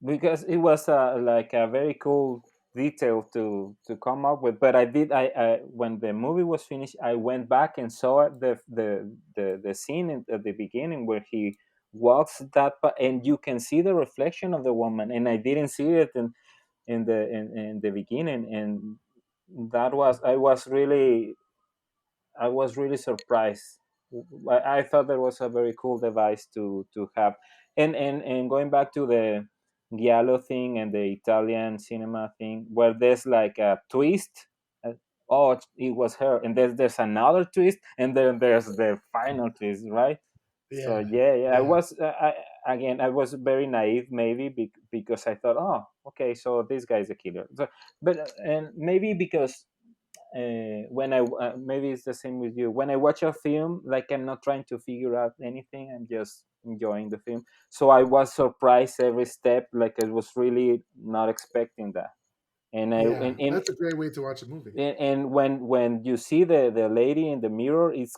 it was like a very cool detail to come up with. But I when the movie was finished, I went back and saw the scene at the beginning where he walks and you can see the reflection of the woman, and I didn't see it in the beginning, and that was I was really surprised. I thought that was a very cool device to have. And going back to the Giallo thing and the Italian cinema thing, where there's like a twist. uh, Oh, it was her, and there's another twist, and then there's the final twist, right? So
Yeah,
yeah, yeah. I
yeah,
was again. I was very naive, maybe because I thought, oh, okay, so this guy's a killer. But and maybe because when maybe it's the same with you. When I watch a film, like I'm not trying to figure out anything. I'm just enjoying the film. So I was surprised every step. Like I was really not expecting that. And I
yeah. That's a great way to watch a movie.
and when you see the lady in the mirror, it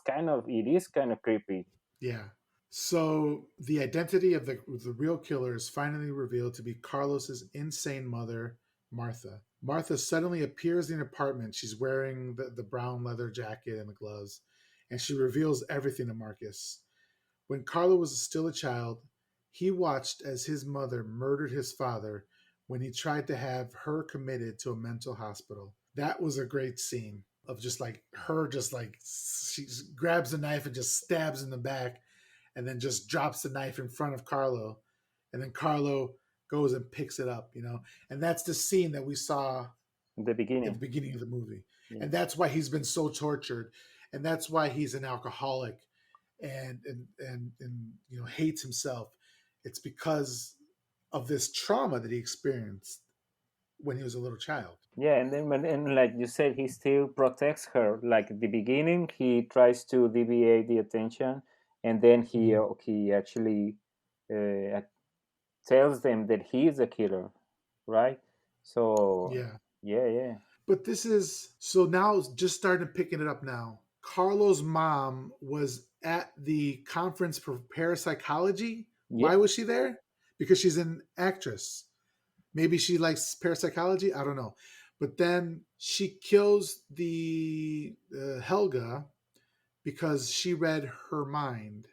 is kind of creepy.
Yeah. So the identity of the real killer is finally revealed to be Carlos's insane mother, Martha. Martha suddenly appears in an apartment. She's wearing the brown leather jacket and the gloves, and she reveals everything to Marcus. When Carlo was still a child, he watched as his mother murdered his father when he tried to have her committed to a mental hospital. That was a great scene of just like her, just like she grabs a knife and just stabs in the back, and then just drops the knife in front of Carlo, and then Carlo goes and picks it up, and that's the scene that we saw
The
at the
beginning.
beginning of the movie,
Yeah.
and that's why he's been so tortured, and that's why he's an alcoholic, and hates himself. It's because of this trauma that he experienced when he was a little child.
Yeah, and then and like you said, he still protects her. Like at the beginning, he tries to deviate the attention, and then
Mhm.
he actually uh, tells them that he is a killer, right? So
Yeah.
yeah, yeah,
But this is so now just starting picking it up now. Carlo's mom was at the conference for parapsychology.
yeah,
Why was she there? Because she's an actress. Maybe she likes parapsychology. I don't know. But then she kills the Helga because she read her mind,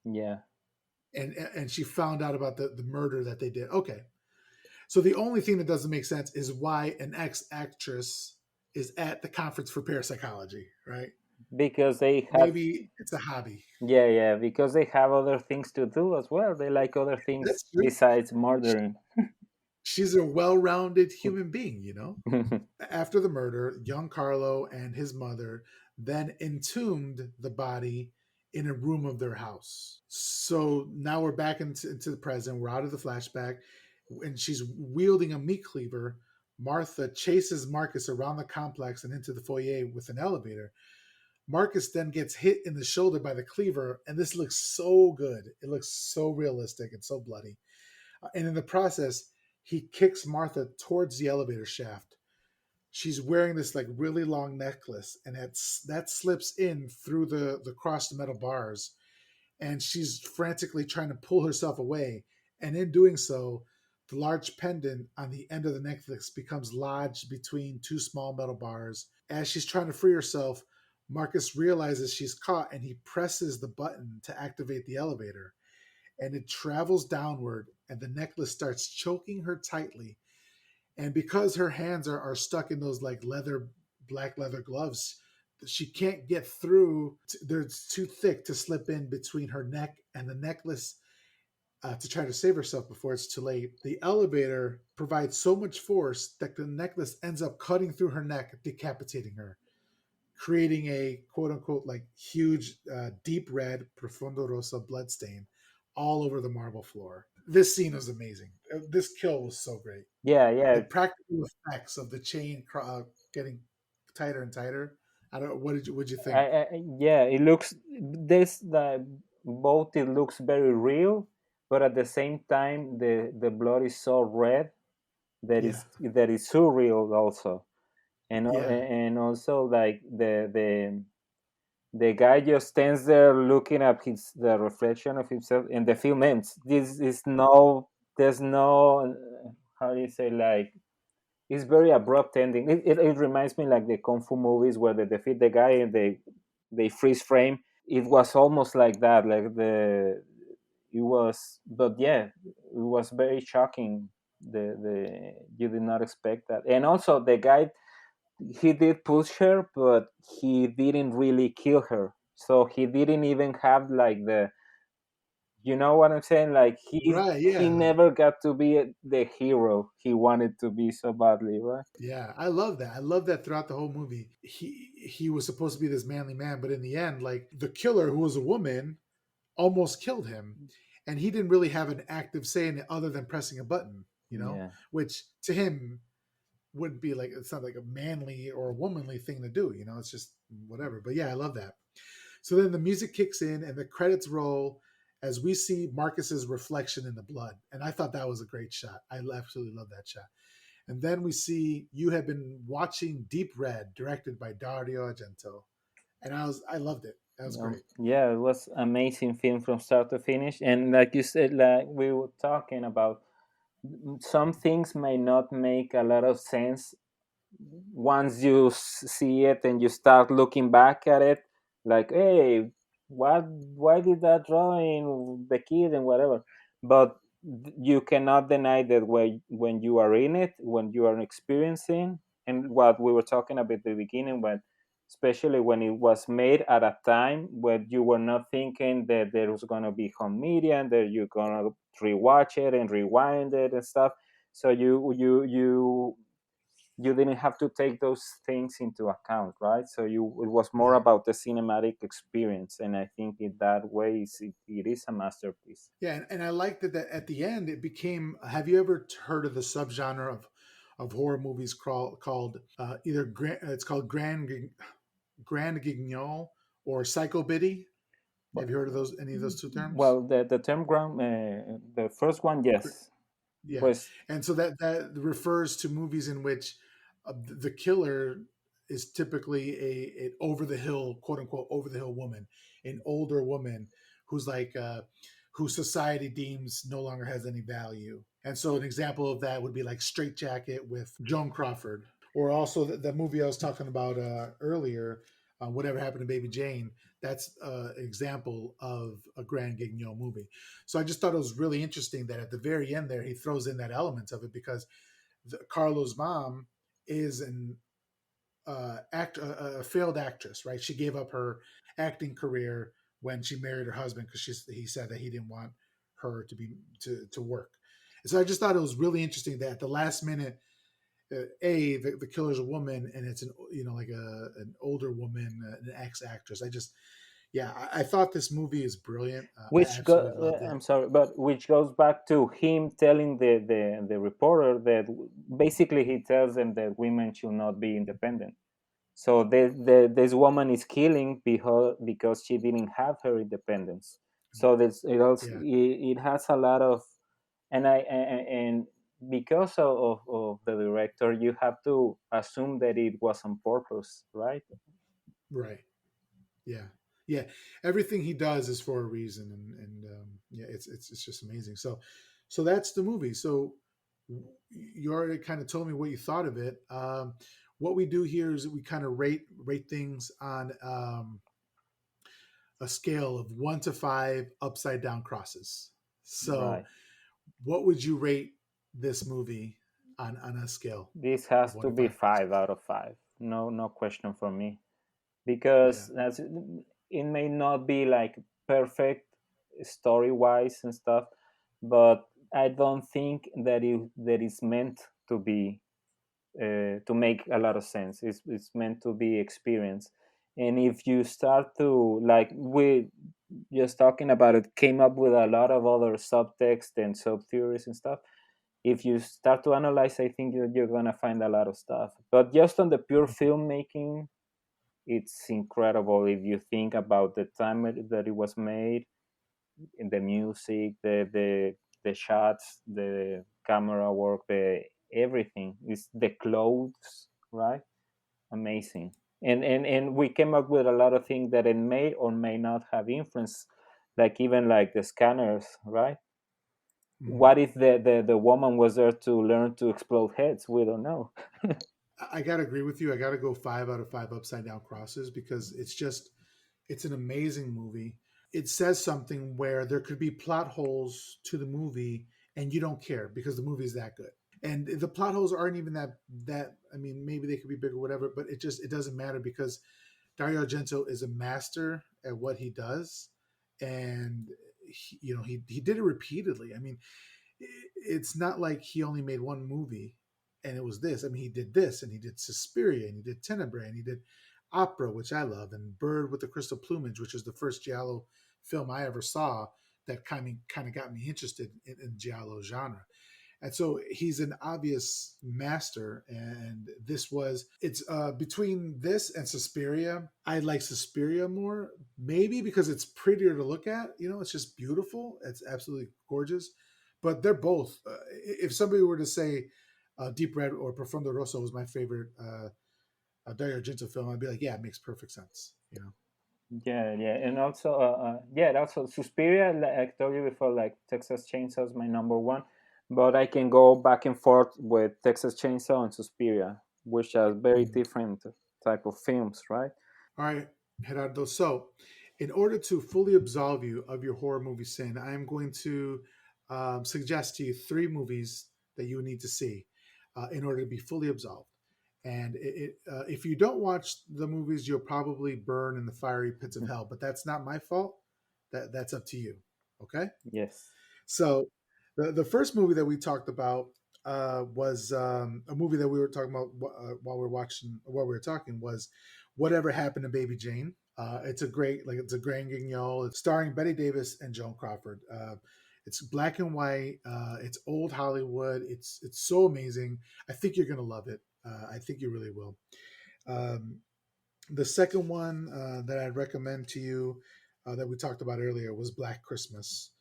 yeah.
and she found out about the murder that they did. Okay. So the only thing that doesn't make sense is why an ex actress is at the conference for parapsychology, right?
Because they have,
Maybe it's a hobby.
yeah, yeah, because they have other things to do as well. They like other things
That's true.
besides murdering.
She's a well rounded human being. After the murder, young Carlo and his mother then entombed the body in a room of their house. So now we're back into the present. We're out of the flashback, and she's wielding a meat cleaver. Martha chases Marcus around the complex and into the foyer with an elevator. Marcus then gets hit in the shoulder by the cleaver, and this looks so good. It looks so realistic and so bloody. And in the process, he kicks Martha towards the elevator shaft. She's wearing this like really long necklace, and that slips in through the crossed metal bars, and she's frantically trying to pull herself away. And in doing so, the large pendant on the end of the necklace becomes lodged between two small metal bars. As she's trying to free herself, Marcus realizes she's caught, and he presses the button to activate the elevator, and it travels downward, and the necklace starts choking her tightly. And because her hands are stuck in those like black leather gloves, she can't get through. They're too thick to slip in between her neck and the necklace, to try to save herself before it's too late. The elevator provides so much force that the necklace ends up cutting through her neck, decapitating her, creating a quote unquote like huge, deep red Profundo Rosso bloodstain all over the marble floor. This scene was amazing. This kill was so great.
Yeah,
The
yeah.
practical effects of the chain getting tighter and tighter. I don't. What did you think?
Yeah, it looks this the both it looks very real, but at the same time the blood is so red
Yeah,
that is surreal also,
yeah,
and also like the guy just stands there looking at his the reflection of himself, and the film ends. This is no, there's no, how do you say, like it's very abrupt ending. It reminds me like the kung fu movies where they defeat the guy and they freeze frame. It was almost like that. Like the it was, but yeah, it was very shocking. The you did not expect that, and also the guy, he did push her, but he didn't really kill her. So he didn't even have like the, you know what I'm saying? Like
right.
he
Yeah,
never got to be the hero he wanted to be so badly, right?
yeah. I love that. I love that throughout the whole movie. He was supposed to be this manly man, but in the end, like the killer, who was a woman, almost killed him, and he didn't really have an active say in it other than pressing a button.
Yeah.
Which to him wouldn't be like, it's not like a manly or a womanly thing to do. It's just whatever. But yeah, I love that. So then the music kicks in and the credits roll as we see Marcus's reflection in the blood. And I thought that was a great shot. I absolutely love that shot. And then we see you have been watching Deep Red, directed by Dario Argento. And I loved it. That was great.
Yeah, it was amazing film from start to finish. And like you said, like we were talking about, some things may not make a lot of sense once you see it and you start looking back at it, like, hey, what, why did that drawing the kid and whatever. But you cannot deny that when you are in it, when you are experiencing, and what we were talking about at the beginning, when especially when it was made at a time when you were not thinking that there was going to be home media and that you're going to rewatch it and rewind it and stuff. So you didn't have to take those things into account, right? So it was more
Right.
about the cinematic experience, and I think in that way it is a masterpiece.
Yeah, and I liked that at the end it became. Have you ever heard of the subgenre of horror movies called either it's called Grand Guignol or Psycho Biddy? Have you heard of those any of those two terms?
Well, the term ground, the first one, yes,
Yeah,
was
and so that refers to movies in which the killer is typically a an over the hill, quote unquote, over the hill woman, an older woman who's like who society deems no longer has any value. And so an example of that would be like Straight Jacket with Joan Crawford, or also the movie I was talking about earlier, Whatever Happened to Baby Jane. That's an example of a Grand Guignol movie. So I just thought it was really interesting that at the very end there he throws in that element of it because Carlo's mom is an a failed actress, right? She gave up her acting career when she married her husband because he said that he didn't want her to be to work. And so I just thought it was really interesting that at the last minute, the killer's a woman and it's an like an older woman, an ex actress. I just yeah, I thought this movie is brilliant. I absolutely loved it.
I'm sorry, but which goes back to him telling the reporter that basically he tells them that women should not be independent. So this woman is killing because she didn't have her independence. So this
Yeah,
it has a lot of, and because of the director, you have to assume that it was on purpose, right?
right. Yeah, yeah. Everything he does is for a reason, and yeah, it's just amazing. So that's the movie. So you already kind of told me what you thought of it. What we do here is we kind of rate things on a scale of 1 to 5 upside down crosses. So
Right.
what would you rate this movie on a scale
This
of
has
one
to
to
be
five
5 out of 5. No, no question for me.
Yeah,
Because it may not be like perfect story wise and stuff, but I don't think that is meant to be to make a lot of sense. It's meant to be experienced. And if you start to, like we just talking about it, came up with a lot of other subtext and sub theories and stuff. If you start to analyze, I think that you're gonna find a lot of stuff. But just on the pure filmmaking, it's incredible if you think about the time that it was made, in the music, the shots, the camera work, the everything. Is the clothes, right? Amazing. And we came up with a lot of things that it may or may not have influence, like even like the scanners, right?
hmm
What if the woman was there to learn to explode heads? We don't know.
I gotta agree with you. I gotta go 5 out of 5 upside down crosses because it's an amazing movie. It says something where there could be plot holes to the movie and you don't care because the movie is that good. And the plot holes aren't even that I mean maybe they could be bigger whatever, but it doesn't matter because Dario Argento is a master at what he does and he did it repeatedly. I mean, it's not like he only made one movie and it was this. I mean, he did this and he did Suspiria and he did Tenebrae and he did Opera, which I love, and Bird with the Crystal Plumage, which is the first Giallo film I ever saw that kind of got me interested in Giallo genre. And so he's an obvious master. And it's between this and Suspiria. I like Suspiria more, maybe because it's prettier to look at. It's just beautiful. It's absolutely gorgeous. But they're both. If somebody were to say Deep Red or Profundo Rosso was my favorite Dario Argento film, I'd be like, yeah, it makes perfect sense.
Yeah, yeah, and also, yeah, also Suspiria. Like I told you before, like Texas Chainsaw is my number one. but I can go back and forth with Texas Chainsaw and Suspiria, which are very
Mhm.
different type of films, right?
All right, Gerardo. So, in order to fully absolve you of your horror movie sin, I am going to suggest to you three movies that you need to see in order to be fully absolved. And if you don't watch the movies, you'll probably burn in the fiery pits of hell. But that's not my fault. That's up to you. Okay.
Yes,
So the first movie that we talked about was a movie that we were talking about while we were watching while we were talking was Whatever Happened to Baby Jane. It's a great it's a grand guignol. It's starring Betty Davis and Joan Crawford. It's black and white. It's old Hollywood. It's so amazing. I think you're gonna love it. I think you really will. Um, the second one that I'd recommend to you that we talked about earlier was Black Christmas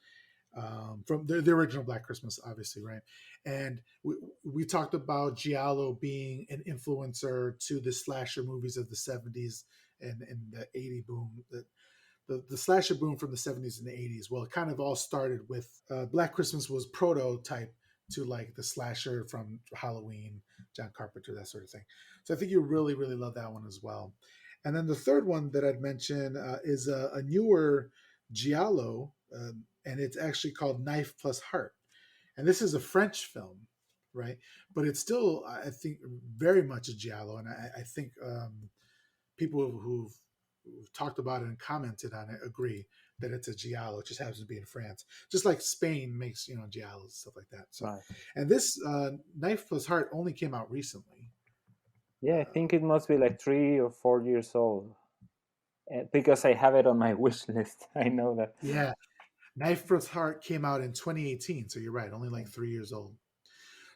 from the original Black Christmas, obviously, right? And we talked about Giallo being an influencer to the slasher movies of the 70s and the 80 boom. The slasher boom from the 70s and the 80s. Well, it kind of all started with Black Christmas was prototype to like the slasher from Halloween, John Carpenter, that sort of thing. So I think you really, really love that one as well. And then the third one that I'd mention is a newer Giallo, and it's actually called Knife Plus Heart. And this is a French film, right? But it's still, I think, very much a Giallo. And I think people who've talked about it and commented on it agree that it's a giallo. It just happens to be in France, just like Spain makes giallos and stuff like that. So,
right.
and this Knife Plus Heart only came out recently.
Yeah, I think
Um,
it must be like 3 or 4 years old because I have it on my wish list. I know that.
yeah, Knife Plus Heart came out in 2018, so you're right, only like 3 years old.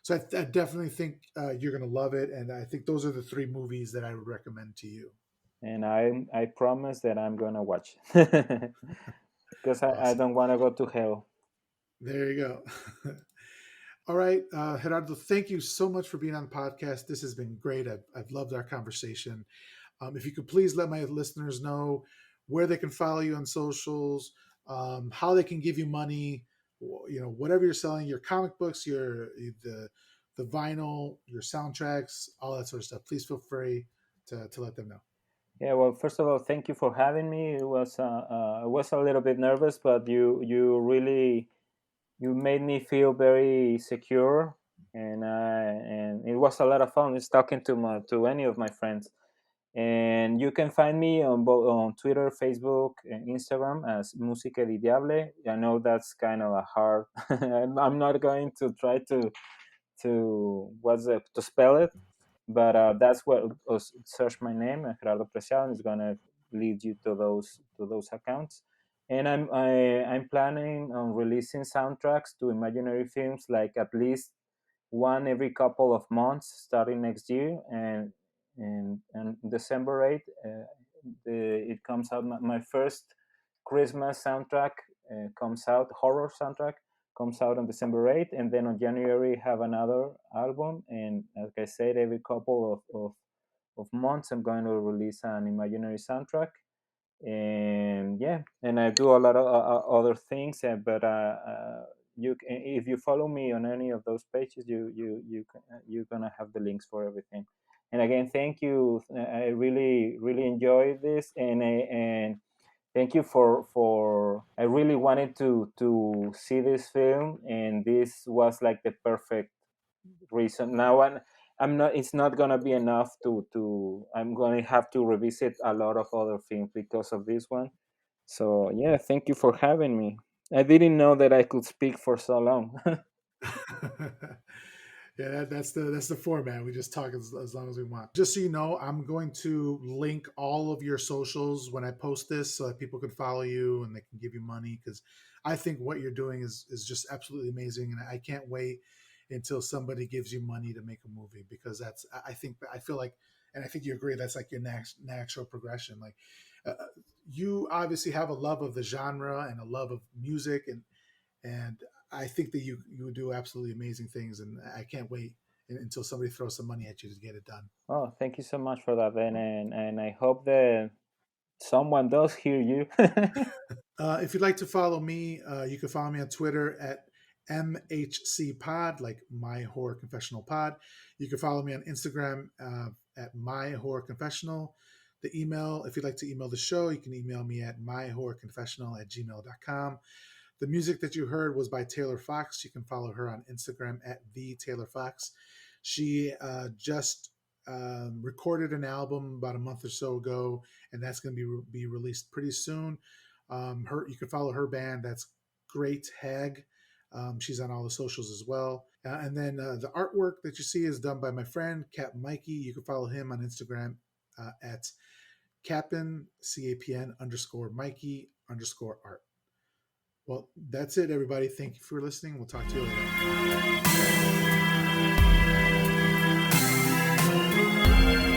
So I definitely think you're gonna love it, and I think those are the three movies that I would recommend to you.
And I promise that I'm gonna watch because I
Awesome.
don't want to go to hell.
There you go. All right, Gerardo, thank you so much for being on the podcast. This has been great. I've loved our conversation. If you could please let my listeners know where they can follow you on socials, how they can give you money, whatever you're selling, your comic books, the vinyl, your soundtracks, all that sort of stuff. Please feel free to let them know.
Yeah, well, first of all, thank you for having me. I was a little bit nervous, but you really you made me feel very secure, and it was a lot of fun just talking to any of my friends. And you can find me on both on Twitter, Facebook, and Instagram as Música di Diable. I know that's kind of a hard. I'm not going to try to spell it, but that's what search my name, Gerardo Preciado, and it's gonna lead you to those accounts. And I'm planning on releasing soundtracks to imaginary films, like at least one every couple of months starting next year. And December 8th, it comes out. My first Christmas soundtrack comes out, horror soundtrack comes out on December 8th, and then on January have another album. And like I said, every couple of months I'm going to release an imaginary soundtrack. And yeah, and I do a lot of other things, but if you follow me on any of those pages, you're gonna have the links for everything. And again, thank you. I really really enjoyed this, and thank you for I really wanted to see this film, and this was like the perfect reason. Now I'm not, it's not gonna be enough to I'm gonna have to revisit a lot of other films because of this one. So yeah, thank you for having me. I didn't know that I could speak for so long.
Yeah, that's the format. We just talk as long as we want. Just so you know, I'm going to link all of your socials when I post this, so that people can follow you and they can give you money. Because I think what you're doing is just absolutely amazing, and I can't wait until somebody gives you money to make a movie. Because I feel like, and I think you agree, that's like your natural progression. Like you obviously have a love of the genre and a love of music, and I think that you would do absolutely amazing things, and I can't wait until somebody throws some money at you to get it done.
Oh, thank you so much for that, and I hope that someone does hear you.
If you'd like to follow me, you can follow me on Twitter at MHC Pod, like My Horror Confessional Pod. You can follow me on Instagram at My Horror Confessional. The email, if you'd like to email the show, you can email me at myhorrorconfessional@gmail.com. The music that you heard was by Taylor Fox. You can follow her on Instagram at the Taylor Fox. She just recorded an album about a month or so ago, and that's going to be released pretty soon. You can follow her band. That's Great Hag. She's on all the socials as well. And then the artwork that you see is done by my friend Cap Mikey. You can follow him on Instagram at Cap'n CAPN _ Mikey _ art. Well, that's it, everybody. Thank you for listening. We'll talk to you later.